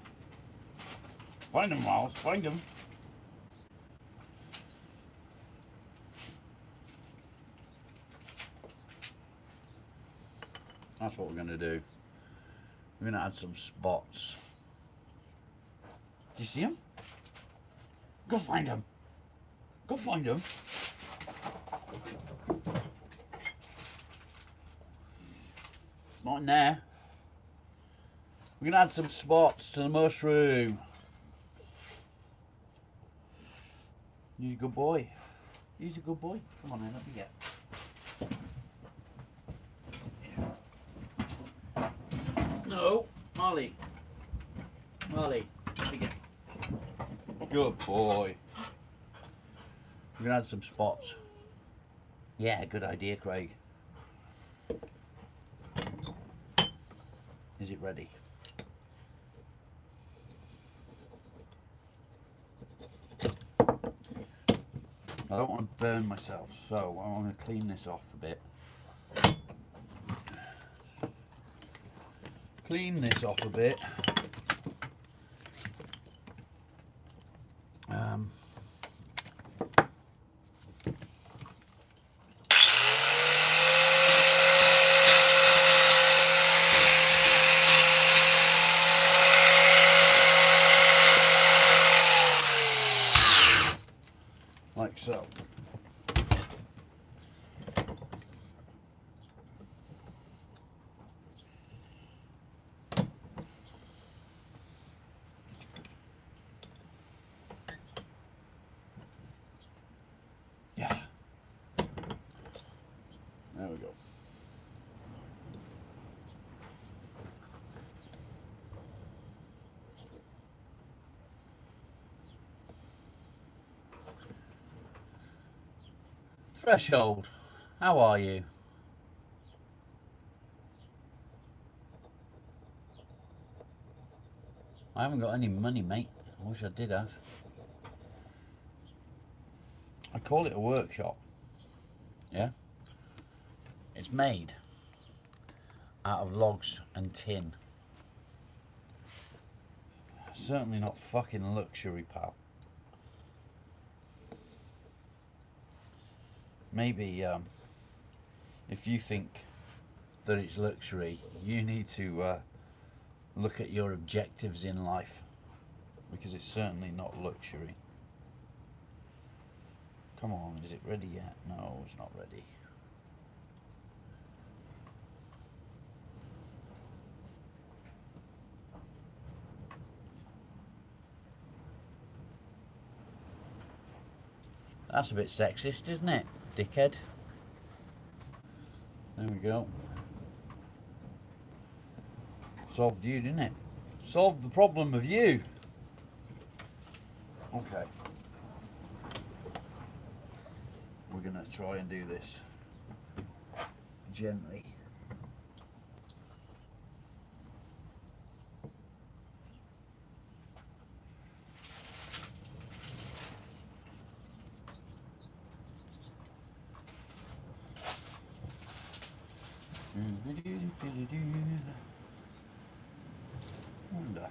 Find him, Miles. Find him. That's what we're going to do. We're going to add some spots. Do you see him? Go find him. Go find him. Not in there. We're going to add some spots to the mushroom. He's a good boy. He's a good boy. Come on then, let me get. No, Molly. Molly, let me get. Good boy. We're going to add some spots. Yeah, good idea, Craig. Is it ready? I don't want to burn myself, so I'm going to clean this off a bit. Clean this off a bit. Like so. Yeah. There we go. Threshold, how are you? I haven't got any money, mate. I wish I did have. I call it a workshop. Yeah? It's made out of logs and tin. Certainly not fucking luxury, pal. Maybe if you think that it's luxury, you need to look at your objectives in life, because it's certainly not luxury. Come on, is it ready yet? No, it's not ready. That's a bit sexist, isn't it, dickhead? There we go. Solved you, didn't it? Solved the problem of you. Okay. We're gonna try and do this gently. Wonder.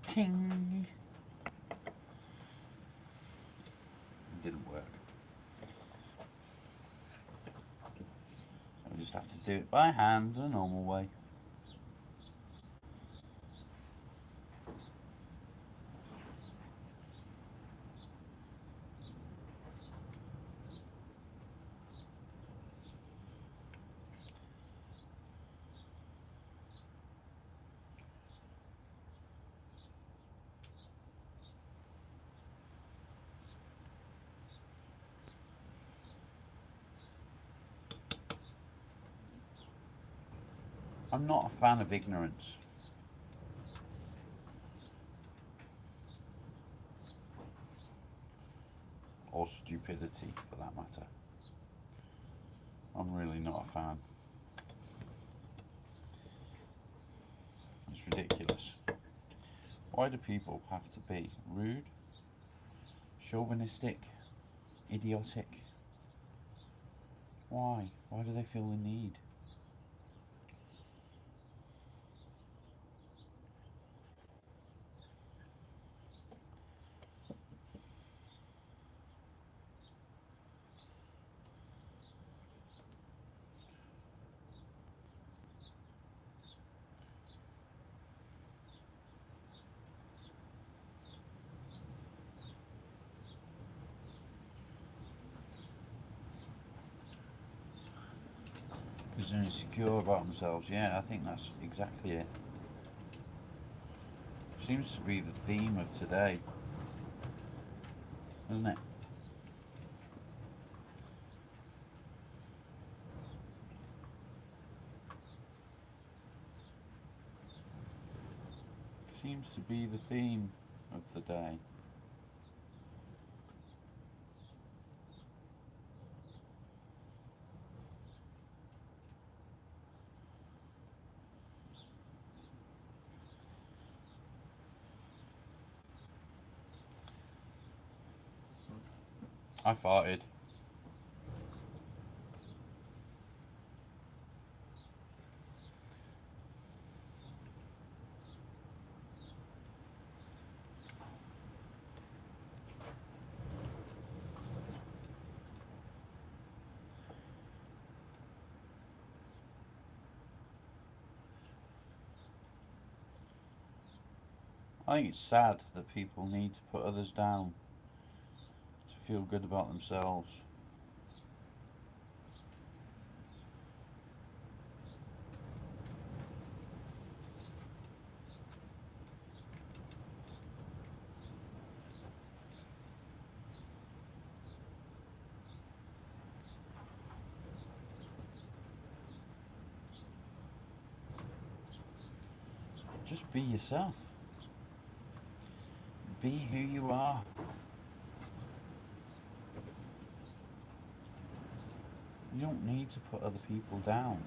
Ting. It didn't work. I'll just have to do it by hand the normal way. I'm not a fan of ignorance. Or stupidity, for that matter. I'm really not a fan. It's ridiculous. Why do people have to be rude, chauvinistic, idiotic? Why? Why do they feel the need? Because they're insecure about themselves. Yeah, I think that's exactly it. Seems to be the theme of today, doesn't it? Seems to be the theme of the day. I farted. I think it's sad that people need to put others down to feel good about themselves. Just be yourself. Be who you are. You don't need to put other people down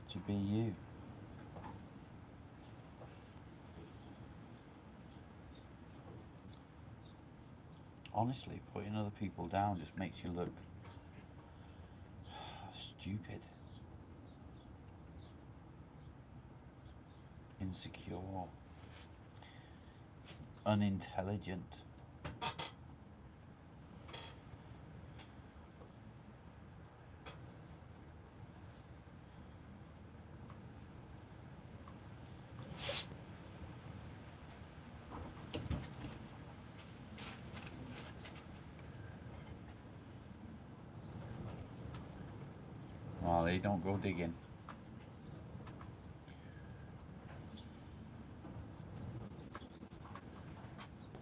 to be you. Honestly, putting other people down just makes you look stupid, insecure, unintelligent. Molly, don't go digging.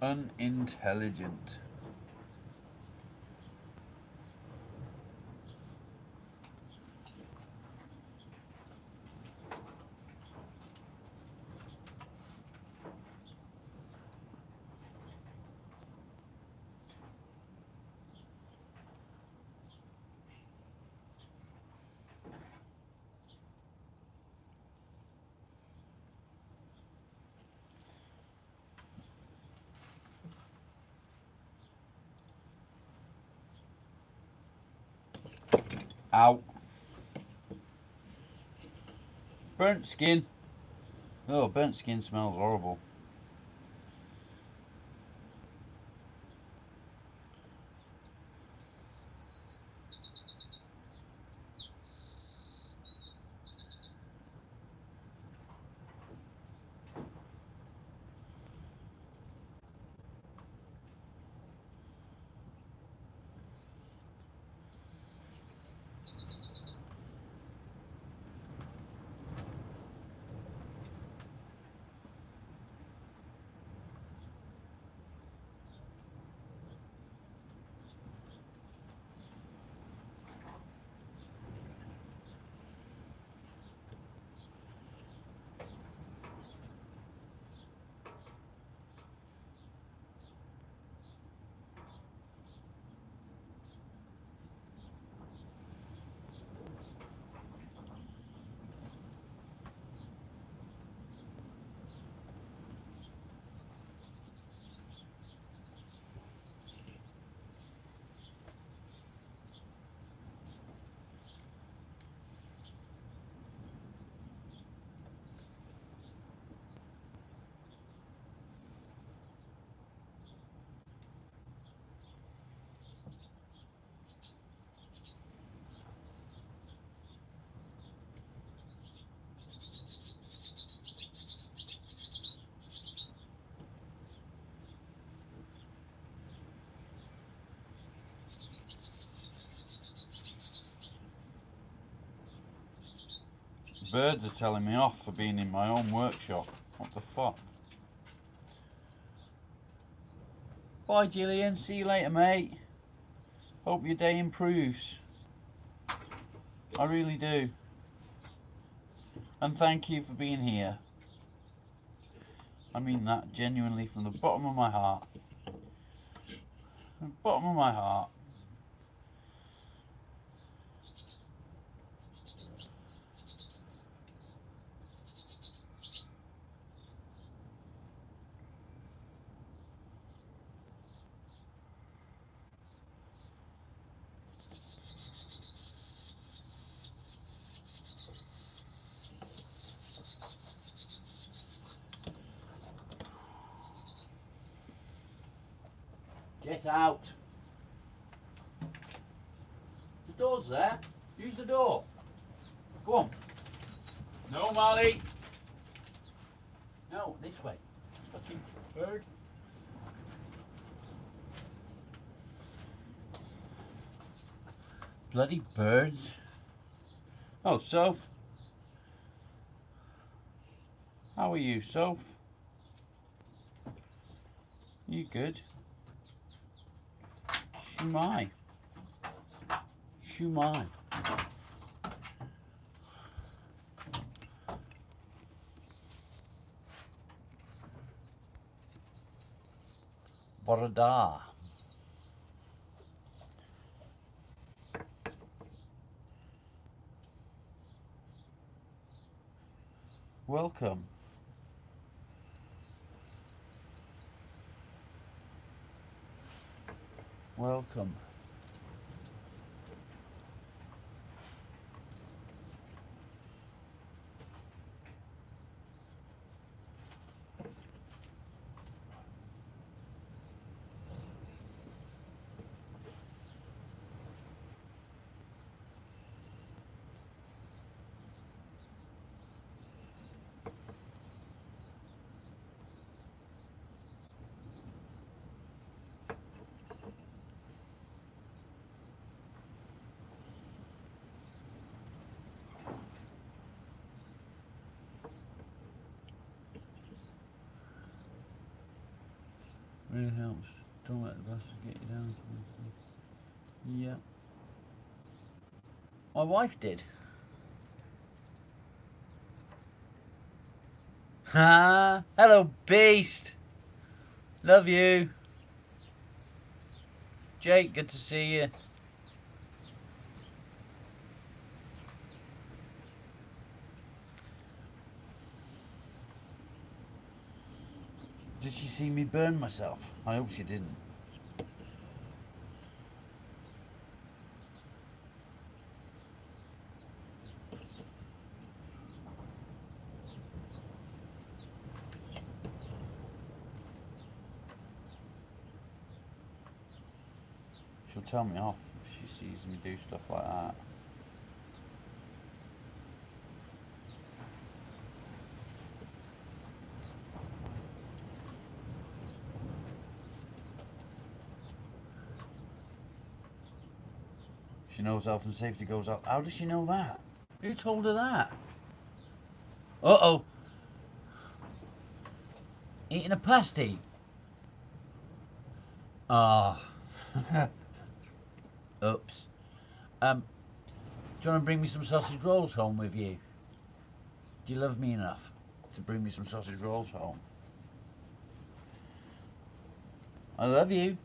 Unintelligent. Ow. Burnt skin. Oh, burnt skin smells horrible. Birds are telling me off for being in my own workshop. What the fuck? Bye, Gillian. See you later, mate. Hope your day improves. I really do. And thank you for being here. I mean that genuinely from the bottom of my heart. The bottom of my heart. Get out. The door's there. Use the door. Go on. No, Molly. No, this way. Fucking bird. Bloody birds. Oh, Soph. How are you, Soph? You good? Shumai. Shumai. Borada. welcome. Welcome. Really helps. Don't let the bastard get you down. Yeah. My wife did. Ha! Hello, Beast. Love you. Jake, good to see you. Did she see me burn myself? I hope she didn't. She'll tell me off if she sees me do stuff like that. She knows health and safety goes out. How does she know that? Who told her that? Uh-oh. Eating a pasty. Ah. Oops. Do you want to bring me some sausage rolls home with you? Do you love me enough to bring me some sausage rolls home? I love you.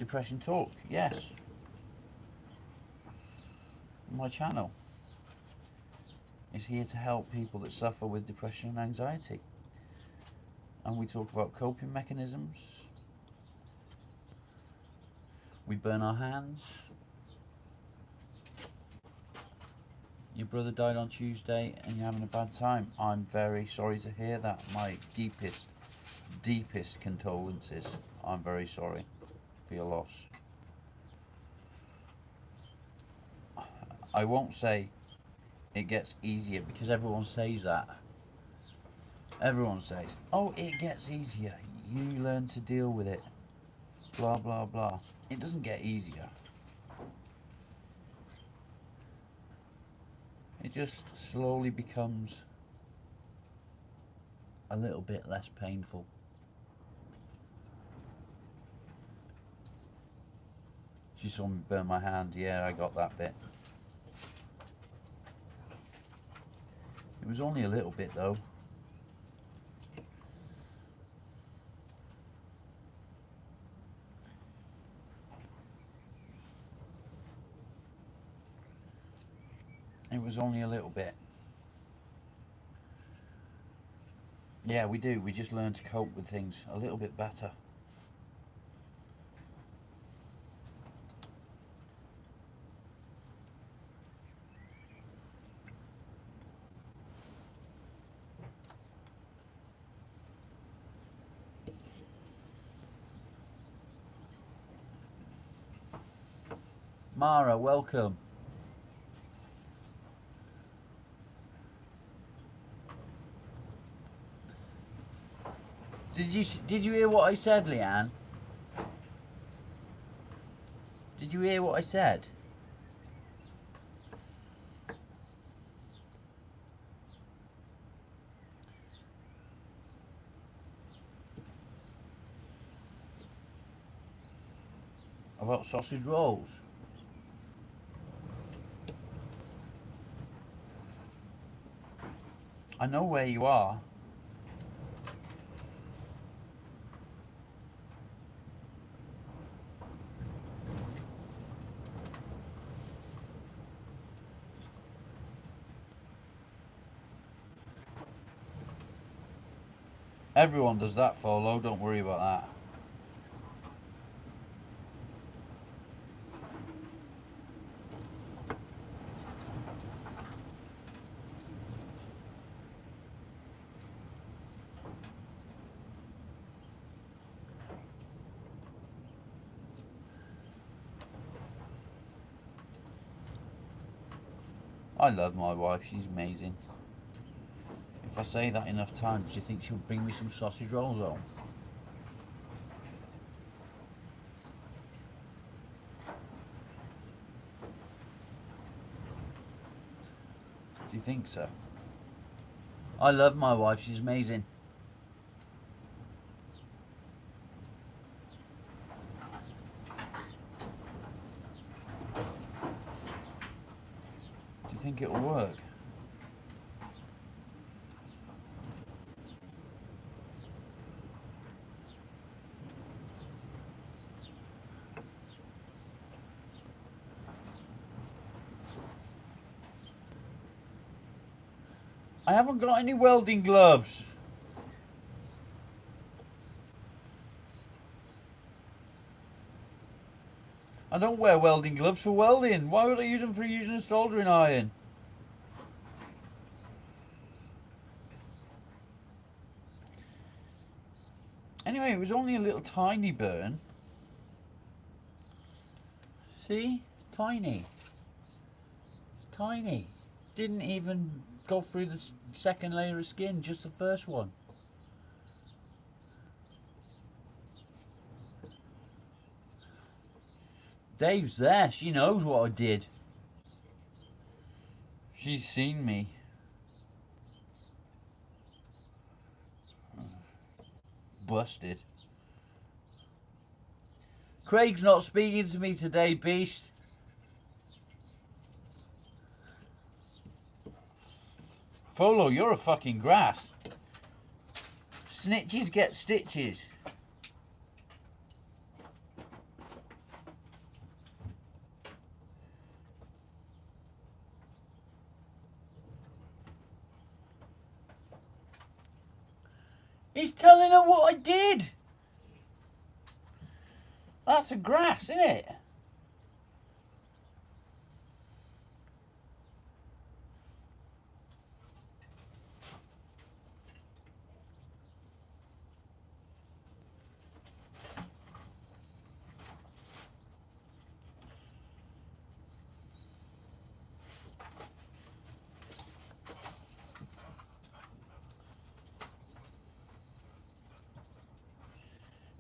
Depression Talk, yes. My channel is here to help people that suffer with depression and anxiety. And we talk about coping mechanisms. We burn our hands. Your brother died on Tuesday and you're having a bad time. I'm very sorry to hear that. My deepest condolences. I'm very sorry for your loss. I won't say it gets easier because everyone says that. Everyone says, oh, it gets easier. You learn to deal with it. Blah, blah, blah. It doesn't get easier. It just slowly becomes a little bit less painful. She saw me burn my hand. Yeah, I got that bit. It was only a little bit though. It was only a little bit. Yeah, we do. We just learn to cope with things a little bit better. Mara, welcome. Did you hear what I said, Leanne? Did you hear what I said? About sausage rolls? I know where you are. Everyone does that, Folo. Don't worry about that. I love my wife. She's amazing. If I say that enough times, do you think she'll bring me some sausage rolls home? Do you think so? I love my wife. She's amazing. Do you think it'll work? I haven't got any welding gloves. I don't wear welding gloves for welding. Why would I use them for using a soldering iron? Anyway, it was only a little tiny burn. See? Tiny. It's tiny. Didn't even go through the second layer of skin, just the first one. Dave's there. She knows what I did. She's seen me. Busted. Craig's not speaking to me today, Beast. Folo, you're a fucking grass. Snitches get stitches. He's telling her what I did. That's a grass, isn't it?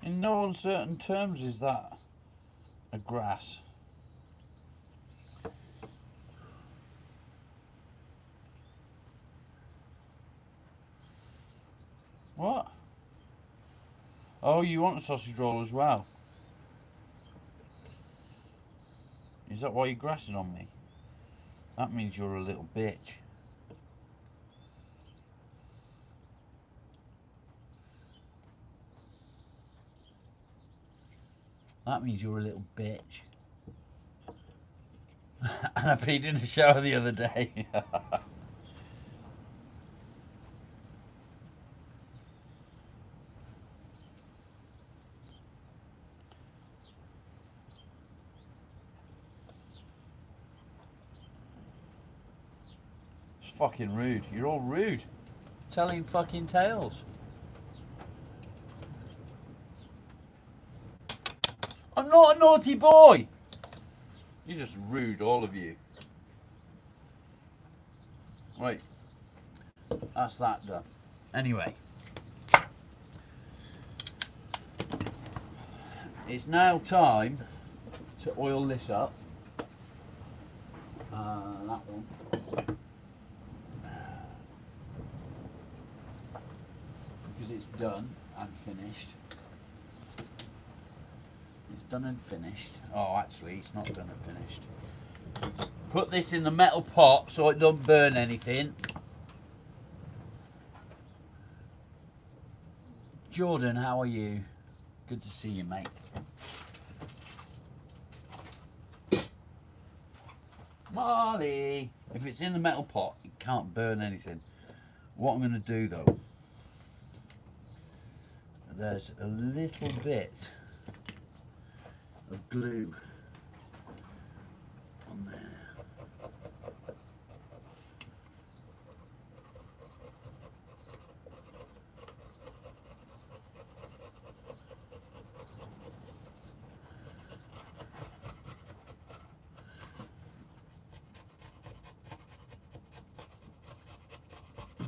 In no uncertain terms is that a grass. What? Oh, you want a sausage roll as well? Is that why you're grassing on me? That means you're a little bitch. That means you're a little bitch. And I peed in the shower the other day. It's fucking rude. You're all rude. Telling fucking tales. I'm not a naughty boy. You're just rude, all of you. Right. That's that done. Anyway. It's now time to oil this up. That one. Because it's done and finished. It's done and finished. Oh, actually, it's not done and finished. Put this in the metal pot so it don't burn anything. Jordan, how are you? Good to see you, mate. Marley! If it's in the metal pot, it can't burn anything. What I'm going to do, though, there's a little bit of glue on there.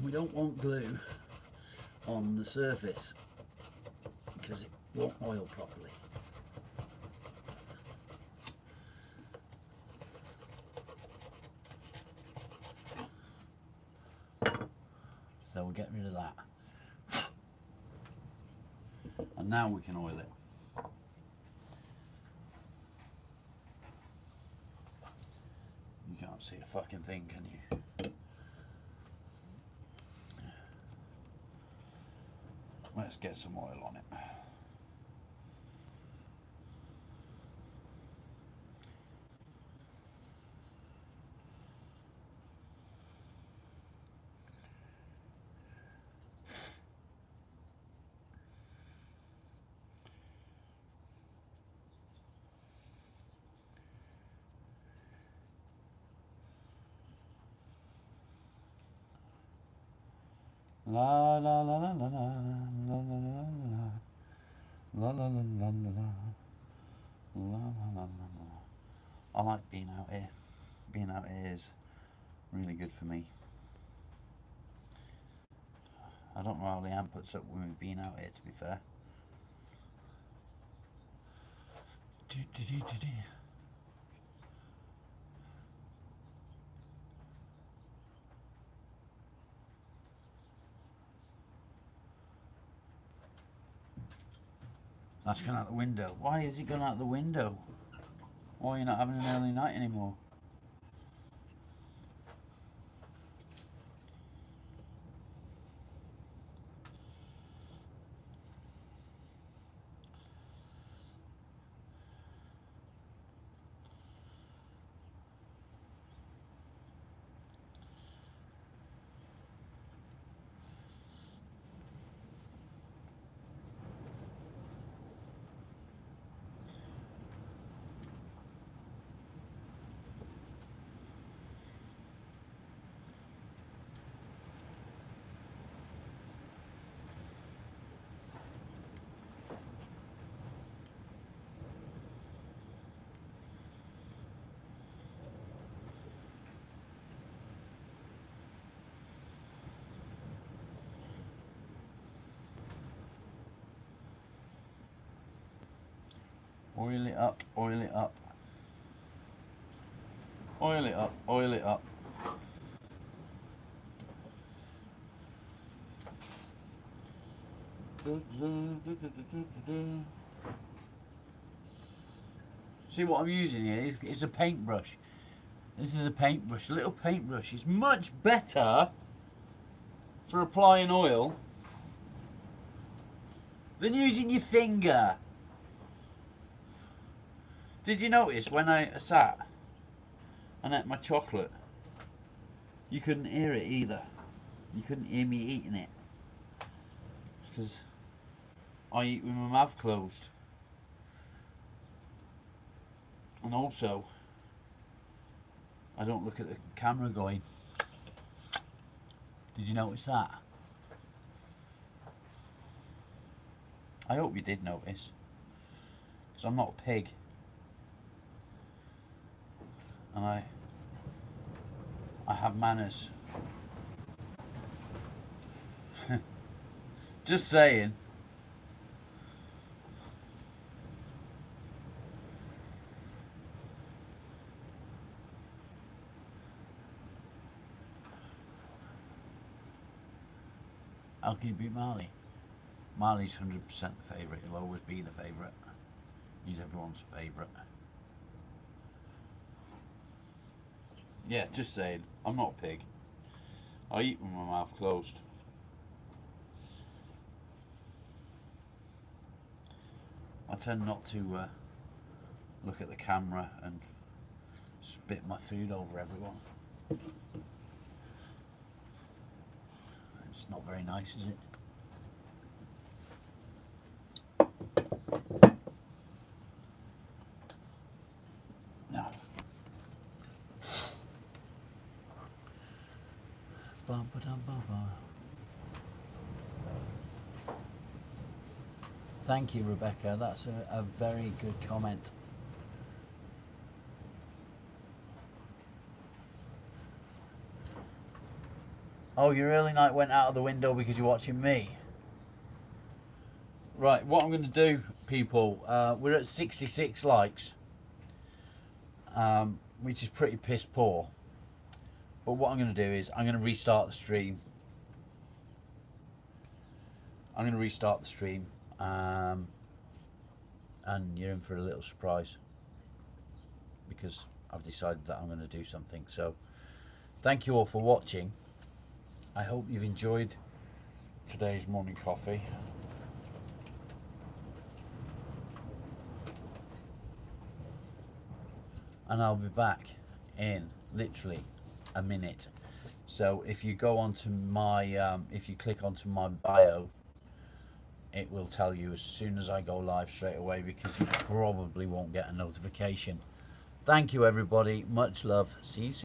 We don't want glue on the surface because it won't oil properly. So we'll get rid of that. And now we can oil it. You can't see a fucking thing, can you? Let's get some oil on it. La la la la la la la la la la la la la la la la. I like being out here. Being out here is really good for me. I don't know how Leanne puts up with me being out here, to be fair. That's gone out the window. Why is it gone out the window? Why are you not having an early night anymore? Oil it up, oil it up. Oil it up, oil it up. See what I'm using here? It's a paintbrush. This is a paintbrush, a little paintbrush. It's much better for applying oil than using your finger. Did you notice when I sat and ate my chocolate, you couldn't hear it either. You couldn't hear me eating it. Because I eat with my mouth closed. And also, I don't look at the camera going. Did you notice that? I hope you did notice. Because I'm not a pig. And I have manners. Just saying. How can you beat Marley? Marley's 100% the favourite. He'll always be the favourite. He's everyone's favourite. Yeah, just saying. I'm not a pig. I eat with my mouth closed. I tend not to look at the camera and spit my food over everyone. It's not very nice, is it? Thank you, Rebecca. That's a very good comment. Oh, your early night went out of the window because you're watching me. Right, what I'm going to do, people, we're at 66 likes, which is pretty piss poor. But what I'm going to do is I'm going to restart the stream. And you're in for a little surprise because I've decided that I'm going to do something. So thank you all for watching. I hope you've enjoyed today's morning coffee. And I'll be back in literally a minute. So if you go onto my, if you click onto my bio, it will tell you as soon as I go live straight away, because you probably won't get a notification. Thank you, everybody. Much love. See you soon.